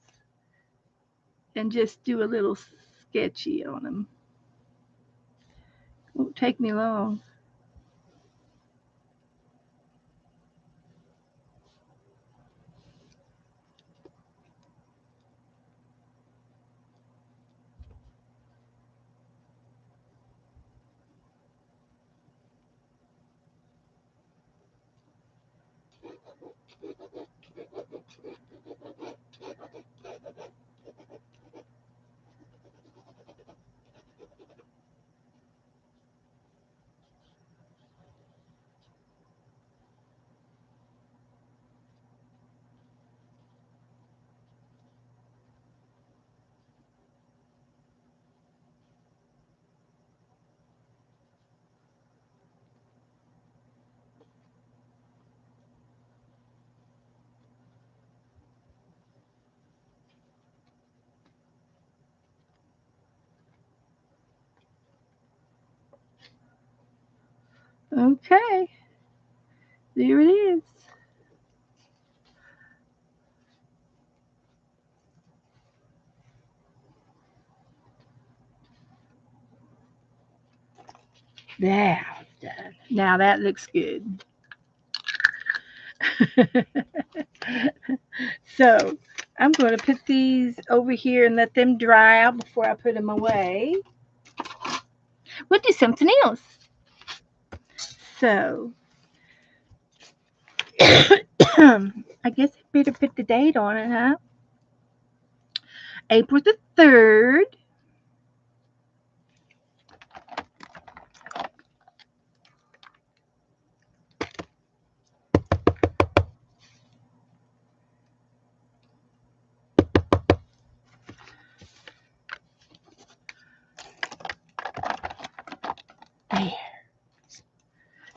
[SPEAKER 1] and just do a little sketchy on them. Won't take me long. Okay, there it is. There. Now that looks good. So I'm going to put these over here and let them dry out before I put them away. We'll do something else. So, I guess I better put the date on it, huh? April the 3rd. There.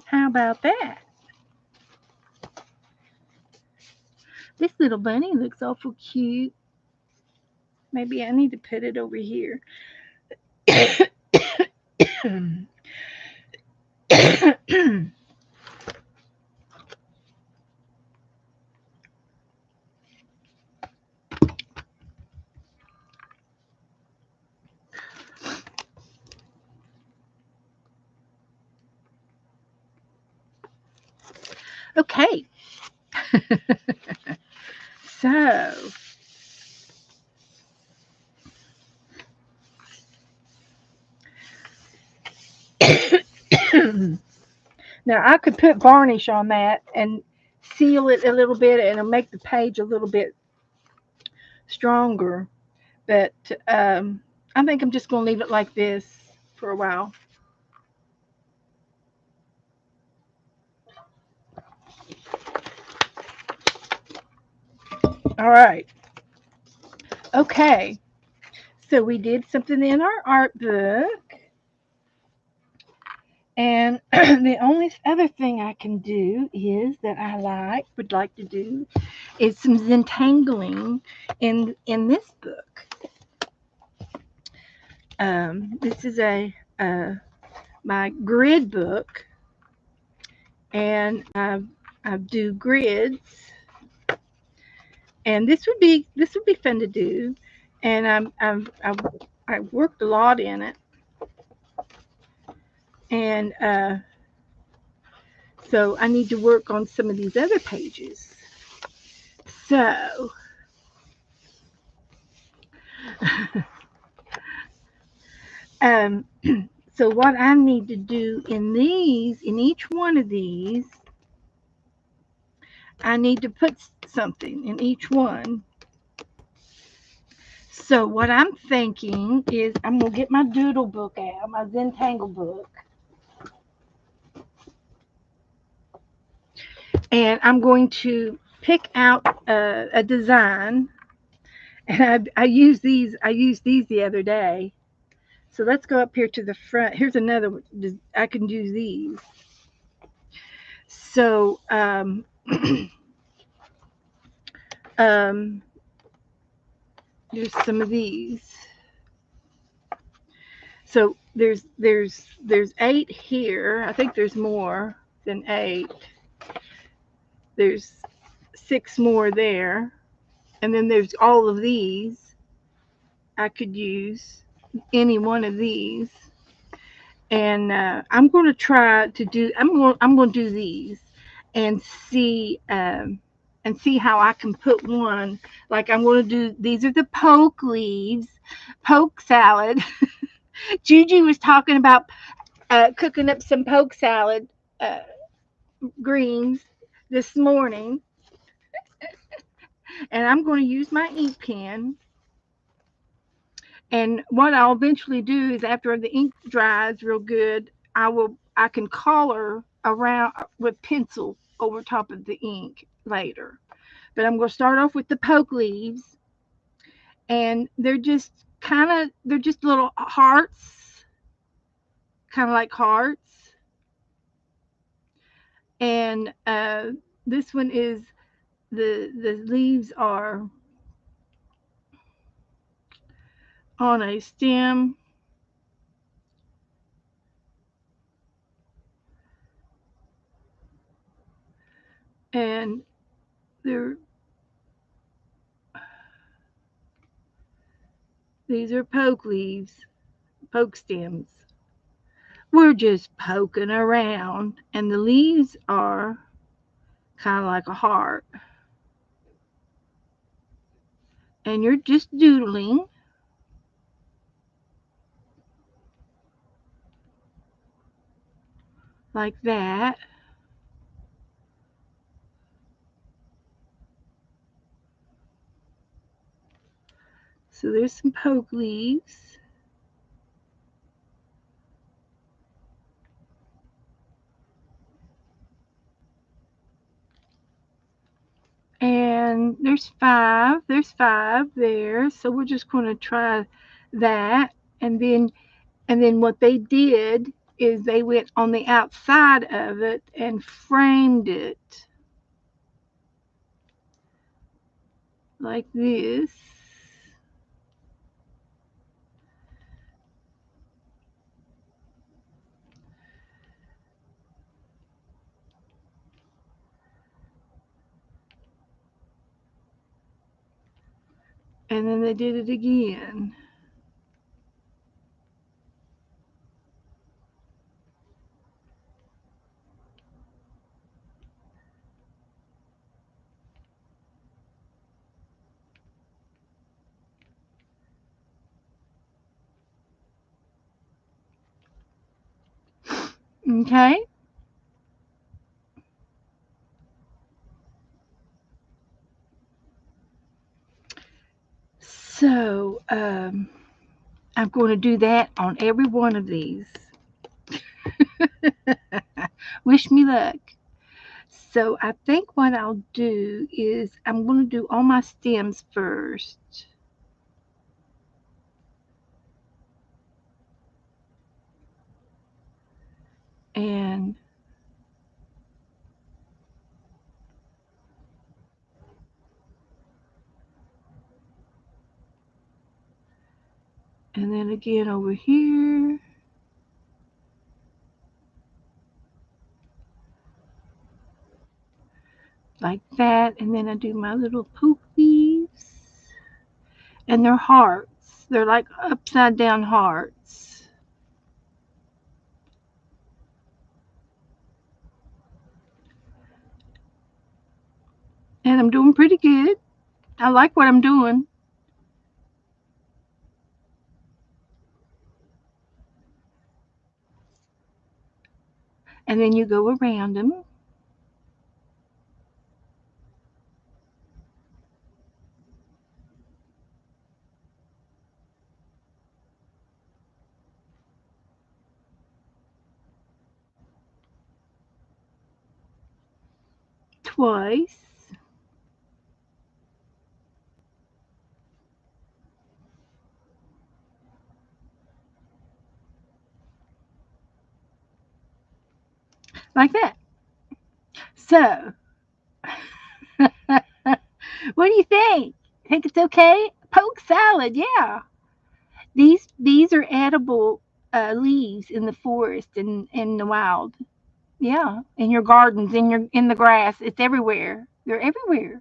[SPEAKER 1] How about that? This little bunny looks awful cute. Maybe I need to put it over here. Okay. So, now I could put varnish on that and seal it a little bit and it'll make the page a little bit stronger. But I think I'm just going to leave it like this for a while. All right. Okay. So we did something in our art book. And the only other thing I can do is that would like to do is some Zentangling in this book. This is my grid book, and I do grids, and this would be fun to do, and I worked a lot in it, and so I need to work on some of these other pages. So um, so what I need to do in each one of these, I need to put something in each one. So what I'm thinking is I'm gonna get my doodle book out, my Zentangle book, and I'm going to pick out a design. And I used these. I used these the other day. So let's go up here to the front. Here's another one. I can do these. So um, there's some of these. So there's 8 here. I think there's more than 8. There's 6 more there, and then there's all of these. I could use any one of these, and I'm going to try to do. I'm going to do these, and see how I can put one. Like I'm going to do. These are the poke leaves, poke salad. Juju was talking about cooking up some poke salad uh, greens this morning, and I'm going to use my ink pen. And what I'll eventually do is after the ink dries real good, I can color around with pencil over top of the ink later. But I'm going to start off with the poke leaves, and they're just little hearts, kind of like hearts. And this one is the leaves are on a stem, and they're these are poke leaves, poke stems. We're just poking around, and the leaves are kind of like a heart, and you're just doodling. like that. So there's some poke leaves. And there's five. There's five there. So we're just going to try that. And then what they did is they went on the outside of it and framed it like this. And then they did it again. Okay. So I'm going to do that on every one of these. Wish me luck. So I think what I'll do is I'm going to do all my stems first. And then again over here. Like that. And then I do my little poke leaves. And they're hearts. They're like upside down hearts. And I'm doing pretty good. I like what I'm doing. And then you go around them twice. Like that. So, what do you think? Think it's okay? Poke salad, yeah. These are edible leaves in the forest and in the wild. Yeah, in your gardens, in the grass, it's everywhere. They're everywhere.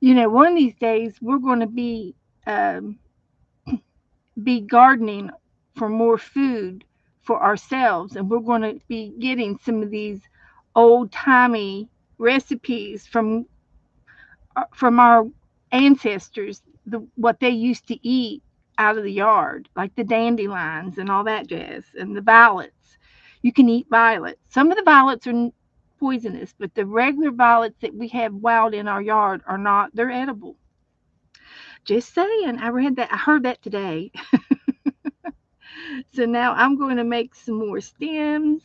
[SPEAKER 1] One of these days we're going to um, be gardening for more food for ourselves, and we're going to be getting some of these old timey recipes from our ancestors, what they used to eat out of the yard, like the dandelions and all that jazz, and the violets. You can eat violets. Some of the violets are poisonous, but the regular violets that we have wild in our yard are not. They're edible. Just saying. I heard that today. So now I'm going to make some more stems.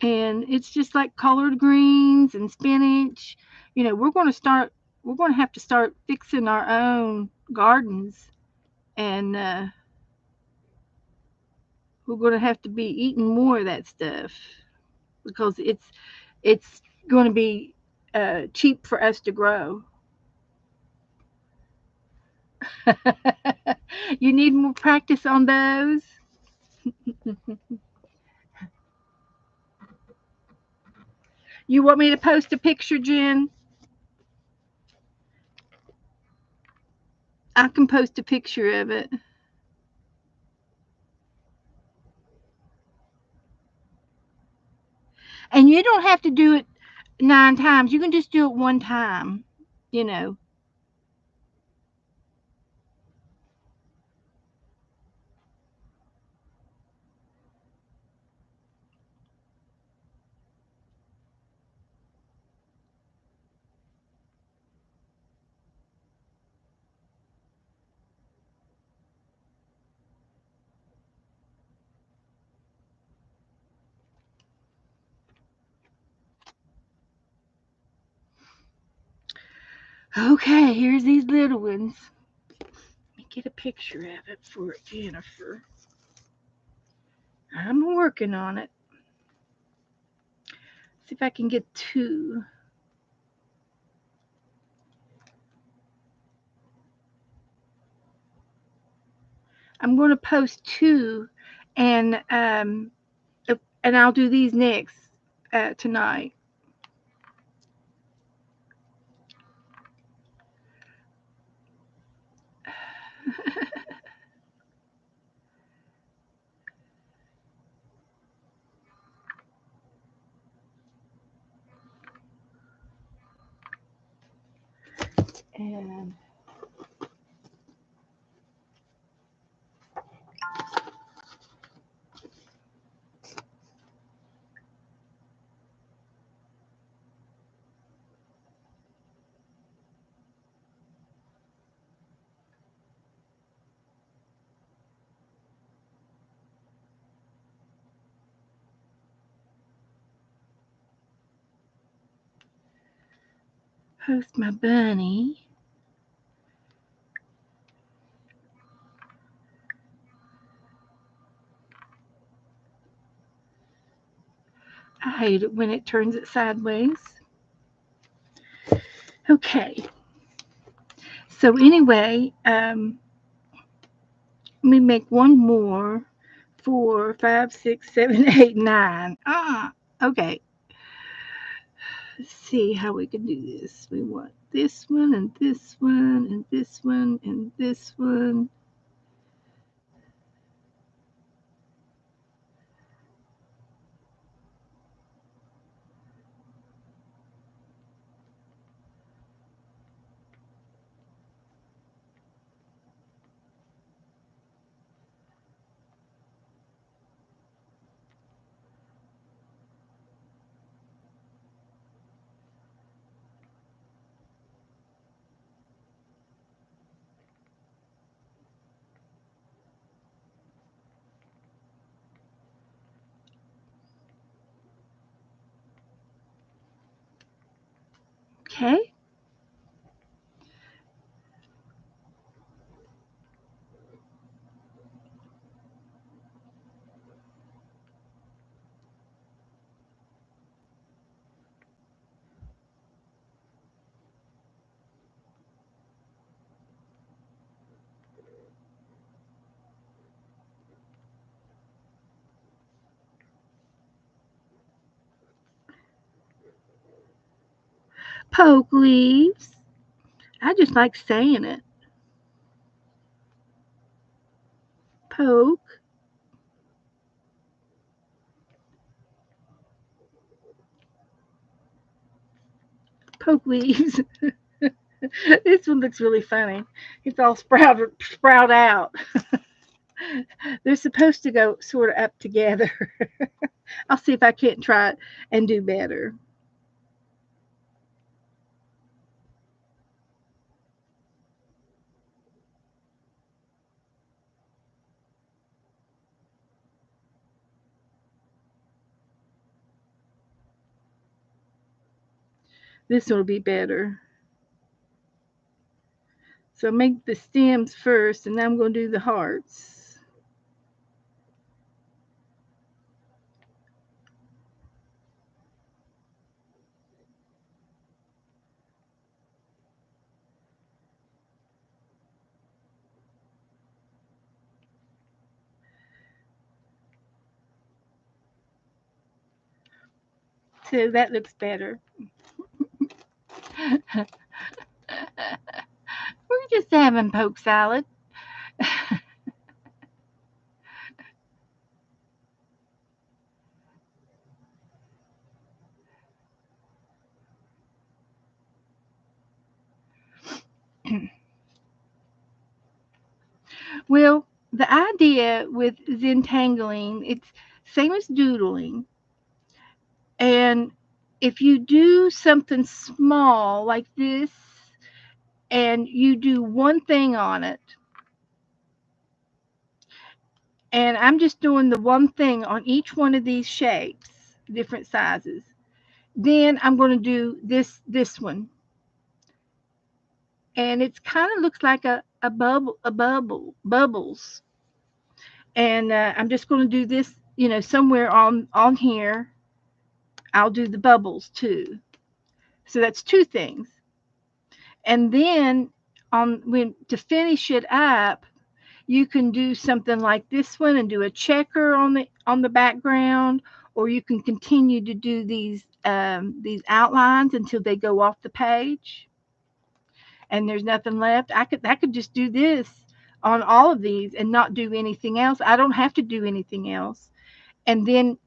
[SPEAKER 1] And it's just like collard greens and spinach. We're going to start. We're going to have to start fixing our own gardens, and we're going to have to be eating more of that stuff because it's going to be cheap for us to grow. You need more practice on those. You want me to post a picture, Jen? I can post a picture of it. And you don't have to do it 9 times. You can just do it one time, you know. Okay, here's these little ones. Let me get a picture of it for Jennifer. I'm working on it. See if I can get 2. I'm going to post 2, and and I'll do these next tonight. And post my bunny. I hate it when it turns it sideways. Okay. So anyway, let me make one more. 4, 5, 6, 7, 8, 9. Okay. Let's see how we can do this. We want this one and this one and this one and this one. Okay. Poke leaves. I just like saying it. Poke. Poke leaves. This one looks really funny. It's all sprout out. They're supposed to go sort of up together. I'll see if I can't try it and do better. This will be better. So make the stems first, and then I'm going to do the hearts. So that looks better. We're just having poke salad. Well, the idea with Zentangling, it's same as doodling. And if you do something small like this and you do one thing on it, and I'm just doing the one thing on each one of these shapes, different sizes. Then I'm going to do this one, and it's kind of looks like a bubbles. And I'm just going to do this, somewhere on here. I'll do the bubbles too. So that's two things. And then on when to finish it up, you can do something like this one and do a checker on the background, or you can continue to do these outlines until they go off the page and there's nothing left. I could just do this on all of these and not do anything else. I don't have to do anything else. And then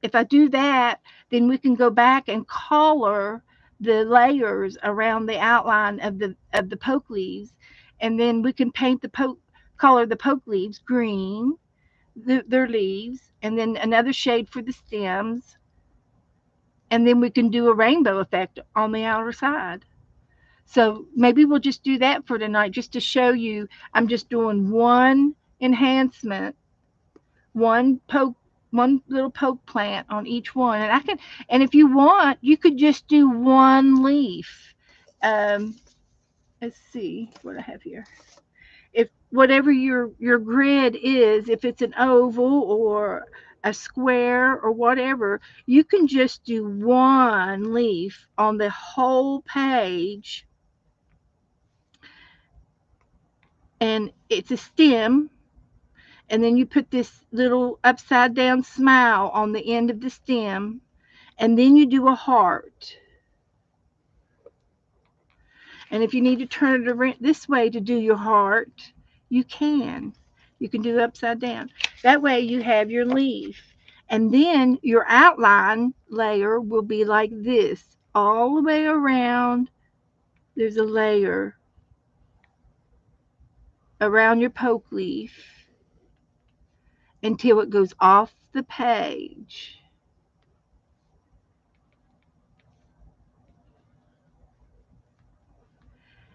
[SPEAKER 1] if I do that, then we can go back and color the layers around the outline of the poke leaves, and then we can paint the color the poke leaves green, their leaves, and then another shade for the stems, and then we can do a rainbow effect on the outer side. So maybe we'll just do that for tonight, just to show you. I'm just doing one enhancement, one poke, one little poke plant on each one, and if you want, you could just do one leaf. um let's see what I have here. If whatever your grid is, if it's an oval or a square or whatever, you can just do one leaf on the whole page, and it's a stem, and then you put this little upside down smile on the end of the stem, and then you do a heart. And if you need to turn it around this way to do your heart, you can. You can do it upside down. That way you have your leaf. And then your outline layer will be like this. All the way around, there's a layer around your poke leaf until it goes off the page.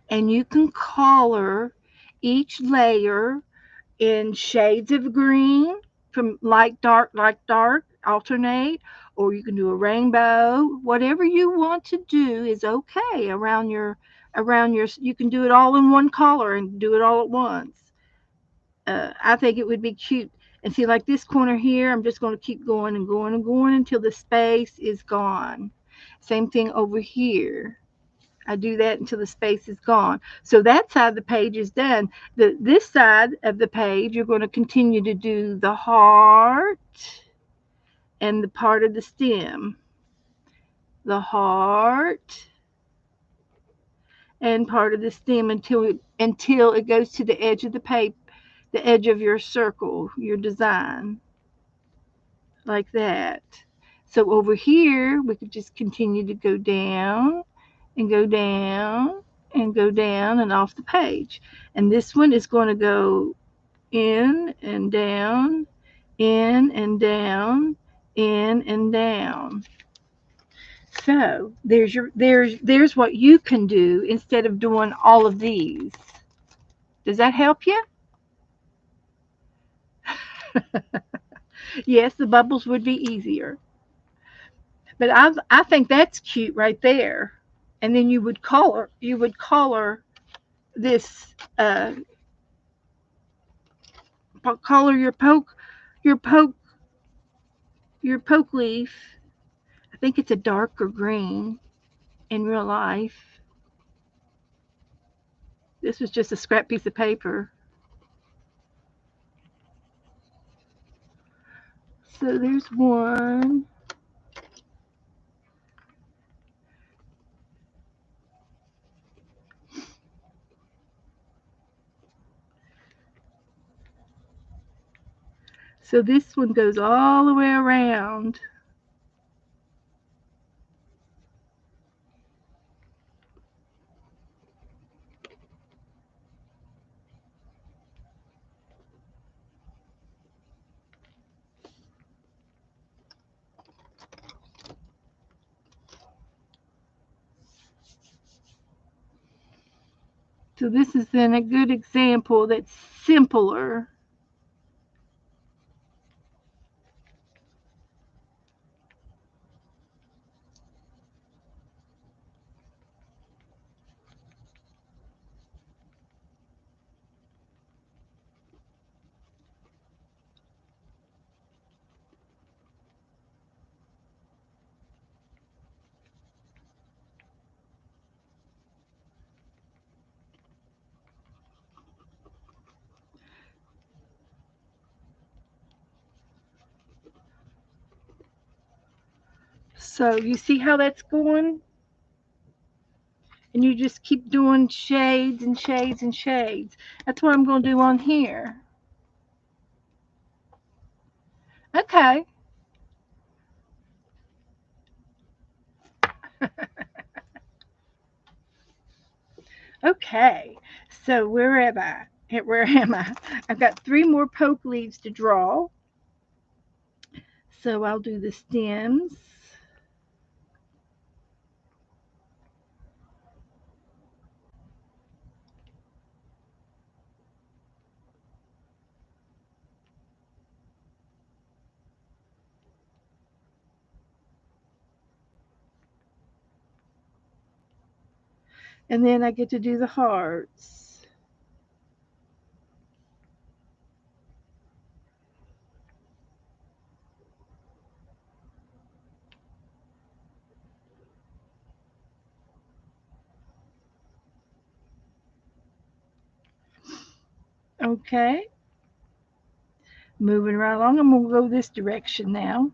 [SPEAKER 1] And you can color each layer in shades of green, from light dark, alternate, or you can do a rainbow. Whatever you want to do is okay around your. You can do it all in one color and do it all at once. I think it would be cute. And see, like this corner here, I'm just going to keep going and going and going until the space is gone. Same thing over here. I do that until the space is gone. So that side of the page is done. This side of the page, you're going to continue to do the heart and the part of the stem. The heart and part of the stem until it goes to the edge of the paper, the edge of your circle, your design, like that. So over here, we could just continue to go down and go down and go down and off the page. And this one is going to go in and down, in and down, in and down. So there's what you can do instead of doing all of these. Does that help you? Yes, the bubbles would be easier. But I think that's cute right there. And then you would color this color your poke your poke leaf. I think it's a darker green in real life. This was just a scrap piece of paper. So there's one. So this one goes all the way around. So this is then a good example that's simpler. So you see how that's going? And you just keep doing shades and shades and shades. That's what I'm going to do on here. Okay. Okay. So where am I? Where am I? I've got 3 more poke leaves to draw. So I'll do the stems. And then I get to do the hearts. Okay. Moving right along. I'm going to go this direction now.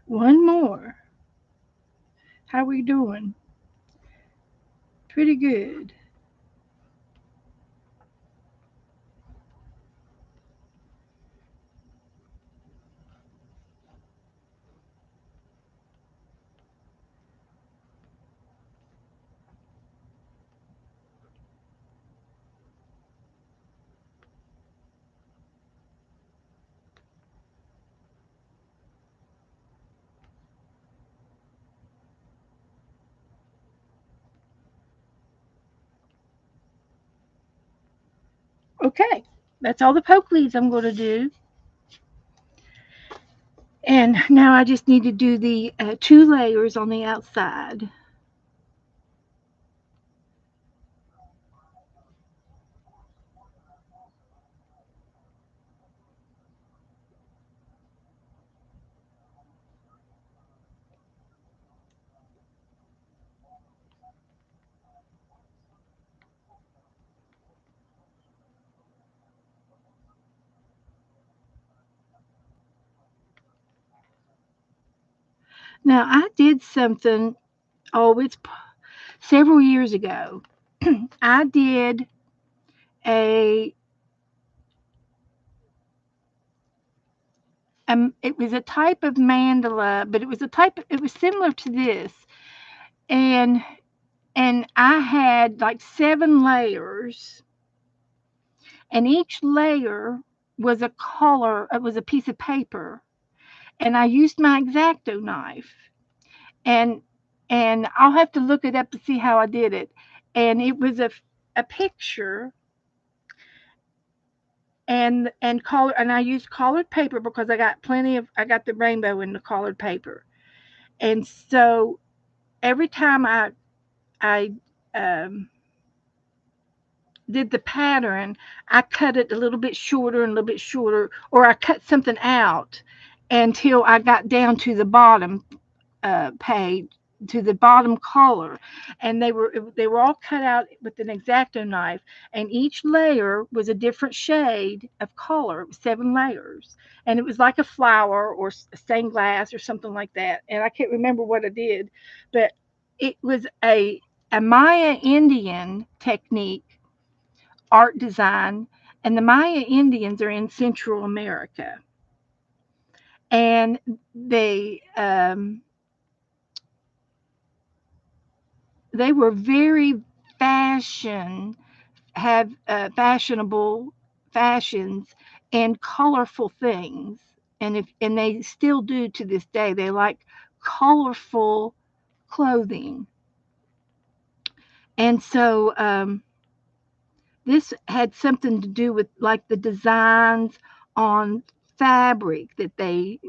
[SPEAKER 1] One more. How we doing? Pretty good. Okay. That's all the poke leaves I'm going to do. And now I just need to do the 2 layers on the outside. Now I did something, oh, it's several years ago. I did a it was a type of mandala, but it was similar to this. And I had like 7 layers, and each layer was a color, it was a piece of paper. and I used my X-Acto knife, and I'll have to look it up to see how I did it. And it was a picture, and color, and I used colored paper because I got the rainbow in the colored paper. And so every time I um, did the pattern, I cut it a little bit shorter and a little bit shorter, or I cut something out until I got down to the bottom page, to the bottom color, and they were all cut out with an X-Acto knife, and each layer was a different shade of color. It was 7 layers, and it was like a flower or stained glass or something like that. And I can't remember what I did, but it was a Maya Indian technique, art design, and the Maya Indians are in Central America, and they were very fashion have fashionable fashions and colorful things, and they still do to this day. They like colorful clothing, and so this had something to do with like the designs on fabric that they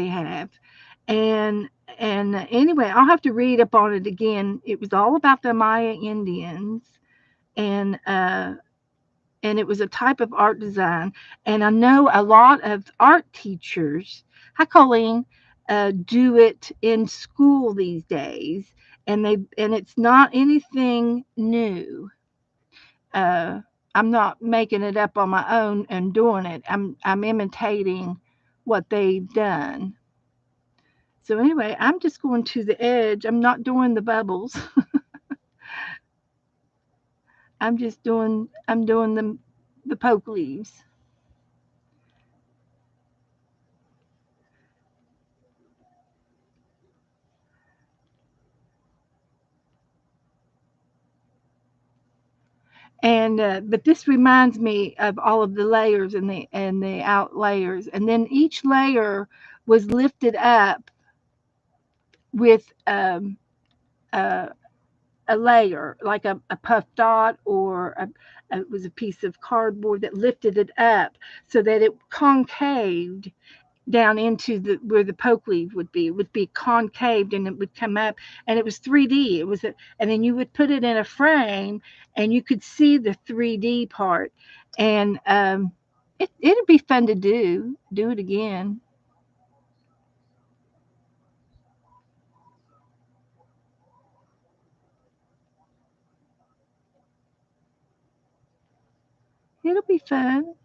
[SPEAKER 1] have. And anyway, I'll have to read up on it again. It was all about the Maya Indians, and it was a type of art design. And I know a lot of art teachers, hi Colleen, do it in school these days, and it's not anything new. uh, I'm not making it up on my own and doing it. I'm imitating what they've done. So anyway, I'm just going to the edge. I'm not doing the bubbles. I'm doing the poke leaves. And but this reminds me of all of the layers and the out layers, and then each layer was lifted up with a a layer, like a puff dot, or it was a piece of cardboard that lifted it up so that it concaved down into the where the poke leaf would be. It would be concaved and it would come up, and it was 3D. And then you would put it in a frame, and you could see the 3D part. And it'd be fun to do it again. It'll be fun.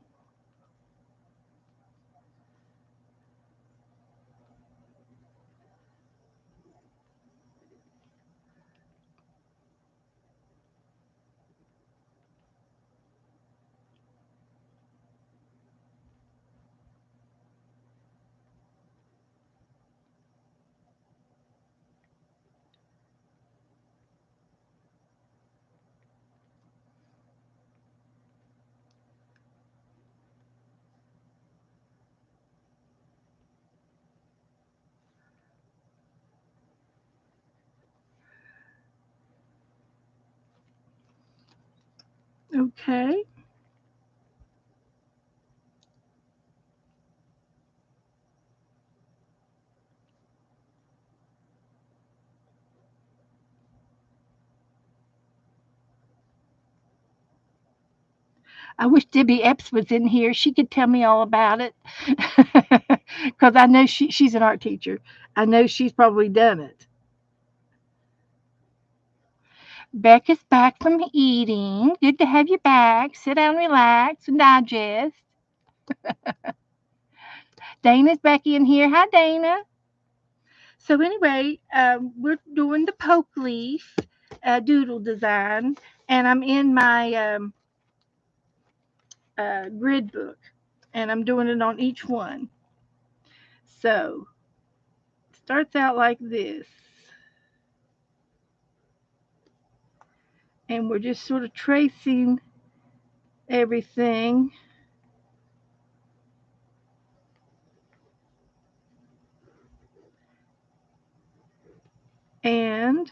[SPEAKER 1] Okay. I wish Debbie Epps was in here. She could tell me all about it. Because I know she's an art teacher. I know she's probably done it. Becca's back from eating. Good to have you back. Sit down, relax, and digest. Dana's back in here. Hi, Dana. So, anyway, we're doing the poke leaf doodle design, and I'm in my grid book, and I'm doing it on each one. So, it starts out like this, and we're just sort of tracing everything. And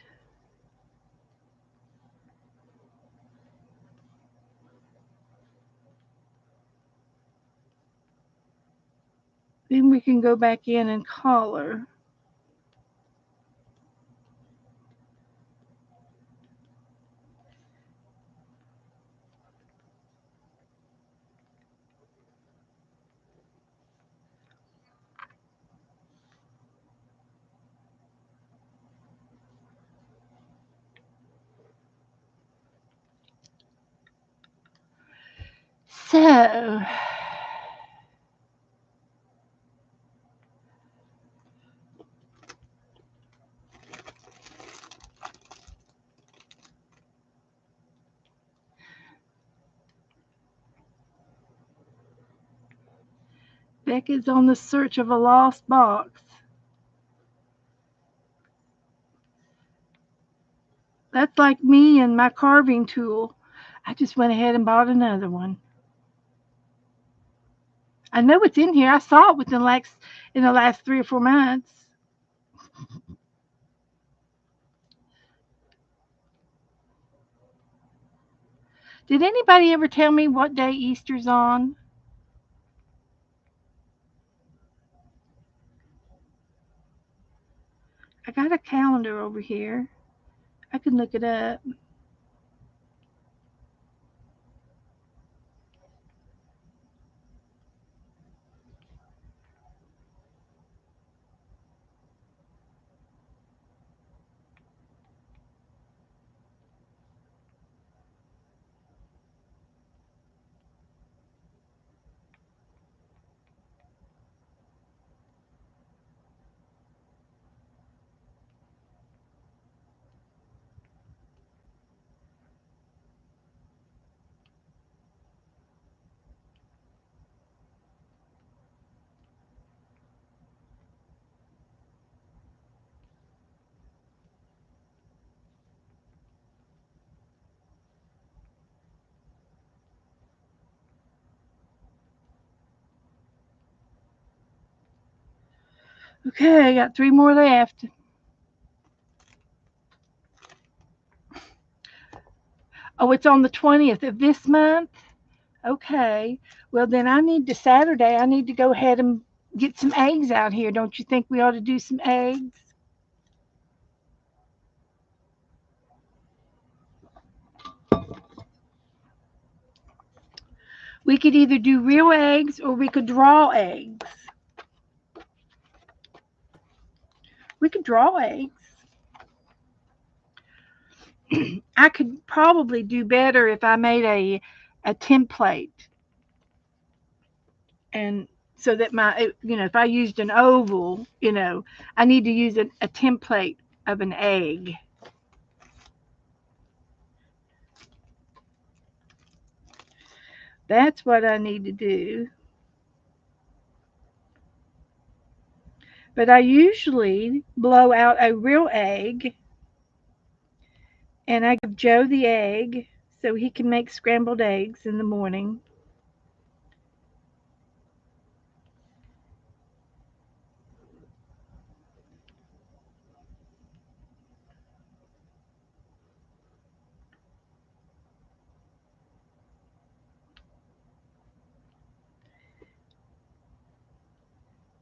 [SPEAKER 1] then we can go back in and call her. So, Becca's on the search of a lost box. That's like me and my carving tool. I just went ahead and bought another one. I know it's in here. I saw it within in the last 3 or 4 months. Did anybody ever tell me what day Easter's on? I got a calendar over here. I can look it up. Okay, I got 3 more left. Oh, it's on the 20th of this month? Okay. Well, then Saturday, I need to go ahead and get some eggs out here. Don't you think we ought to do some eggs? We could either do real eggs or we could draw eggs. We could draw eggs. I could probably do better if I made a template, and so that if I used an oval, I need to use a template of an egg. That's what I need to do. But I usually blow out a real egg and I give Joe the egg so he can make scrambled eggs in the morning.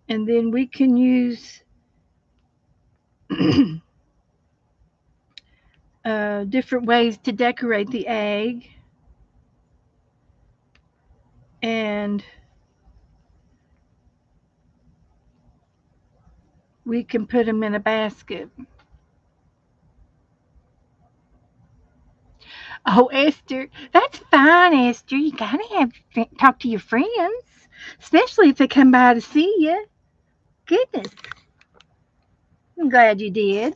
[SPEAKER 1] And then we can use different ways to decorate the egg. And we can put them in a basket. Oh, Esther, that's fine, Esther. You gotta talk to your friends, especially if they come by to see you. Goodness, I'm glad you did.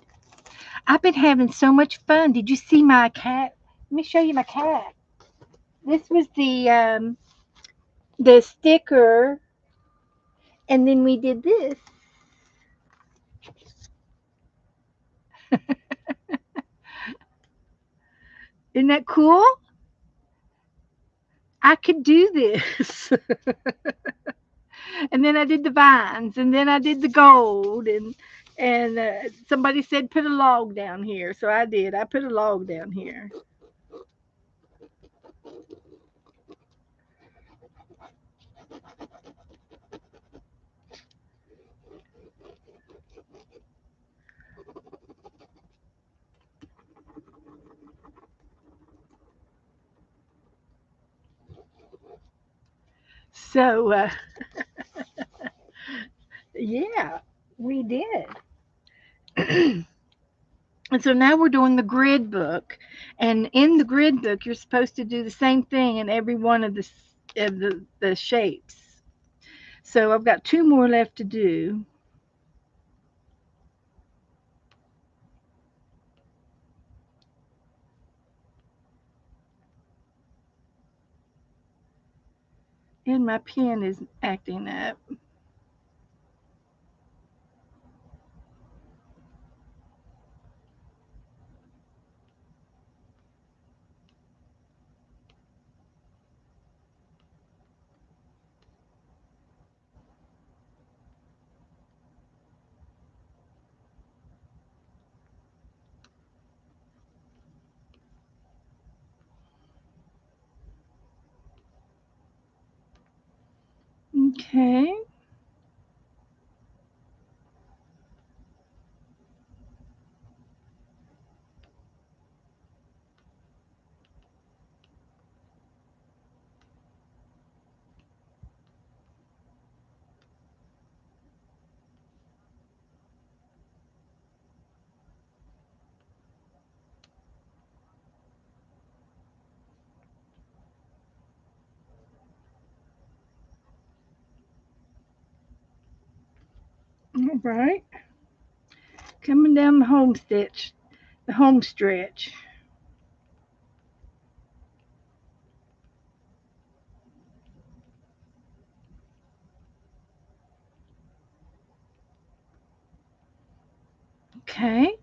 [SPEAKER 1] I've been having so much fun. Did you see my cat? Let me show you my cat. This was the sticker, and then we did this. Isn't that cool? I could do this. And then I did the vines, and then I did the gold, and And somebody said put a log down here, so I did. I put a log down here. So yeah, we did. And so now we're doing the grid book, and in the grid book, you're supposed to do the same thing in every one of the shapes. So I've got two more left to do. And my pen is acting up. Okay. All right. Coming down the home stretch. Okay.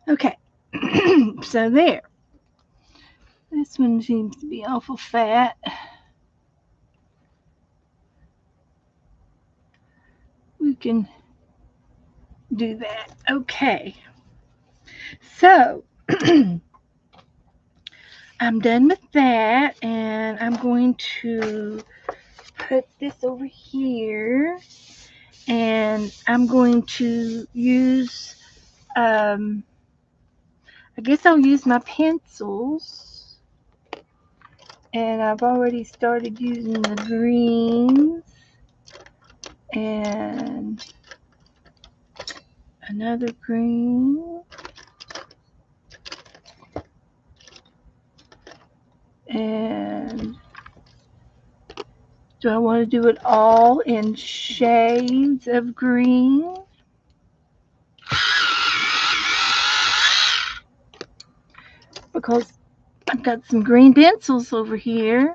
[SPEAKER 1] Okay. So there. This one seems to be awful fat. We can do that. Okay. So I'm done with that, and I'm going to put this over here, and I'm going to use, I guess I'll use my pencils, and I've already started using the greens, and another green, and do I want to do it all in shades of green? Because I've got some green pencils over here.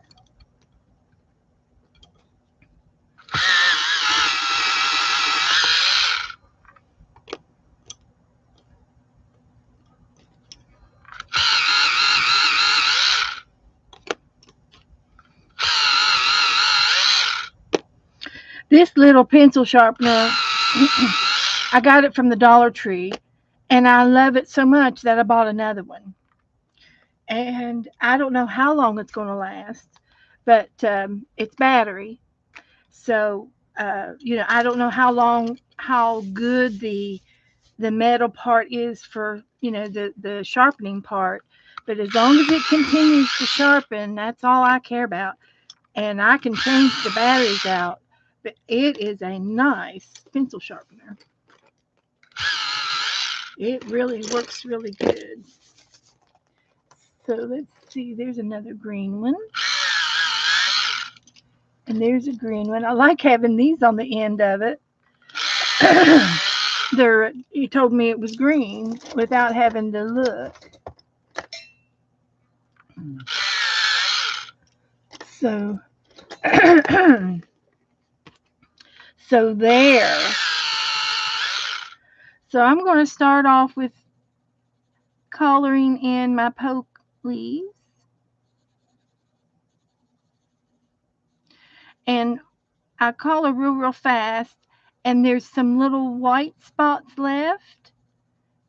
[SPEAKER 1] This little pencil sharpener, I got it from the Dollar Tree, and I love it so much that I bought another one. And I don't know how long it's going to last, but it's battery. So, I don't know how good the metal part is for, the sharpening part. But as long as it continues to sharpen, that's all I care about. and I can change the batteries out, but it is a nice pencil sharpener. It really works really good. So let's see, there's another green one. And there's a green one. I like having these on the end of it. He told me it was green without having to look. So, so there. So I'm going to start off with coloring in my poke leaves. And I color real fast. And there's some little white spots left.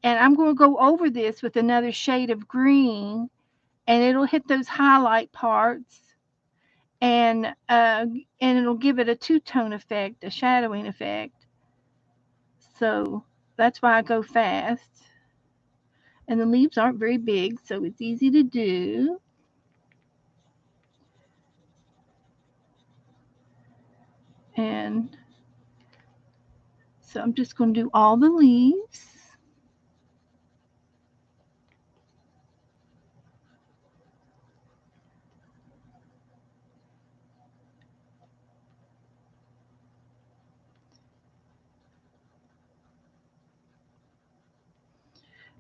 [SPEAKER 1] And I'm going to go over this with another shade of green. And it'll hit those highlight parts. And it'll give it a two-tone effect, a shadowing effect. So that's why I go fast. And the leaves aren't very big, so it's easy to do. And so I'm just going to do all the leaves.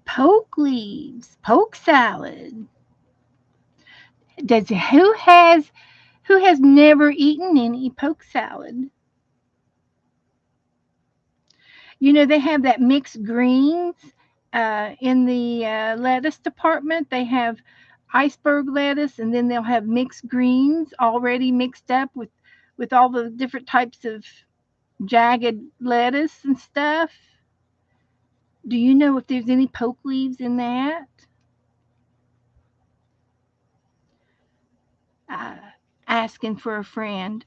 [SPEAKER 1] Poke leaves, poke salad. Who has never eaten any poke salad? You know, they have that mixed greens in the lettuce department. They have iceberg lettuce, and then they'll have mixed greens already mixed up with all the different types of jagged lettuce and stuff. Do you know if there's any poke leaves in that? Uh, Asking for a friend.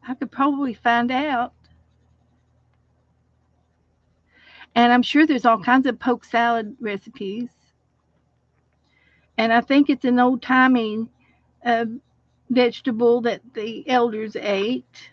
[SPEAKER 1] I could probably find out. And I'm sure there's all kinds of poke salad recipes. And I think it's an old timey uh, vegetable that the elders ate.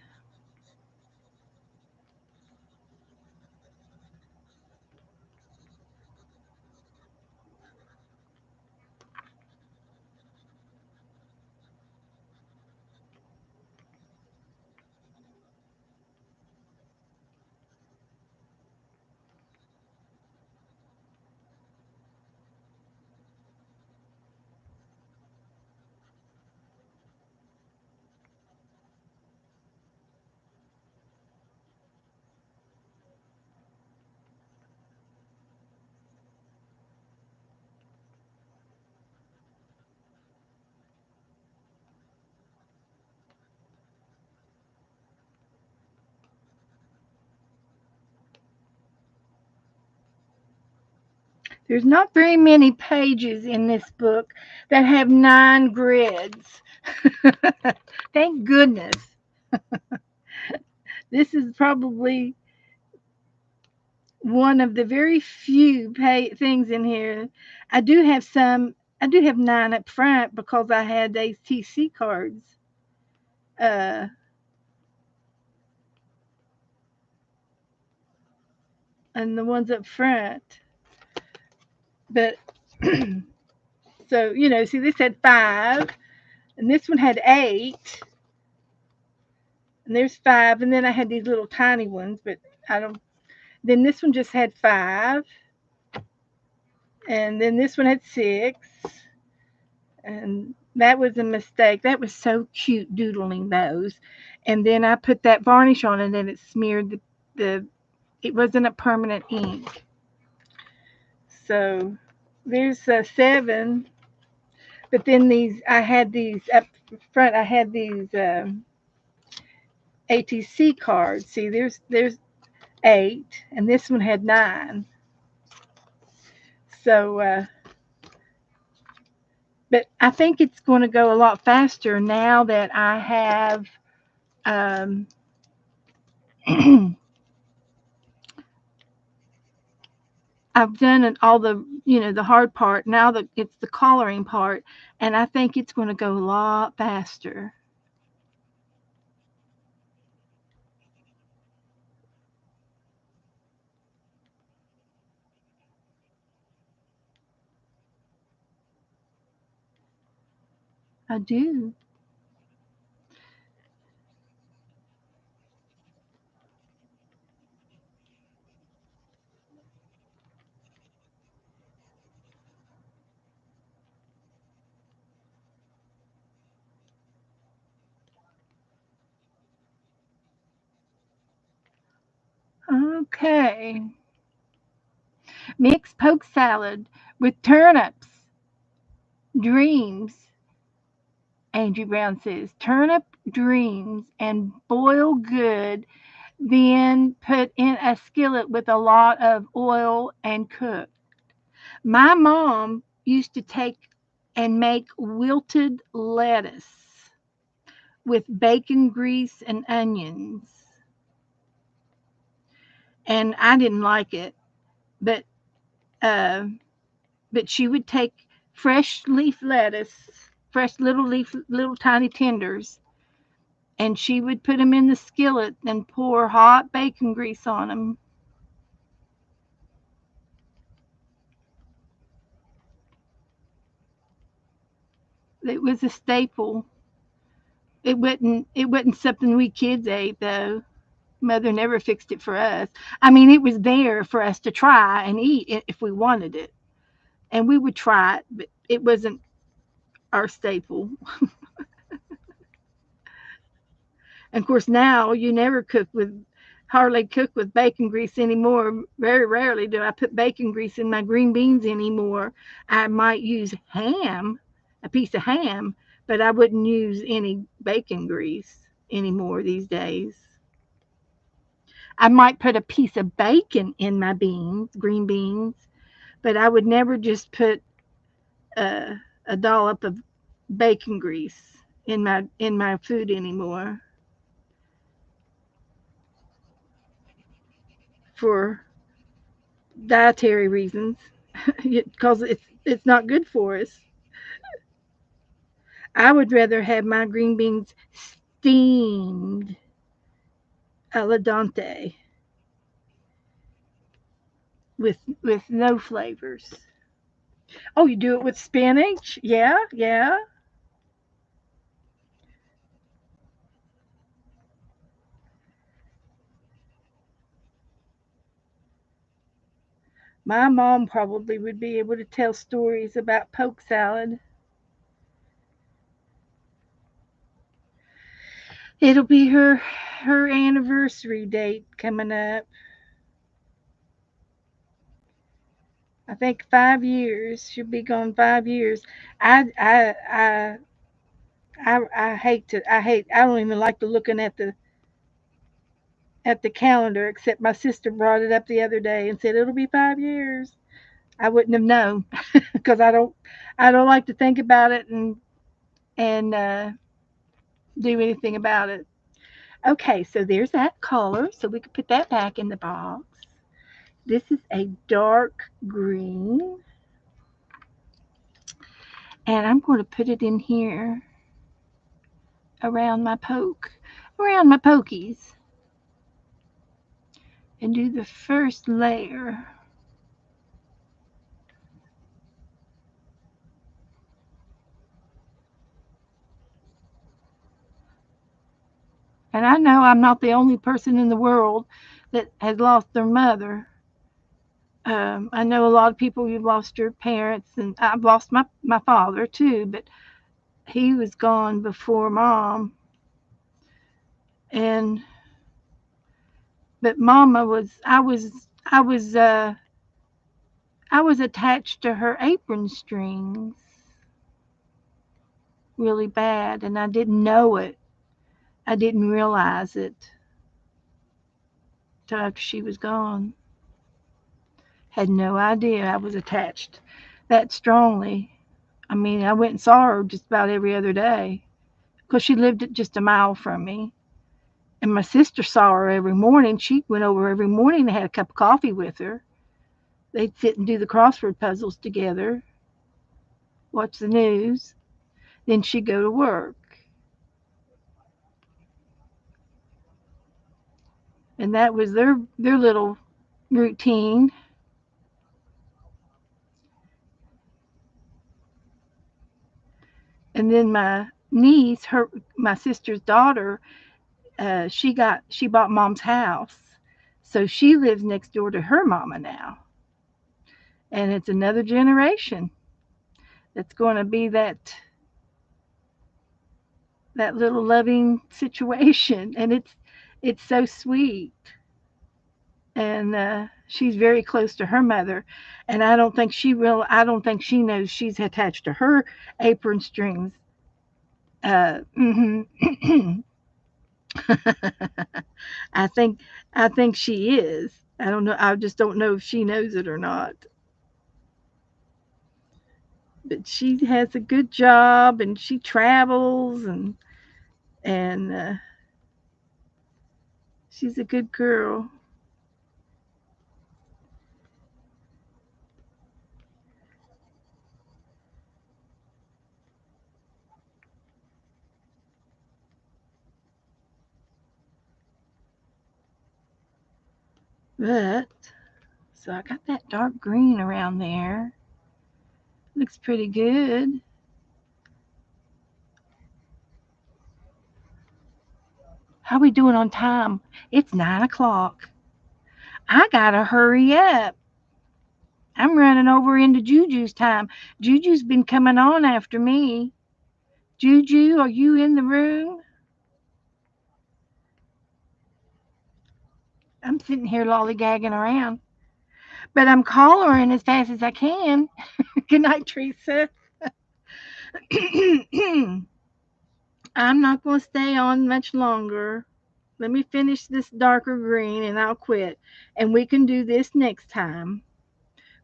[SPEAKER 1] There's not very many pages in this book that have 9 grids. Thank goodness. This is probably one of the very few things in here. I do have some. I do have 9 up front because I had ATC cards. Uh, and the ones up front. But so see, this had 5, and this one had 8, and there's 5, and then I had these little tiny ones, but I don't. Then this one just had 5, and then this one had 6, and that was a mistake. That was so cute doodling those, and then I put that varnish on, and then it smeared the. It wasn't a permanent ink, so there's 7. But then I had these up front. I had these ATC cards. See, there's 8, and this one had 9. So, but I think it's going to go a lot faster now that I have I've done it, all the, the hard part. Now that it's the collaring part, and I think it's going to go a lot faster. I do. Okay. Mix poke salad with turnips. Dreams, Andrew Brown says. Turnip dreams and boil good, then put in a skillet with a lot of oil and cook. My mom used to take and make wilted lettuce with bacon grease and onions. And I didn't like it, but uh, she would take fresh leaf lettuce, fresh little tiny tenders, and she would put them in the skillet and pour hot bacon grease on them. It was a staple. It wasn't something we kids ate though. Mother never fixed it for us. I mean, it was there for us to try and eat if we wanted it, and we would try it, but it wasn't our staple. And of course, now you never hardly cook with bacon grease anymore. Very rarely do I put bacon grease in my green beans anymore. I might use a piece of ham, but I wouldn't use any bacon grease anymore these days. I might put a piece of bacon in my green beans, but I would never just put a, a dollop of bacon grease in my food anymore for dietary reasons because it's not good for us. I would rather have my green beans steamed al dente with no flavors. Oh, you do it with spinach? Yeah, yeah. My mom probably would be able to tell stories about poke salad. It'll be her anniversary date coming up. I think 5 years. She'll be gone 5 years. I I I I hate to. I don't even like to looking at the calendar. Except my sister brought it up the other day and said it'll be 5 years. I wouldn't have known because I don't like to think about it and do anything about it. Okay, so there's that color. So we could put that back in the box. This is a dark green, and I'm going to put it in here around around my pokies, and do the first layer. And I know I'm not the only person in the world that has lost their mother. I know a lot of people who've lost their parents, and I've lost my father too, but he was gone before mom. And but mama I was attached to her apron strings really bad, and I didn't know it. I didn't realize it till after she was gone. Had no idea I was attached that strongly. I mean, I went and saw her just about every other day because she lived just a mile from me. And my sister saw her every morning. She went over every morning and had a cup of coffee with her. They'd sit and do the crossword puzzles together, watch the news, then she'd go to work. And that was their little routine. And then my niece, my sister's daughter, she bought mom's house, so she lives next door to her mama now, and it's another generation that's going to be that little loving situation, and it's so sweet. And she's very close to her mother, and I don't think she knows she's attached to her apron strings. Mm-hmm. I think I think she is. I don't know. I just don't know if she knows it or not. But she has a good job and she travels and she's a good girl. But so I got that dark green around there. Looks pretty good. How we doing on time? It's 9 o'clock. I gotta hurry up. I'm running over into Juju's time. Juju's been coming on after me. Juju, are you in the room? I'm sitting here lollygagging around, but I'm collaring as fast as I can. Good night, Teresa. I'm not going to stay on much longer. Let me finish this darker green and I'll quit. And we can do this next time.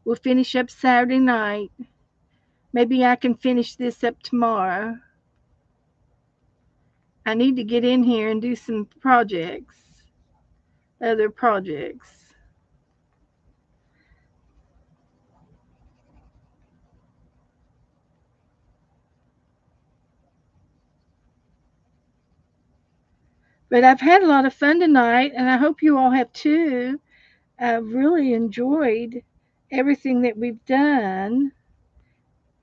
[SPEAKER 1] We'll finish up Saturday night. Maybe I can finish this up tomorrow. I need to get in here and do some other projects. But I've had a lot of fun tonight, and I hope you all have too. I've really enjoyed everything that we've done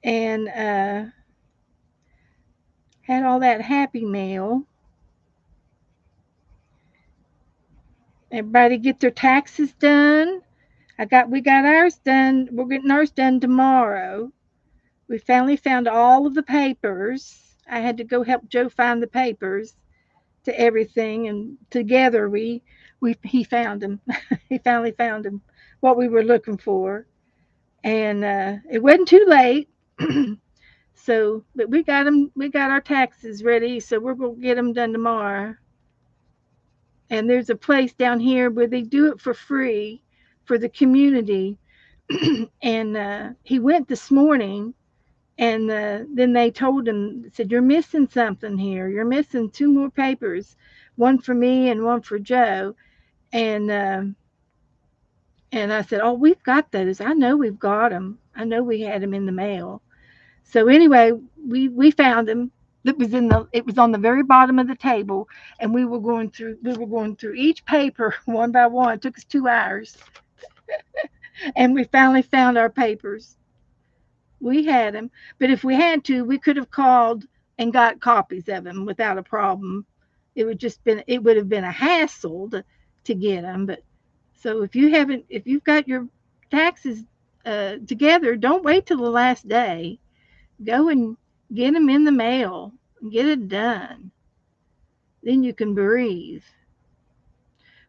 [SPEAKER 1] and had all that happy mail. Everybody get their taxes done. We got ours done. We're getting ours done tomorrow. We finally found all of the papers. I had to go help Joe find the papers to everything, and together we he found them. He finally found them, what we were looking for, and it wasn't too late. So, but we got them. We got our taxes ready, so we're gonna get them done tomorrow. And there's a place down here where they do it for free for the community. And he went this morning, and then they told him, said, "You're missing something here. You're missing two more papers, one for me and one for Joe." And and I said, "Oh, we've got those. I know we've got them. I know we had them in the mail." So anyway, we found them. It was on the very bottom of the table, and we were going through each paper one by one. It took us 2 hours, and we finally found our papers. We had them, but if we had to, we could have called and got copies of them without a problem. It would have been a hassle to get them. But so if you've got your taxes together, don't wait till the last day. Go and get them in the mail. Get it done. Then you can breathe.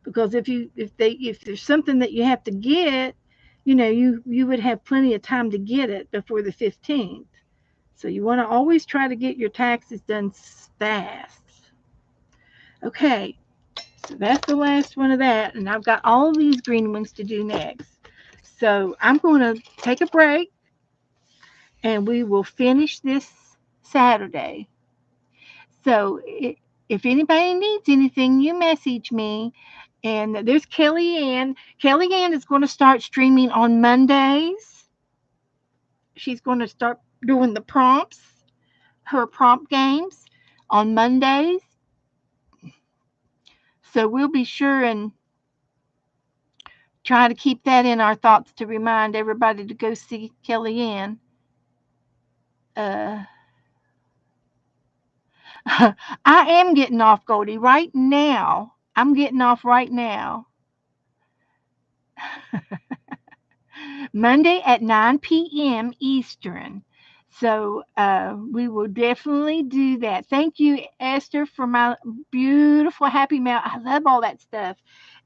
[SPEAKER 1] Because if there's something that you have to get, you would have plenty of time to get it before the 15th. So you want to always try to get your taxes done fast. Okay, so that's the last one of that, and I've got all these green ones to do next. So I'm going to take a break, and we will finish this Saturday. So if anybody needs anything, you message me, And there's Kellyanne. Kellyanne is going to start streaming on Mondays. She's going to start doing the prompts, her prompt games on Mondays. So we'll be sure and try to keep that in our thoughts to remind everybody to go see Kellyanne. Uh, I am getting off, Goldie, right now. I'm getting off right now. Monday at 9 p.m. Eastern. So we will definitely do that. Thank you, Esther, for my beautiful happy mail. I love all that stuff,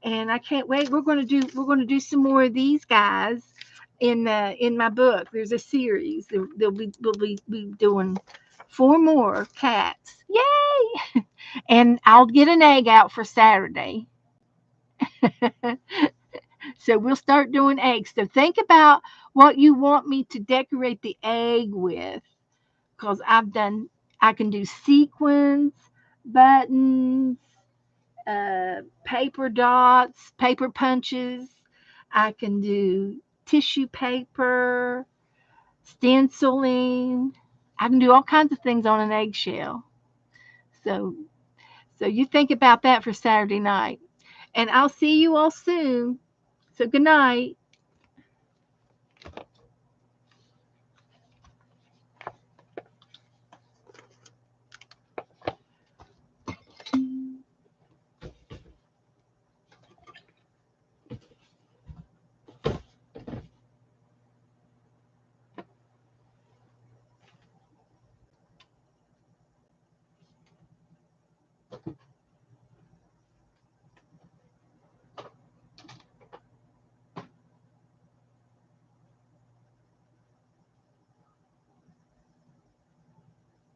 [SPEAKER 1] and I can't wait. We're gonna do some more of these guys in my book. There's a series. We'll be doing 4 more cats. Yay! And I'll get an egg out for Saturday. So we'll start doing eggs. So think about what you want me to decorate the egg with. Because I can do sequins, buttons, paper dots, paper punches. I can do tissue paper, stenciling. I can do all kinds of things on an eggshell. So, so you think about that for Saturday night. And I'll see you all soon. So good night.